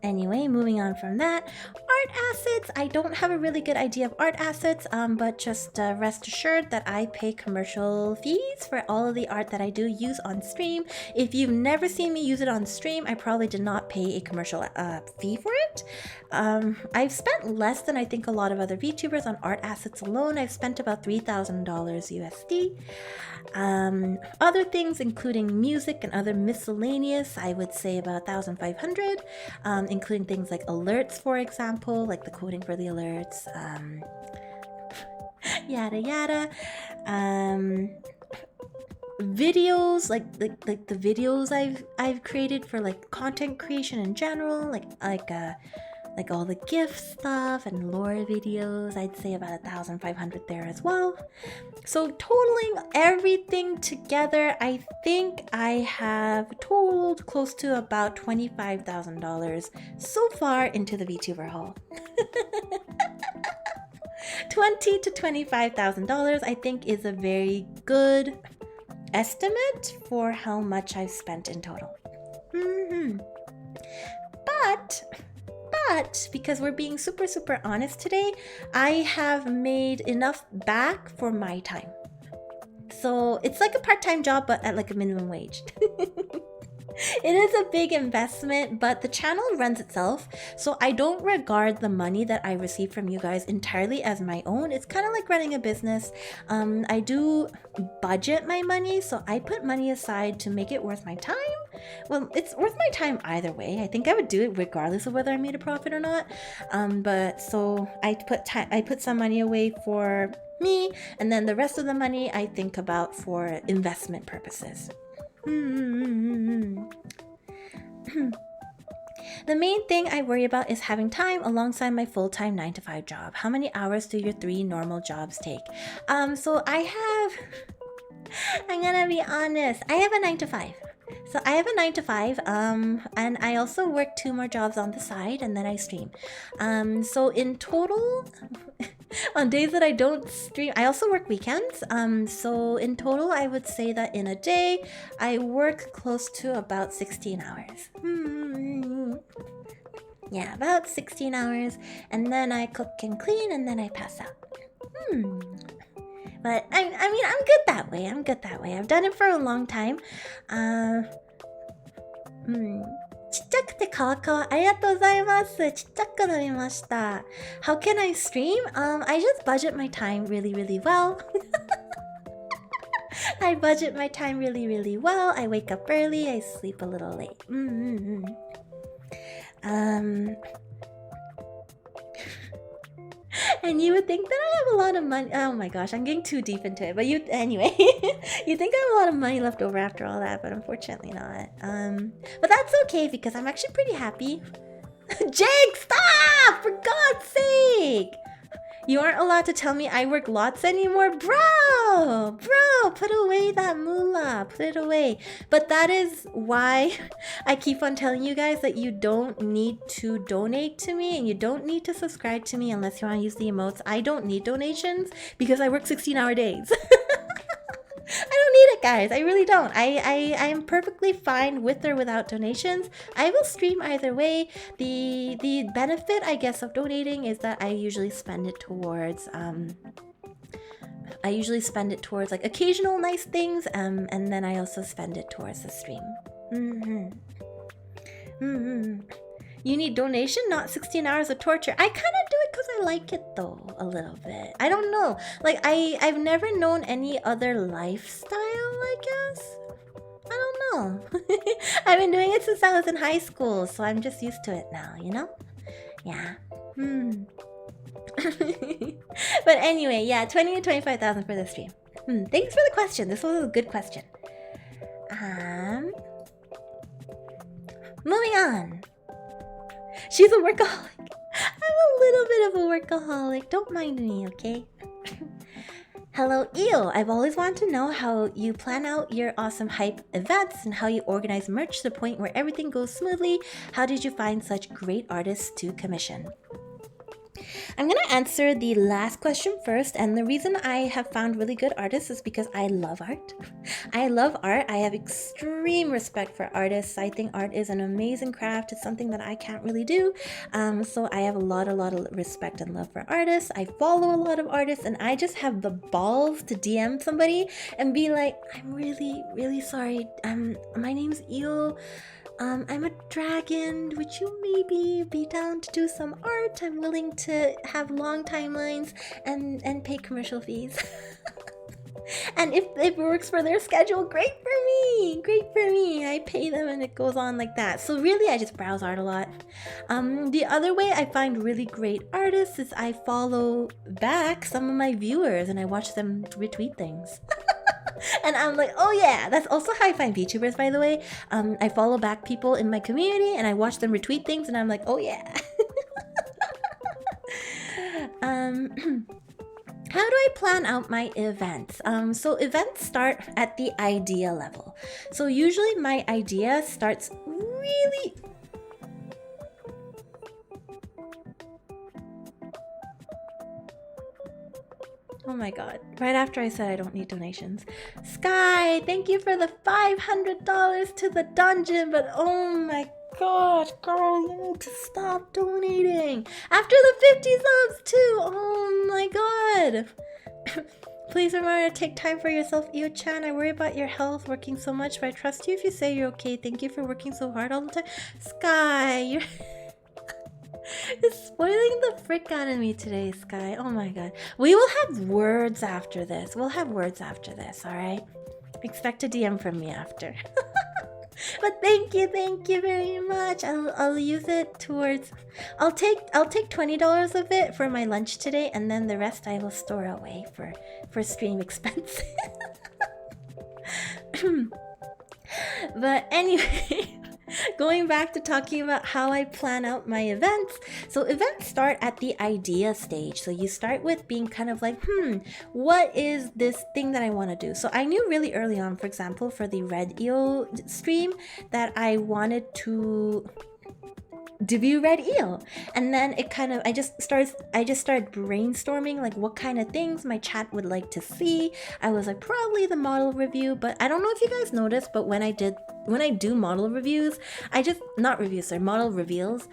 Speaker 1: Anyway, moving on from that, art assets. I don't have a really good idea of art assets, but just rest assured that I pay commercial fees for all of the art that I do use on stream. If you've never seen me use it on stream, I probably did not pay a commercial fee for it. I've spent less than I think a lot of other VTubers on art assets alone. I've spent about $3,000 USD. Other things including music and other miscellaneous, I would say about 1,500, including things like alerts, for example, like the coding for the alerts, yada yada. Videos, like the videos I've created for content creation in general, like all the GIF stuff and lore videos, I'd say about 1,500 there as well. So totaling everything together, I think I have totaled close to about $25,000 so far into the VTuber haul. $20,000 to $25,000 I think is a very good estimate for how much I've spent in total. But because we're being super honest today, I have made enough back for my time. So it's like a part-time job, but at like a minimum wage. It is a big investment, but the channel runs itself, so I don't regard the money that I receive from you guys entirely as my own. It's kind of like running a business. I do budget my money, so I put money aside to make it worth my time. Well, it's worth my time either way. I think I would do it regardless of whether I made a profit or not. But so I put some money away for me, and then the rest of the money I think about for investment purposes. The main thing I worry about is having time alongside my full-time 9-to-5 job. How many hours do your 3 normal jobs take? So I'm gonna be honest, I have a 9-to-5. So I have a 9-to-5, and I also work 2 more jobs on the side, and then I stream. So in total, on days that I don't stream, I also work weekends. So in total, I would say that in a day, I work close to about 16 hours. Yeah, about 16 hours, and then I cook and clean, and then I pass out. But I mean, I'm good that way. I've done it for a long time. ちっちゃくてかわかわ。ありがとうございます。ちっちゃくなりました。How can I stream? I just budget my time really well. I budget my time really well. I wake up early. I sleep a little late. And you would think that I have a lot of money. Oh my gosh, I'm getting too deep into it. But anyway, you think I have a lot of money left over after all that, but unfortunately not. But that's okay because I'm actually pretty happy. Jake, stop! For God's sake! You aren't allowed to tell me I work lots anymore. Bro, put away that moolah. Put it away. But that is why I keep on telling you guys that you don't need to donate to me and you don't need to subscribe to me unless you want to use the emotes. I don't need donations because I work 16-hour days. I don't need it, guys. I really don't. I am perfectly fine with or without donations. I will stream either way. The benefit, I guess, of donating is that I usually spend it towards like occasional nice things, and then I also spend it towards the stream. You need donation, not 16 hours of torture. I kind of do it because I like it though, a little bit. I don't know. Like, I've never known any other lifestyle, I guess. I don't know. I've been doing it since I was in high school, so I'm just used to it now, you know? Yeah. But anyway, yeah, 20 to 25,000 for the stream. Thanks for the question. This was a good question. Moving on. She's a workaholic. I'm a little bit of a workaholic. Don't mind me, okay? Hello, Io. I've always wanted to know how you plan out your awesome hype events and how you organize merch to the point where everything goes smoothly. How did you find such great artists to commission? I'm gonna answer the last question first, and the reason I have found really good artists is because I love art. I love art. I have extreme respect for artists. I think art is an amazing craft. It's something that I can't really do. So I have a lot of respect and love for artists. I follow a lot of artists, and I just have the balls to DM somebody and be like, I'm really sorry. My name's Io. I'm a dragon. Would you maybe be down to do some art? I'm willing to have long timelines and pay commercial fees. And if it works for their schedule, great for me. I pay them and it goes on like that. So really, I just browse art a lot. The other way I find really great artists is I follow back some of my viewers and I watch them retweet things. And I'm like, oh yeah, that's also how I find VTubers, by the way. I follow back people in my community and I watch them retweet things and I'm like, oh yeah. How do I plan out my events? So events start at the idea level. So usually my idea starts really... Oh my god. Right after I said I don't need donations. Sky, thank you for the $500 to the dungeon, but oh my god, girl, you need to stop donating. After the 50 subs too. Oh my god. Please remember to take time for yourself, Io-chan. I worry about your health working so much, but I trust you if you say you're okay. Thank you for working so hard all the time. Sky, you're... You're spoiling the frick out of me today, Sky. Oh my god. We will have words after this. We'll have words after this, alright? Expect a DM from me after. But thank you very much. I'll use it towards... I'll take $20 of it for my lunch today, and then the rest I will store away for stream expenses. But anyway... Going back to talking about how I plan out my events. So events start at the idea stage. So you start with being kind of like, what is this thing that I want to do? So I knew really early on, for example, for the Red Eel stream, that I wanted to debut Red Eel, and then it kind of I just started brainstorming like what kind of things my chat would like to see. I was like, probably the model review, but I don't know if you guys noticed, but when I do model reviews, model reveals,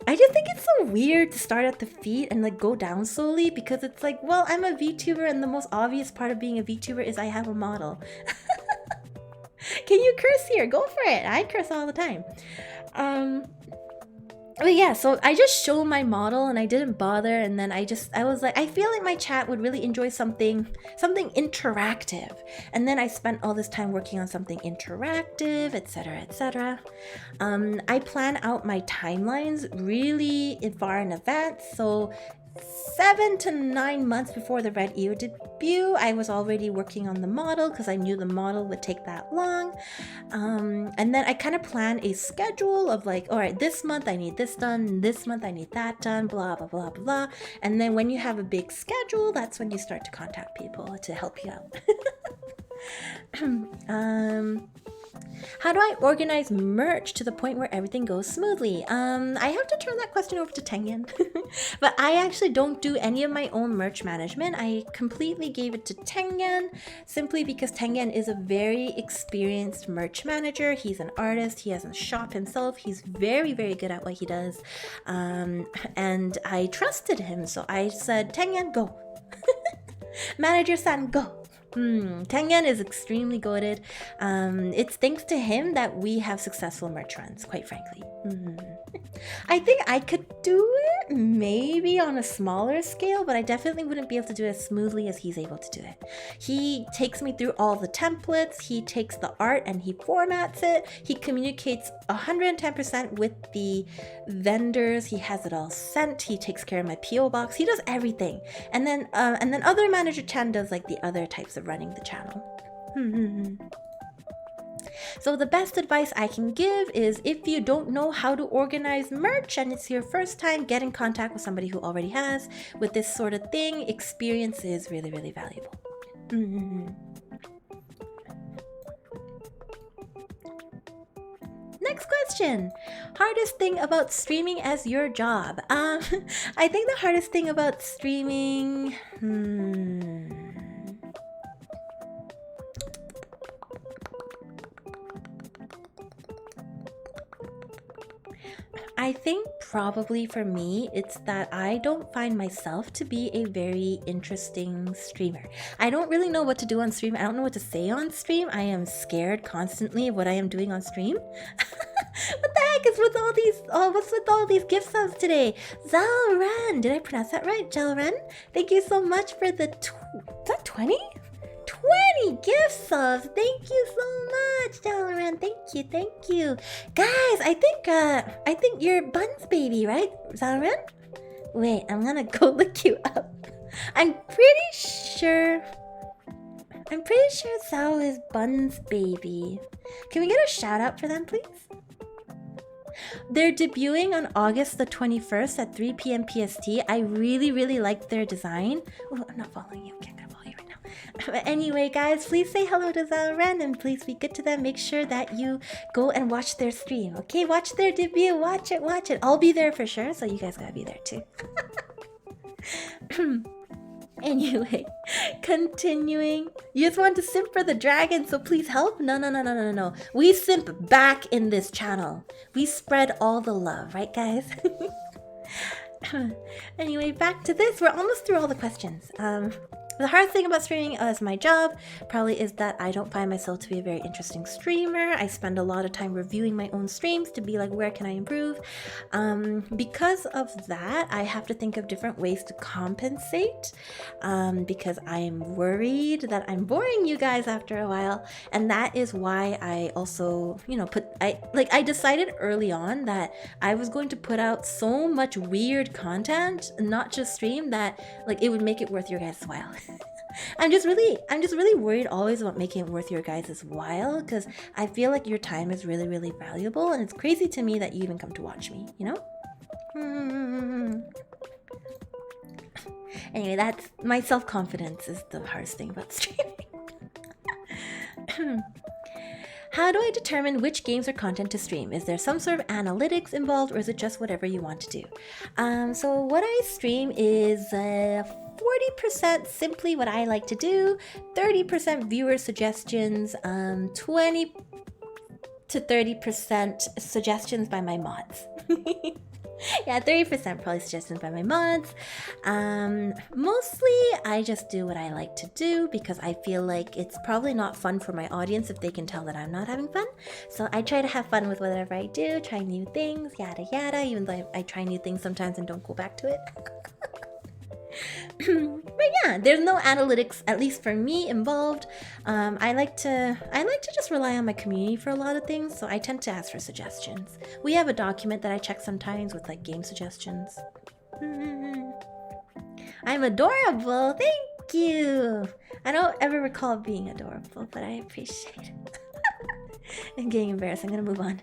Speaker 1: I just think it's so weird to start at the feet and like go down slowly, because it's like, well, I'm a VTuber, and the most obvious part of being a VTuber is I have a model. Can you curse here? Go for it. I curse all the time. But yeah, so I just showed my model and I didn't bother, and then I was like, I feel like my chat would really enjoy something interactive. And then I spent all this time working on something interactive, etc., etc. I plan out my timelines really far in advance, so 7 to 9 months before the Red Eel debut, I was already working on the model because I knew the model would take that long. And then I kind of plan a schedule of like, all right, this month I need this done, this month I need that done, blah, blah, blah, blah. And then when you have a big schedule, that's when you start to contact people to help you out. How do I organize merch to the point where everything goes smoothly? I have to turn that question over to Tengen. But I actually don't do any of my own merch management. I completely gave it to Tengen, simply because Tengen is a very experienced merch manager. He's an artist. He has a shop himself. He's very, very good at what he does. And I trusted him. So I said, Tengen, go. Manager-san, go. Tengen is extremely goated. It's thanks to him that we have successful merch runs, quite frankly. I think I could do it maybe on a smaller scale, but I definitely wouldn't be able to do it as smoothly as he's able to do it. He takes me through all the templates, he takes the art and he formats it, he communicates 110% with the vendors, he has it all sent, he takes care of my PO box, he does everything. And then other manager Chan does like the other types of running the channel. So the best advice I can give is, if you don't know how to organize merch and it's your first time, get in contact with somebody who already has. With this sort of thing, experience is really, really valuable. Next question. Hardest thing about streaming as your job? I think the hardest thing about streaming... I think probably for me, it's that I don't find myself to be a very interesting streamer. I don't really know what to do on stream. I don't know what to say on stream. I am scared constantly of what I am doing on stream. What the heck is with all these, what's with all these gift subs today? Zalren, did I pronounce that right? Zalren? Thank you so much for the, is that 20? 20 gift subs. Thank you so much, Dalaran. Thank you. Guys, I think you're Buns baby, right, Dalaran? Wait, I'm gonna go look you up. I'm pretty sure Zao is Buns baby. Can we get a shout out for them, please? They're debuting on August the 21st at 3 PM PST. I really, really liked their design. Oh, I'm not following you. Okay, I'm gonna follow you right now. But anyway, guys, please say hello to Zalran and please be good to them. Make sure that you go and watch their stream, okay? Watch their debut. Watch it. I'll be there for sure, so you guys gotta be there too. Anyway, Continuing. You just want to simp for the dragon, so please help? No. We simp back in this channel. We spread all the love, right, guys? Anyway, back to this. We're almost through all the questions. The hard thing about streaming as my job probably is that I don't find myself to be a very interesting streamer. I spend a lot of time reviewing my own streams to be like, where can I improve? Because of that, I have to think of different ways to compensate because I'm worried that I'm boring you guys after a while. And that is why I also, I decided early on that I was going to put out so much weird content, not just stream, that like it would make it worth your guys' while. I'm just really worried always about making it worth your guys' while, because I feel like your time is really, really valuable, and it's crazy to me that you even come to watch me, you know? Anyway, that's my self-confidence is the hardest thing about streaming. How do I determine which games or content to stream? Is there some sort of analytics involved, or is it just whatever you want to do? So what I stream is 40% simply what I like to do, 30% viewer suggestions, 20 to 30% suggestions by my mods. Yeah, 30% probably suggestions by my mods. Mostly I just do what I like to do because I feel like it's probably not fun for my audience if they can tell that I'm not having fun. So I try to have fun with whatever I do, try new things, yada yada, even though I try new things sometimes and don't go back to it. But yeah, there's no analytics, at least for me, involved. I like to just rely on my community for a lot of things, so I tend to ask for suggestions. We have a document that I check sometimes with like game suggestions. I'm adorable, thank you. I don't ever recall being adorable, but I appreciate it. I'm getting embarrassed. I'm gonna move on.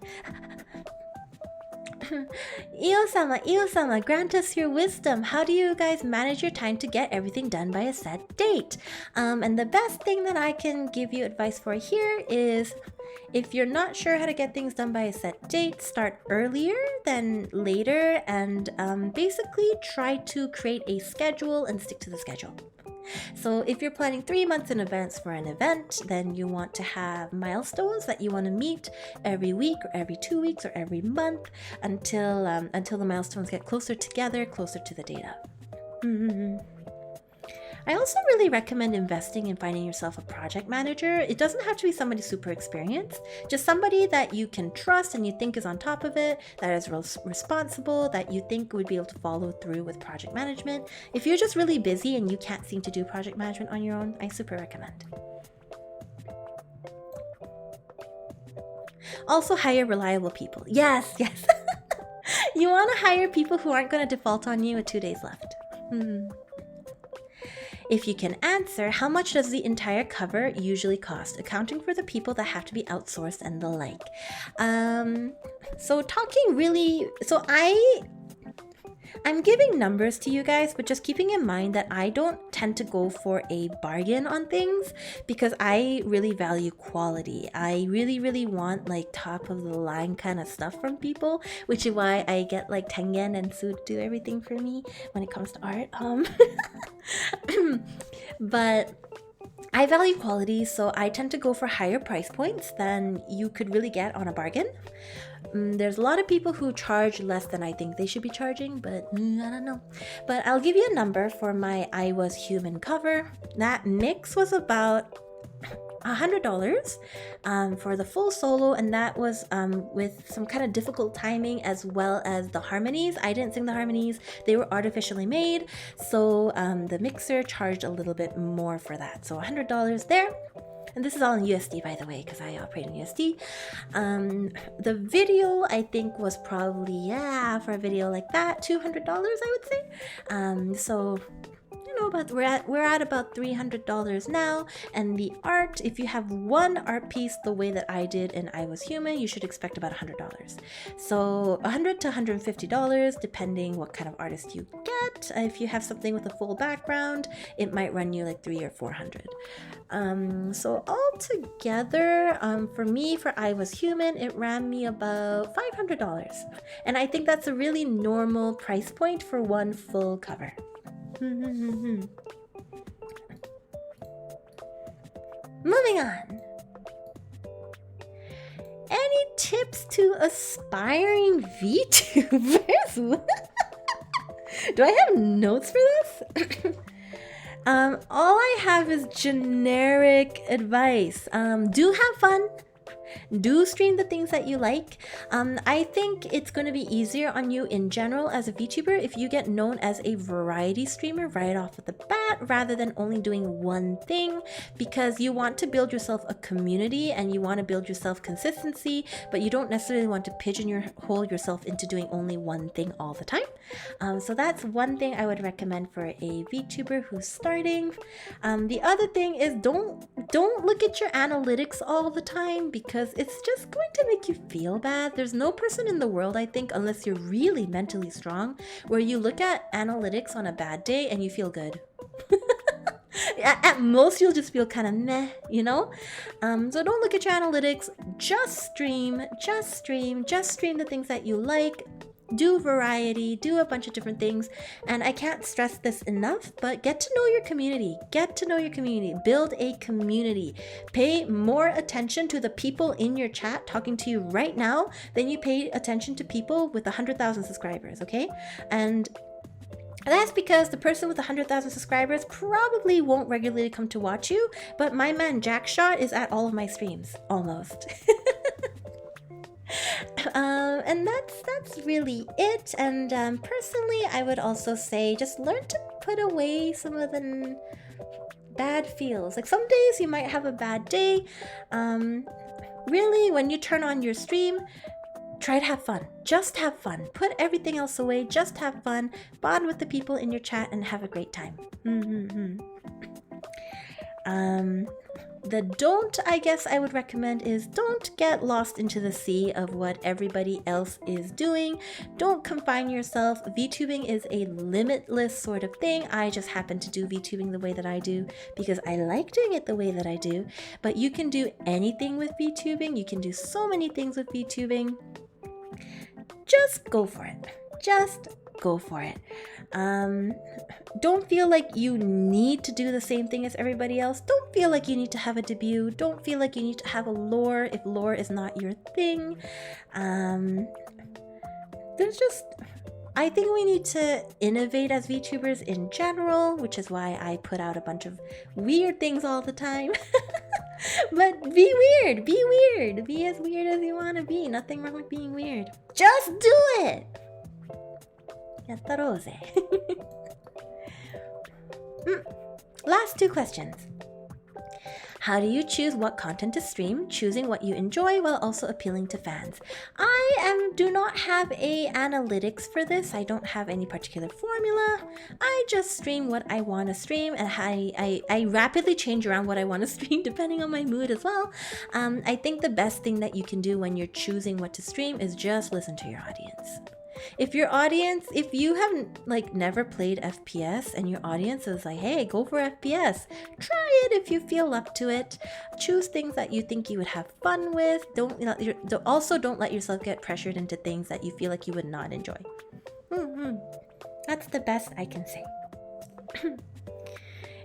Speaker 1: Io-sama, grant us your wisdom. How do you guys manage your time to get everything done by a set date? And the best thing that I can give you advice for here is, if you're not sure how to get things done by a set date, start earlier than later, and basically try to create a schedule and stick to the schedule. So if you're planning 3 months in advance for an event, then you want to have milestones that you want to meet every week or every 2 weeks or every month until the milestones get closer together, closer to the data. I also really recommend investing in finding yourself a project manager. It doesn't have to be somebody super experienced, just somebody that you can trust and you think is on top of it, that is responsible, that you think would be able to follow through with project management. If you're just really busy and you can't seem to do project management on your own, I super recommend. Also hire reliable people. Yes. You want to hire people who aren't going to default on you with 2 days left. If you can answer, how much does the entire cover usually cost, accounting for the people that have to be outsourced and the like? I'm giving numbers to you guys, but just keeping in mind that I don't tend to go for a bargain on things because I really value quality. I really want like top of the line kind of stuff from people, which is why I get like Tengen and Su to do everything for me when it comes to art. But I value quality, so I tend to go for higher price points than you could really get on a bargain. There's a lot of people who charge less than I think they should be charging, but I don't know. But I'll give you a number for my I Was Human cover. That mix was about $100 for the full solo, and that was with some kind of difficult timing as well as the harmonies. I didn't sing the harmonies, they were artificially made, so the mixer charged a little bit more for that, so $100 there. And this is all in USD, by the way, because I operate in USD. The video, I think, was probably, for a video like that, $200, I would say. So, but we're at about $300 now. And the art, if you have one art piece the way that I did in I Was Human, you should expect about $100. So $100 to $150, depending what kind of artist you get. If you have something with a full background, it might run you like $300 or $400. So altogether, for me, for I Was Human, it ran me about $500. And I think that's a really normal price point for one full cover. Moving on. Any tips to aspiring VTubers? Do I have notes for this? All I have is generic advice. Do have fun. Do stream the things that you like. I think it's going to be easier on you in general as a VTuber if you get known as a variety streamer right off of the bat rather than only doing one thing, because you want to build yourself a community and you want to build yourself consistency, but you don't necessarily want to pigeonhole yourself into doing only one thing all the time. So that's one thing I would recommend for a VTuber who's starting. The other thing is don't look at your analytics all the time, because it's just going to make you feel bad. There's no person in the world, I think, unless you're really mentally strong, where you look at analytics on a bad day and you feel good. At most, you'll just feel kind of meh, you know? So don't look at your analytics. Just stream the things that you like. Do variety, do a bunch of different things. And I can't stress this enough, but get to know your community. Build a community. Pay more attention to the people in your chat talking to you right now than you pay attention to people with 100,000 subscribers, okay? And that's because the person with 100,000 subscribers probably won't regularly come to watch you, but my man Jackshot is at all of my streams, almost. And that's really it. And personally, I would also say just learn to put away some of the bad feels. Like some days you might have a bad day. Really, when you turn on your stream, try to have fun. Just have fun. Put everything else away. Just have fun. Bond with the people in your chat and have a great time. The don't, I guess I would recommend is don't get lost into the sea of what everybody else is doing. Don't confine yourself. VTubing is a limitless sort of thing. I just happen to do VTubing the way that I do because I like doing it the way that I do. But you can do anything with VTubing. You can do so many things with VTubing. Just go for it. Just go for it. Don't feel like you need to do the same thing as everybody else. Don't feel like you need to have a debut. Don't feel like you need to have a lore if lore is not your thing. I think we need to innovate as VTubers in general, which is why I put out a bunch of weird things all the time. But be weird. Be weird. Be as weird as you want to be. Nothing wrong with being weird. Just do it. Yattaroze. Last two questions. How do you choose what content to stream, choosing what you enjoy while also appealing to fans? I do not have a analytics for this. I don't have any particular formula. I just stream what I want to stream, and I rapidly change around what I want to stream depending on my mood as well. I think the best thing that you can do when you're choosing what to stream is just listen to your audience. If you haven't never played FPS and your audience is like, hey, go for FPS, try it if you feel up to it. Choose things that you think you would have fun with. Don't let yourself get pressured into things that you feel like you would not enjoy. That's the best I can say.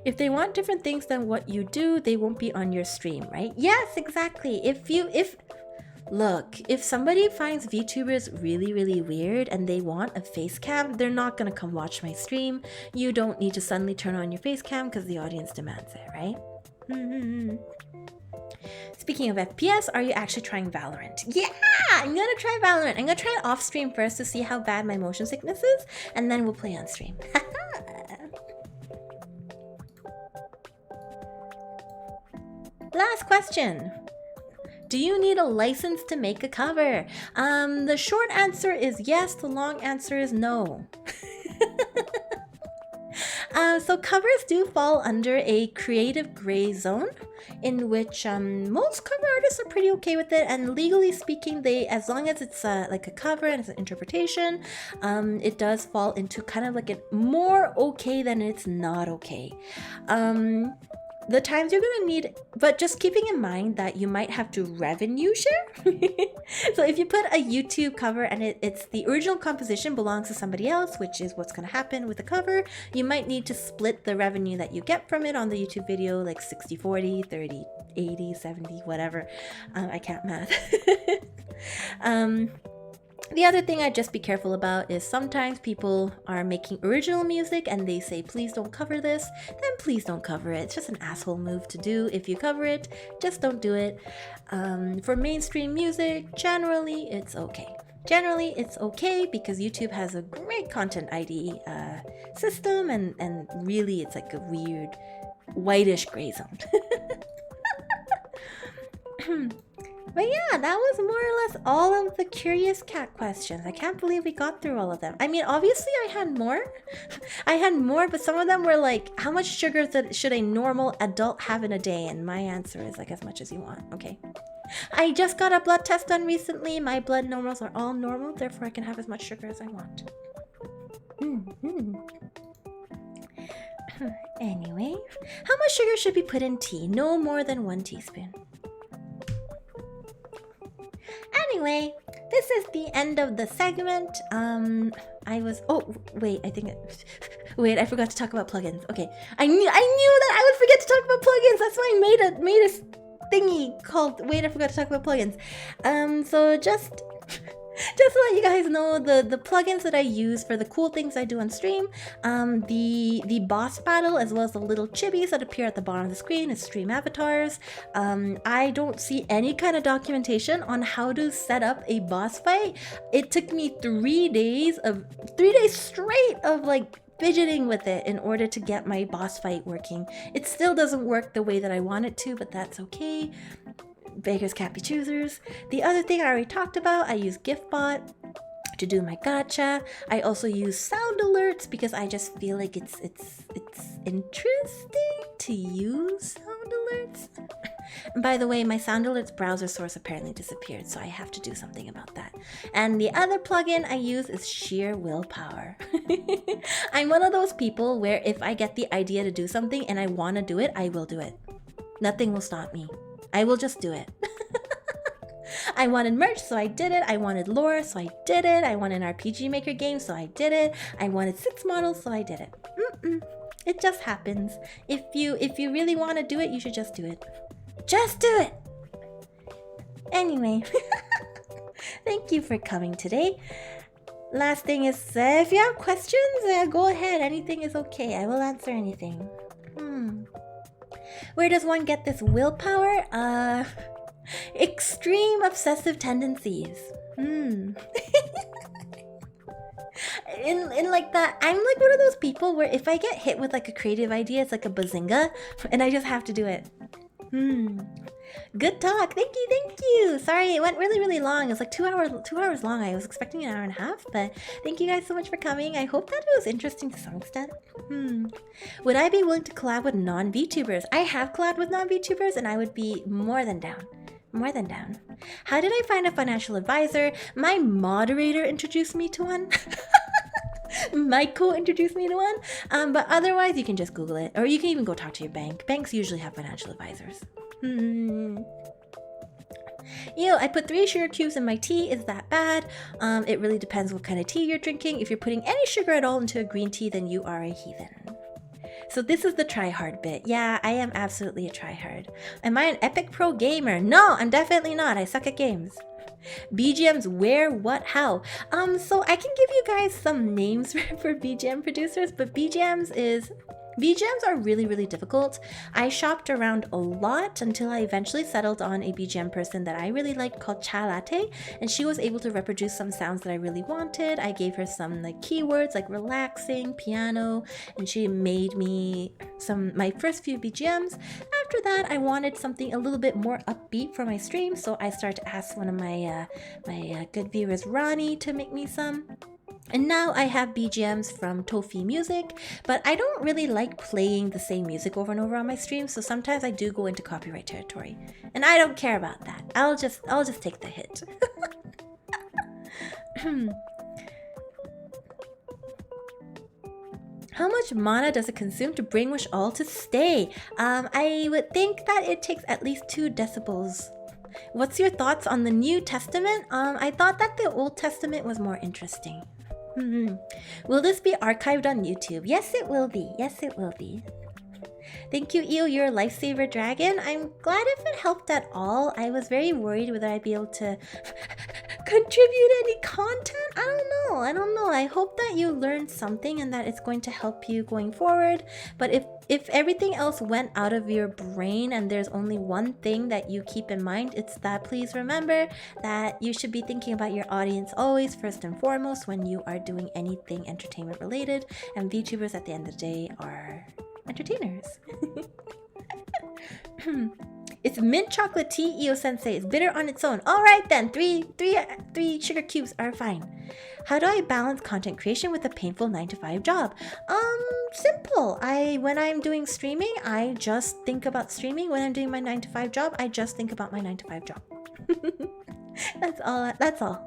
Speaker 1: If they want different things than what you do, they won't be on your stream, right? Yes, exactly. Look, if somebody finds VTubers really, really weird and they want a face cam, they're not gonna come watch my stream. You don't need to suddenly turn on your face cam because the audience demands it, right? Speaking of FPS, are you actually trying Valorant? Yeah, I'm gonna try Valorant. I'm gonna try it off stream first to see how bad my motion sickness is, and then we'll play on stream. Last question. Do you need a license to make a cover? The short answer is yes, the long answer is no. So covers do fall under a creative gray zone in which most cover artists are pretty okay with it, and legally speaking, as long as it's like a cover and it's an interpretation, it does fall into kind of like a more okay than it's not okay. the times you're gonna need, but just keeping in mind that you might have to revenue share. So if you put a YouTube cover and it's the original composition belongs to somebody else, which is what's gonna happen with the cover, you might need to split the revenue that you get from it on the YouTube video, like 60-40, 30-80, 70, whatever. I can't math. The other thing I'd just be careful about is sometimes people are making original music and they say, please don't cover this, then please don't cover it. It's just an asshole move to do. If you cover it, just don't do it. For mainstream music, generally it's okay. Generally it's okay because YouTube has a great content ID system and really it's like a weird whitish gray zone. But yeah, that was more or less all of the Curious Cat questions. I can't believe we got through all of them. I mean, obviously I had more. I had more, but some of them were like, how much sugar should a normal adult have in a day? And my answer is like, as much as you want, okay? I just got a blood test done recently. My blood normals are all normal, therefore I can have as much sugar as I want. Anyway, how much sugar should be put in tea? No more than 1 teaspoon. Anyway, this is the end of the segment. I forgot to talk about plugins. Okay, I knew that I would forget to talk about plugins. That's why I made a thingy called I forgot to talk about plugins. So just to let you guys know, the plugins that I use for the cool things I do on stream, the boss battle as well as the little chibis that appear at the bottom of the screen is stream avatars. I don't see any kind of documentation on how to set up a boss fight. It took me 3 days straight of like fidgeting with it in order to get my boss fight working. It still doesn't work the way that I want it to, but that's okay. Beggars can't be choosers. The other thing I already talked about, I use GiftBot to do my gacha. I also use sound alerts because I just feel like it's interesting to use sound alerts. And by the way, my sound alerts browser source apparently disappeared, so I have to do something about that. And the other plugin I use is sheer willpower. I'm one of those people where if I get the idea to do something and I want to do it, I will do it. Nothing will stop me. I will just do it. I wanted merch, so I did it. I wanted lore, so I did it. I wanted an RPG Maker game, so I did it. I wanted 6 models, so I did it. It just happens. If you really want to do it, you should just do it. Just do it! Anyway, thank you for coming today. Last thing is, if you have questions, go ahead. Anything is okay. I will answer anything. Where does one get this willpower? Extreme obsessive tendencies. In like that, I'm like one of those people where if I get hit with like a creative idea, it's like a bazinga, and I just have to do it. Good talk. Thank you. Sorry, it went really long. It was like 2 hours long. I was expecting an hour and a half, but thank you guys so much for coming. I hope that it was interesting to some extent. Would I be willing to collab with non-VTubers? I have collabed with non-VTubers and I would be more than down. How did I find a financial advisor? My moderator introduced me to one. Michael introduced me to one. But otherwise, you can just Google it. Or you can even go talk to your bank. Banks usually have financial advisors. I put 3 sugar cubes in my tea. Is that bad? It really depends what kind of tea you're drinking. If you're putting any sugar at all into a green tea, then you are a heathen. So this is the try-hard bit. Yeah, I am absolutely a try-hard. Am I an epic pro gamer? No, I'm definitely not. I suck at games. BGMs where, what, how? So I can give you guys some names for BGM producers, but BGMs are really difficult. I shopped around a lot until I eventually settled on a BGM person that I really liked called Cha Latte, and she was able to reproduce some sounds that I really wanted. I gave her some like keywords like relaxing, piano, and she made me my first few BGMs. After that, I wanted something a little bit more upbeat for my stream, so I started to ask one of my good viewers, Ronnie, to make me some. And now I have BGMs from Tofi Music, but I don't really like playing the same music over and over on my stream, so sometimes I do go into copyright territory. And I don't care about that. I'll just take the hit. How much mana does it consume to brainwash all to stay? I would think that it takes at least 2 decibels. What's your thoughts on the New Testament? I thought that the Old Testament was more interesting. Will this be archived on YouTube? Yes, it will be. Yes, it will be. Thank you, Io. You're a lifesaver dragon. I'm glad if it helped at all. I was very worried whether I'd be able to contribute any content. I don't know. I hope that you learned something and that it's going to help you going forward. But if everything else went out of your brain and there's only one thing that you keep in mind, it's that please remember that you should be thinking about your audience always first and foremost when you are doing anything entertainment related. And VTubers at the end of the day are entertainers. It's mint chocolate tea, Io Sensei. It's bitter on its own. Alright then, three sugar cubes are fine. How do I balance content creation with a painful 9-to-5 job? Simple. When I'm doing streaming, I just think about streaming. When I'm doing my 9-to-5 job, I just think about my 9-to-5 job. That's all.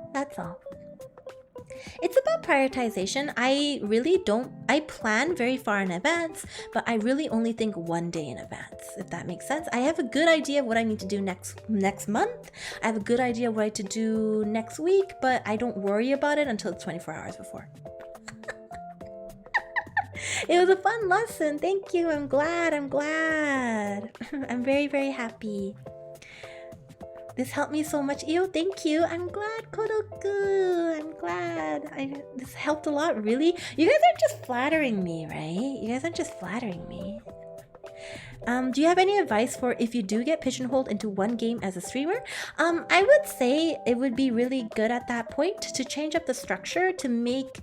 Speaker 1: It's about prioritization. I plan very far in advance, but I really only think one day in advance, if that makes sense. I have a good idea of what I need to do next month. I have a good idea of what I need to do next week, but I don't worry about it until it's 24 hours before. It was a fun lesson. Thank you. I'm glad. I'm very, very happy. This helped me so much. Io, thank you. I'm glad, Kodoku. I'm glad. This helped a lot, really. You guys aren't just flattering me, right? You guys aren't just flattering me. Do you have any advice for if you do get pigeonholed into one game as a streamer? I would say it would be really good at that point to change up the structure to make...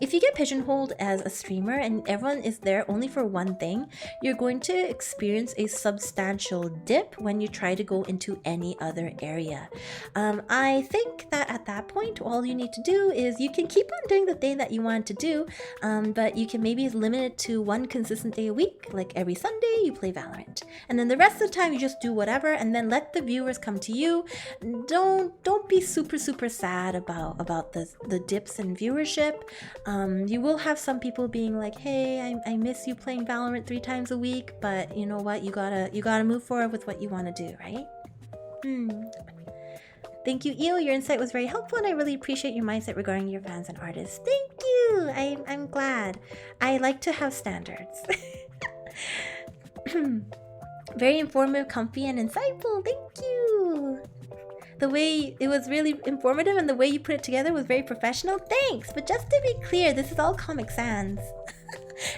Speaker 1: If you get pigeonholed as a streamer and everyone is there only for one thing, you're going to experience a substantial dip when you try to go into any other area. I think that at that point, all you need to do is you can keep on doing the thing that you want to do, but you can maybe limit it to one consistent day a week, like every Sunday you play Valorant. And then the rest of the time you just do whatever and then let the viewers come to you. Don't be super sad about the dips in viewership. You will have some people being like, hey, I miss you playing Valorant 3 times a week, but you know what, you gotta move forward with what you want to do, right? Thank you, Io. Your insight was very helpful and I really appreciate your mindset regarding your fans and artists. Thank you. I'm glad. I like to have standards. Very informative, comfy, and insightful. Thank you. The way it was really informative and the way you put it together was very professional. Thanks! But just to be clear, this is all Comic Sans.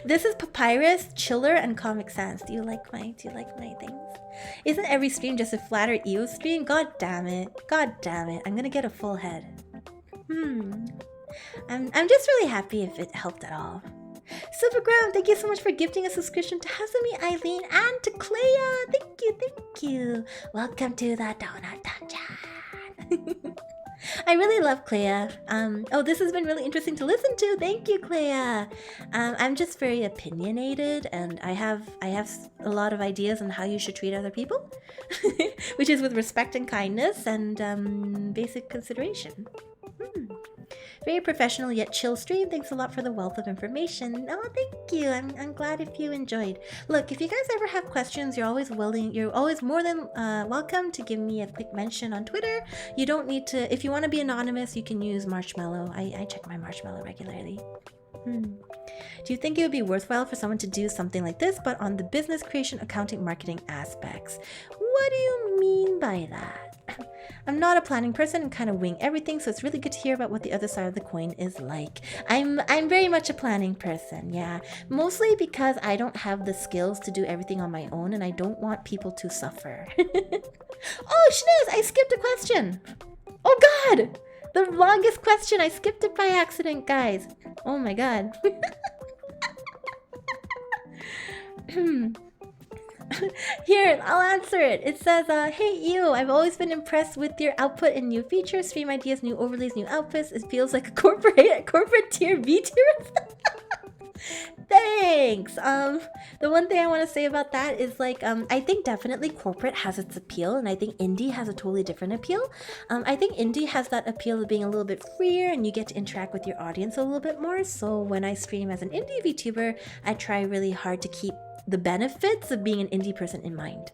Speaker 1: This is Papyrus, Chiller, and Comic Sans. Do you like my things? Isn't every stream just a flatter Io stream? God damn it. I'm gonna get a full head. I'm just really happy if it helped at all. Supergram, thank you so much for gifting a subscription to Hasumi, Eileen, and to Clea. Thank you. Welcome to the Donut Dungeon. I really love Clea. This has been really interesting to listen to. Thank you, Clea. I'm just very opinionated, and I have a lot of ideas on how you should treat other people, which is with respect and kindness and basic consideration. Very professional yet chill stream. Thanks a lot for the wealth of information. Oh, thank you. I'm glad if you enjoyed. Look, if you guys ever have questions, you're always more than welcome to give me a quick mention on Twitter. You don't need to, if you want to be anonymous, you can use Marshmallow. I check my Marshmallow regularly. Do you think it would be worthwhile for someone to do something like this, but on the business creation, accounting, marketing aspects? What do you mean by that? I'm not a planning person and kind of wing everything, so it's really good to hear about what the other side of the coin is like. I'm very much a planning person, yeah. Mostly because I don't have the skills to do everything on my own and I don't want people to suffer. Oh, Shniz, I skipped a question. Oh god! The longest question, I skipped it by accident, guys. Oh my god. Here, I'll answer it. It says, hey you, I've always been impressed with your output and new features, stream ideas, new overlays, new outfits. It feels like a corporate tier VTuber. thanks. The one thing I want to say about that is like, I think definitely corporate has its appeal, and I think indie has a totally different appeal. I think indie has that appeal of being a little bit freer, and you get to interact with your audience a little bit more. So when I stream as an indie VTuber, I try really hard to keep the benefits of being an indie person in mind.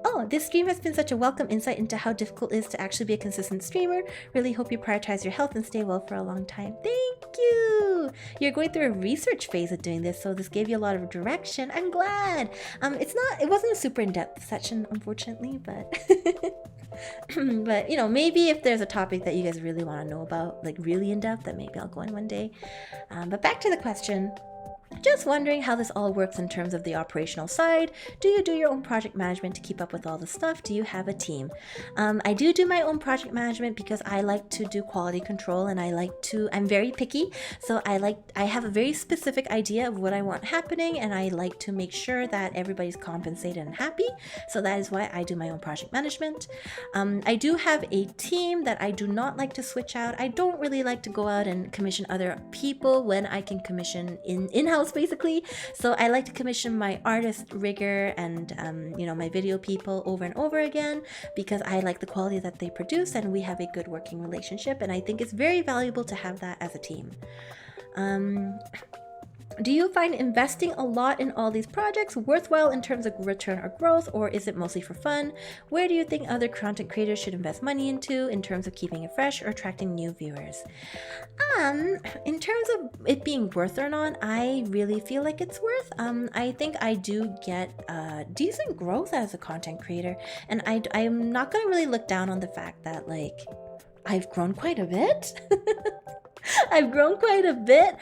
Speaker 1: Oh, this stream has been such a welcome insight into how difficult it is to actually be a consistent streamer. Really hope you prioritize your health and stay well for a long time. Thank you! You're going through a research phase of doing this, so this gave you a lot of direction. I'm glad! It wasn't a super in-depth session, unfortunately, but... but, you know, maybe if there's a topic that you guys really want to know about, like really in-depth, then maybe I'll go in one day. But back to the question. Just wondering how this all works in terms of the operational side. Do you do your own project management to keep up with all the stuff? Do you have a team? I do my own project management because I like to do quality control, and I'm very picky. So I have a very specific idea of what I want happening, and I like to make sure that everybody's compensated and happy. So that is why I do my own project management. I do have a team that I do not like to switch out. I don't really like to go out and commission other people when I can commission in-house, basically. So I like to commission my artist, rigger, and my video people over and over again because I like the quality that they produce, and we have a good working relationship, and I think it's very valuable to have that as a team. Do you find investing a lot in all these projects worthwhile in terms of return or growth, or is it mostly for fun? Where do you think other content creators should invest money into in terms of keeping it fresh or attracting new viewers? In terms of it being worth or not, I really feel like it's worth. I think I do get decent growth as a content creator, and I'm not gonna really look down on the fact that like I've grown quite a bit. I've grown quite a bit.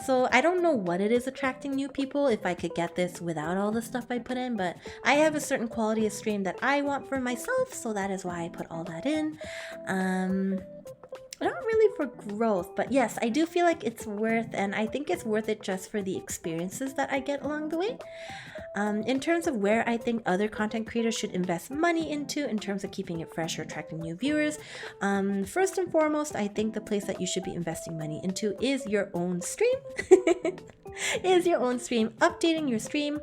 Speaker 1: So I don't know what it is attracting new people, if I could get this without all the stuff I put in, but I have a certain quality of stream that I want for myself, so that is why I put all that in. Not really for growth, but yes, I do feel like it's worth, and I think it's worth it just for the experiences that I get along the way. In terms of where I think other content creators should invest money into in terms of keeping it fresh or attracting new viewers, first and foremost, I think the place that you should be investing money into is your own stream. Updating your stream.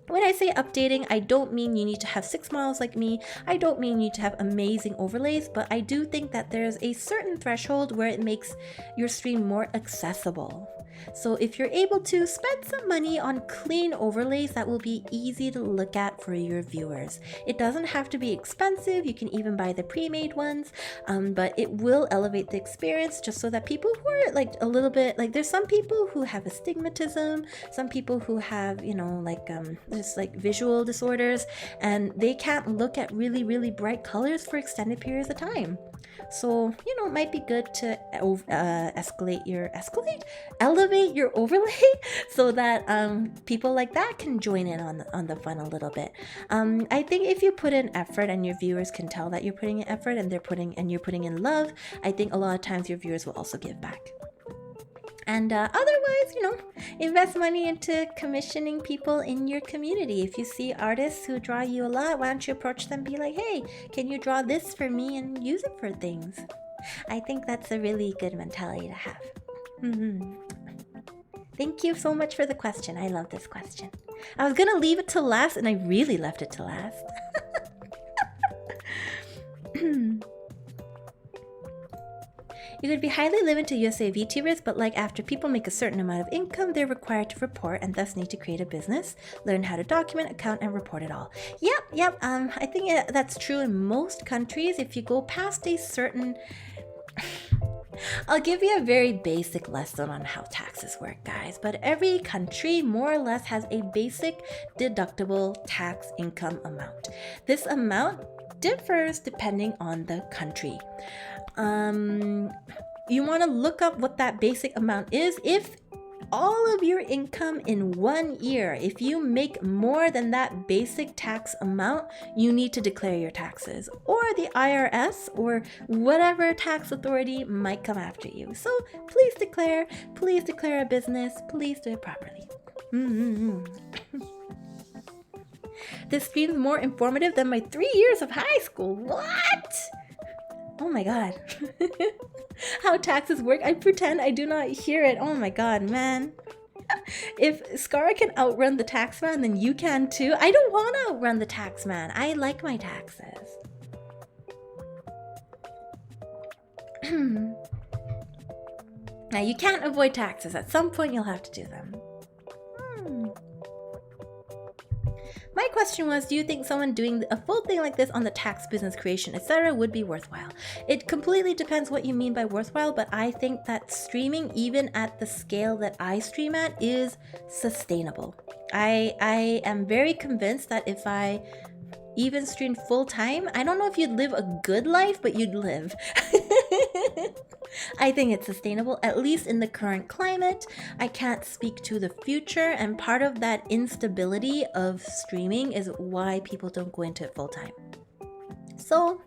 Speaker 1: When I say updating, I don't mean you need to have 6 models like me. I don't mean you need to have amazing overlays, but I do think that there's a certain threshold where it makes your stream more accessible. So if you're able to spend some money on clean overlays that will be easy to look at for your viewers. It doesn't have to be expensive. You can even buy the pre-made ones, but it will elevate the experience just so that people who are like a little bit like, there's some people who have astigmatism, some people who have, just like visual disorders, and they can't look at really, really bright colors for extended periods of time. So, it might be good to elevate your overlay so that people like that can join in on the fun a little bit. I think if you put in effort and your viewers can tell that you're putting in effort and you're putting in love, I think a lot of times your viewers will also give back. And otherwise, invest money into commissioning people in your community. If you see artists who draw you a lot, why don't you approach them and be like, hey, can you draw this for me and use it for things? I think that's a really good mentality to have. Thank you so much for the question. I love this question. I was gonna leave it to last, and I really left it to last. You could be highly limited to USA VTubers, but like after people make a certain amount of income, they're required to report and thus need to create a business, learn how to document, account, and report it all. Yep. I think that's true in most countries. If you go past a certain... I'll give you a very basic lesson on how taxes work, guys, but every country more or less has a basic deductible tax income amount. This amount differs depending on the country. You want to look up what that basic amount is. If all of your income in 1 year, if you make more than that basic tax amount, you need to declare your taxes, or the IRS or whatever tax authority might come after you. So please declare a business, please do it properly. This stream's more informative than my 3 years of high school. What? Oh my god. how taxes work. I pretend I do not hear it. Oh my god, man. If Skara can outrun the tax man, then you can too. I don't want to outrun the tax man. I like my taxes. Now, you can't avoid taxes. At some point, you'll have to do them. My question was, do you think someone doing a full thing like this on the tax, business creation, etc. would be worthwhile? It completely depends what you mean by worthwhile, but I think that streaming, even at the scale that I stream at, is sustainable. I am very convinced that if I even streamed full time, I don't know if you'd live a good life, but you'd live. I think it's sustainable, at least in the current climate. I can't speak to the future, and part of that instability of streaming is why people don't go into it full time. So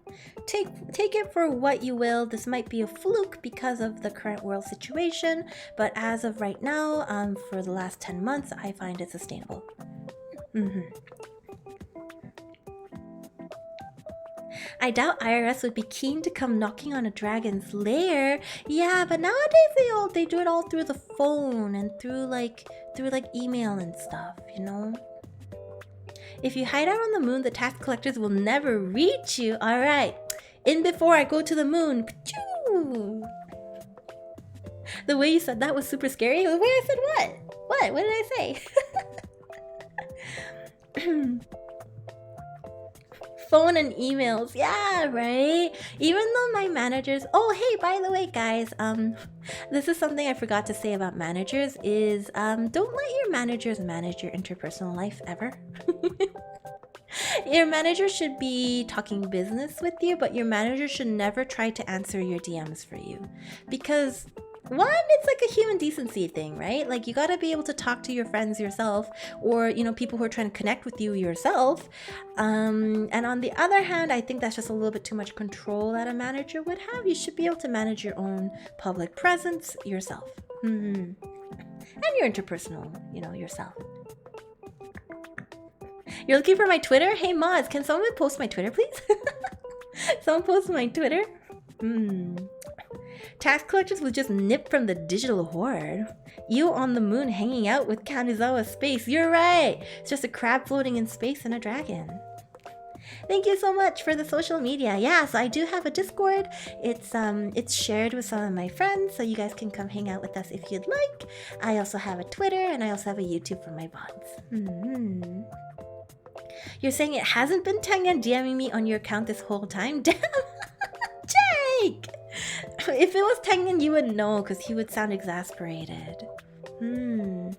Speaker 1: take it for what you will. This might be a fluke because of the current world situation, but as of right now, for the last 10 months, I find it sustainable. I doubt IRS would be keen to come knocking on a dragon's lair. Yeah, but nowadays they do it all through the phone and through like email and stuff, you know? If you hide out on the moon, the tax collectors will never reach you. All right, in before I go to the moon. Pachoo! The way you said that was super scary. The way I said what? What did I say? Phone and emails, yeah, right? Even though my managers, oh hey, by the way guys, this is something I forgot to say about managers is don't let your managers manage your interpersonal life ever. Your manager should be talking business with you, but your manager should never try to answer your DMs for you, because one, it's like a human decency thing, right? Like, you gotta be able to talk to your friends yourself, or, you know, people who are trying to connect with you yourself. And on the other hand, I think that's just a little bit too much control that a manager would have. You should be able to manage your own public presence yourself. And your interpersonal, you know, yourself. You're looking for my Twitter? Hey, Moz, can someone post my Twitter, please? Someone post my Twitter? Tax collectors will just nip from the digital horde. You on the moon hanging out with Kamizawa Space. You're right. It's just a crab floating in space and a dragon. Thank you so much for the social media. Yeah, so I do have a Discord. It's shared with some of my friends, so you guys can come hang out with us if you'd like. I also have a Twitter, and I also have a YouTube for my bots. You're saying it hasn't been Tengen DMing me on your account this whole time? Damn! Jake! If it was Tengen, you would know, because he would sound exasperated. Io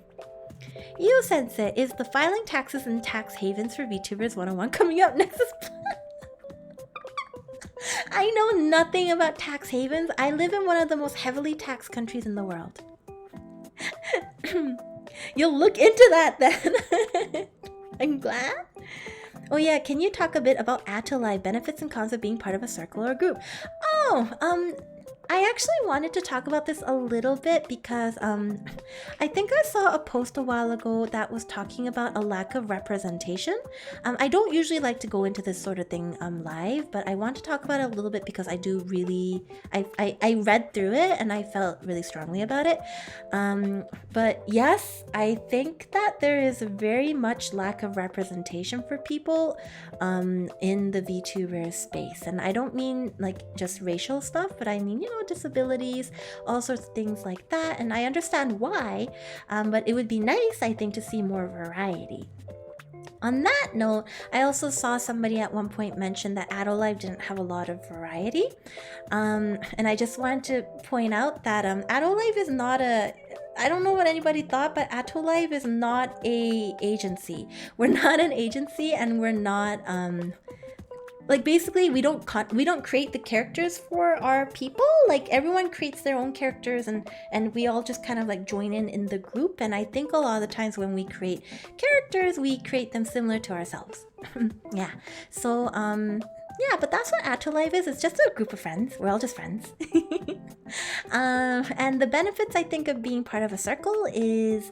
Speaker 1: Sensei, is the filing taxes and tax havens for VTubers 101 coming up next? I know nothing about tax havens. I live in one of the most heavily taxed countries in the world. You'll look into that then. I'm glad. Oh yeah, can you talk a bit about Atoll benefits and cons of being part of a circle or a group? Oh, I actually wanted to talk about this a little bit because I think I saw a post a while ago that was talking about a lack of representation. I don't usually like to go into this sort of thing live, but I want to talk about it a little bit because I do really, I read through it and I felt really strongly about it. But yes, I think that there is a very much lack of representation for people in the VTuber space. And I don't mean like just racial stuff, but I mean, you know, disabilities, all sorts of things like that. And I understand why, but it would be nice, I think, to see more variety. On that note, I also saw somebody at one point mention that Atoll didn't have a lot of variety. And I just wanted to point out that Atoll is not a... I don't know what anybody thought, but Atoll is not a agency. We're not an agency, and we're not... like basically we don't create the characters for our people. Like everyone creates their own characters, and we all just kind of like join in the group. And I think a lot of the times when we create characters, we create them similar to ourselves. Yeah, so yeah, but that's what Atoll is. It's just a group of friends. We're all just friends. And the benefits, I think, of being part of a circle is,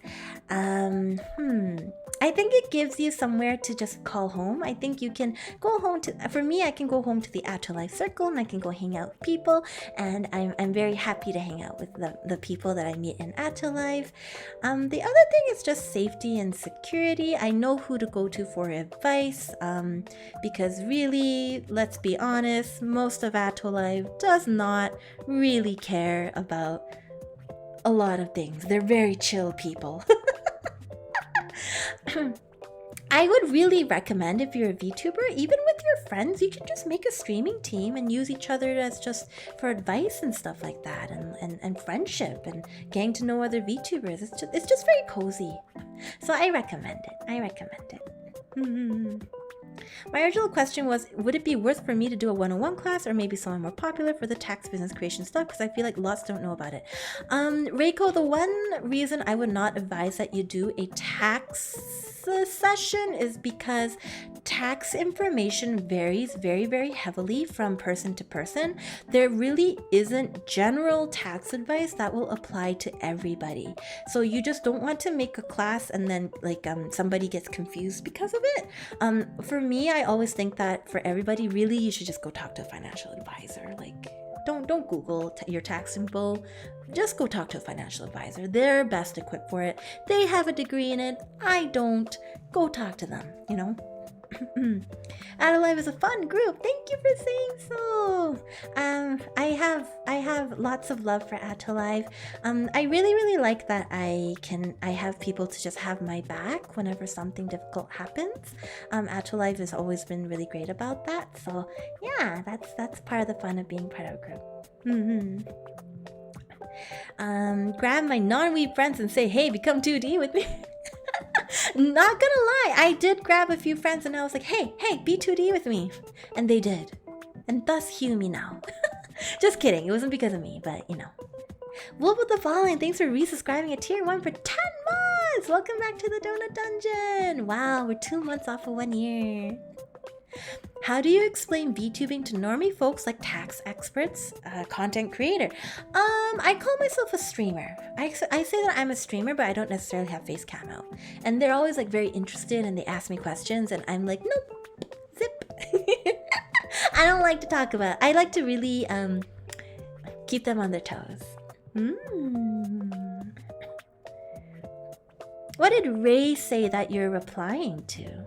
Speaker 1: I think it gives you somewhere to just call home. I think you can go home to, for me, I can go home to the Afterlife Circle and I can go hang out with people. And I'm very happy to hang out with the people that I meet in Afterlife. The other thing is just safety and security. I know who to go to for advice, because really, let's be honest, most of Afterlife does not really care about a lot of things. They're very chill people. I would really recommend, if you're a VTuber, even with your friends, you can just make a streaming team and use each other as just for advice and stuff like that, and friendship and getting to know other VTubers. It's just very cozy. So I recommend it. My original question was, would it be worth for me to do a 101 class or maybe someone more popular for the tax business creation stuff? Because I feel like lots don't know about it. Reiko, the one reason I would not advise that you do a tax session is because tax information varies very, very heavily from person to person. There really isn't general tax advice that will apply to everybody. So you just don't want to make a class and then somebody gets confused because of it. For me, I always think that for everybody, really, you should just go talk to a financial advisor. Don't Google your tax info. Just go talk to a financial advisor. They're best equipped for it. They have a degree in it. I don't. Go talk to them, you know? Adelive is a fun group. Thank you for saying so. I have lots of love for Adelive. I really like that I have people to just have my back whenever something difficult happens. Adelive has always been really great about that. So yeah, that's part of the fun of being part of a group. Grab my non-weeb friends and say, hey, become 2D with me. Not gonna lie, I did grab a few friends and I was like, hey, be 2D with me. And they did. And thus hew me now. Just kidding, it wasn't because of me, but you know. Wolf with the Fallen, thanks for resubscribing at tier 1 for 10 months! Welcome back to the Donut Dungeon! Wow, we're 2 months off of 1 year. How do you explain VTubing to normie folks like tax experts, content creator? I call myself a streamer. I say that I'm a streamer, but I don't necessarily have face cam out. And they're always very interested and they ask me questions and I'm like, nope, zip. I don't like to talk about it. I like to really keep them on their toes. What did Ray say that you're replying to?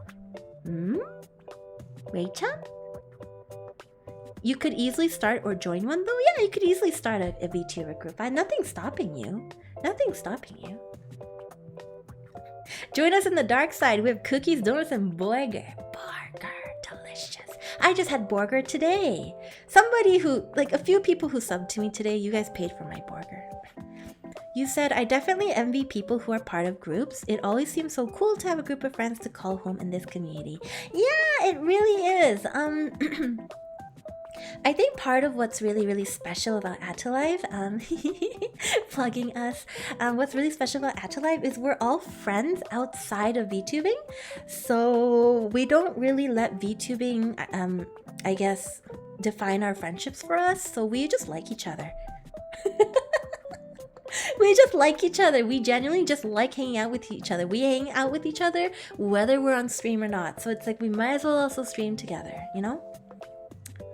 Speaker 1: Ray-chan? You could easily start or join one though? Yeah, you could easily start a VTuber group. Nothing's stopping you. Nothing's stopping you. Join us in the dark side. We have cookies, donuts, and burger. Delicious. I just had burger today. Somebody who, a few people who subbed to me today, you guys paid for my burger. You said, I definitely envy people who are part of groups. It always seems so cool to have a group of friends to call home in this community. Yeah, it really is. I think part of what's really special about Atalive, plugging us, what's really special about Atalive is we're all friends outside of VTubing. So we don't really let VTubing, I guess, define our friendships for us. So we just like each other. We just like each other. We genuinely just like hanging out with each other. We hang out with each other whether we're on stream or not. So it's we might as well also stream together, you know?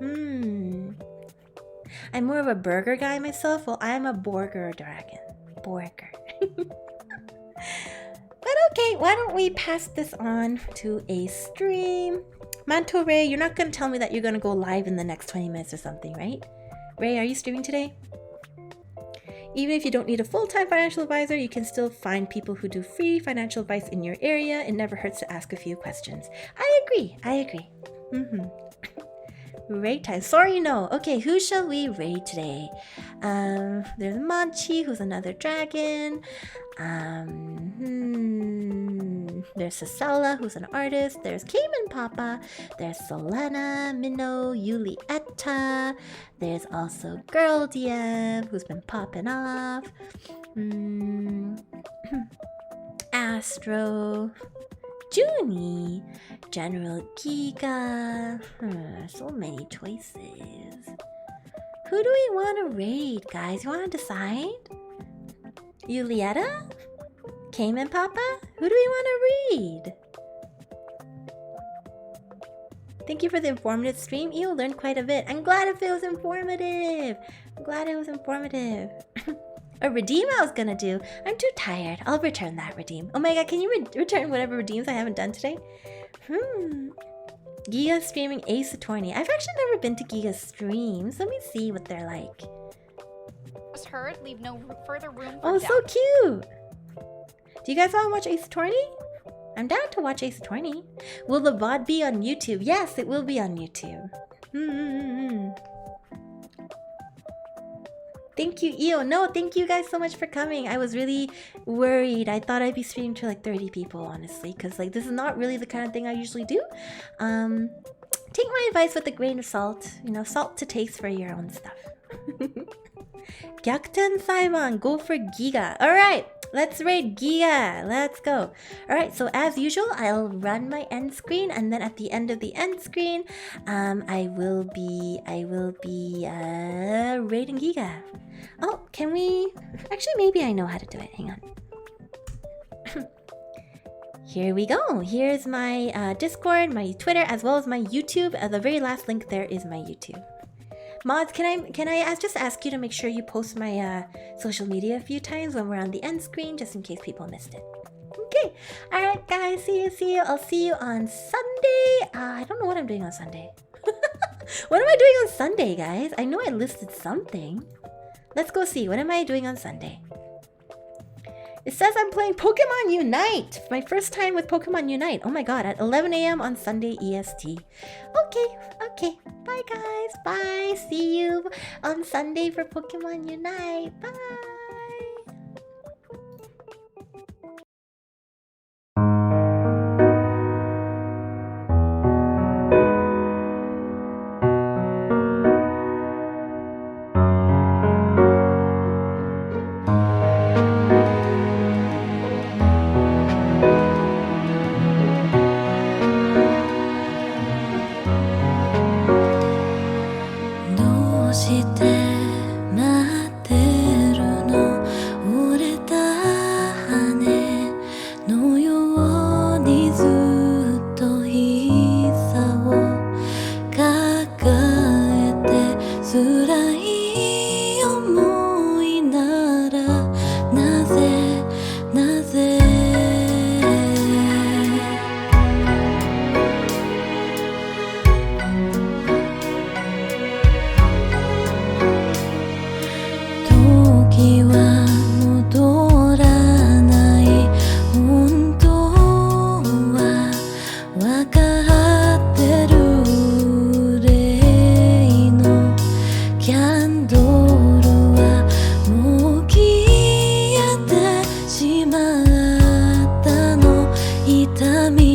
Speaker 1: I'm more of a burger guy myself. Well, I'm a burger dragon. Burger. But okay, why don't we pass this on to a stream? Manto Ray, you're not going to tell me that you're going to go live in the next 20 minutes or something, right? Ray, are you streaming today? Even if you don't need a full-time financial advisor, you can still find people who do free financial advice in your area. It never hurts to ask a few questions. I agree. Raid time. Sorry, no. Okay, who shall we raid today? There's Manchi, who's another dragon. There's Sasala, who's an artist. There's Cayman Papa. There's Solana, Minnow, Yulietta. There's also Girl DM, who's been popping off. Astro. Junie, General Giga. So many choices. Who do we want to raid, guys? You want to decide? Julieta? Cayman Papa? Who do we want to raid? Thank you for the informative stream. You learned quite a bit. I'm glad if it was informative. I'm glad it was informative. A redeem I was gonna do. I'm too tired. I'll return that redeem. Oh my god, can you return whatever redeems I haven't done today? Giga streaming Ace Attorney. I've actually never been to Giga streams. Let me see what they're like.
Speaker 2: Just heard, leave no further room for
Speaker 1: Oh,
Speaker 2: doubt.
Speaker 1: so cute. Do you guys want to watch Ace Attorney? I'm down to watch Ace Attorney. Will the VOD be on YouTube? Yes, it will be on YouTube. Thank you, Io. No, thank you guys so much for coming. I was really worried. I thought I'd be streaming to like 30 people, honestly, because like this is not really the kind of thing I usually do. Take my advice with a grain of salt. You know, salt to taste for your own stuff. Gyakuten Saiman, go for Giga. All right, let's raid Giga. Let's go. All right, so as usual, I'll run my end screen, and then at the end of the end screen, I will be raiding Giga. Oh, can we? Actually, maybe I know how to do it. Hang on. Here we go. Here's my Discord, my Twitter, as well as my YouTube. The very last link there is my YouTube. Mods, can I just ask you to make sure you post my social media a few times when we're on the end screen, just in case people missed it. Okay. All right, guys. See you. I'll see you on Sunday. I don't know what I'm doing on Sunday. What am I doing on Sunday, guys? I know I listed something. Let's go see. What am I doing on Sunday? It says I'm playing Pokemon Unite. My first time with Pokemon Unite. Oh my god, at 11 a.m. on Sunday EST. Okay. Bye, guys. Bye. See you on Sunday for Pokemon Unite. Bye. 痛み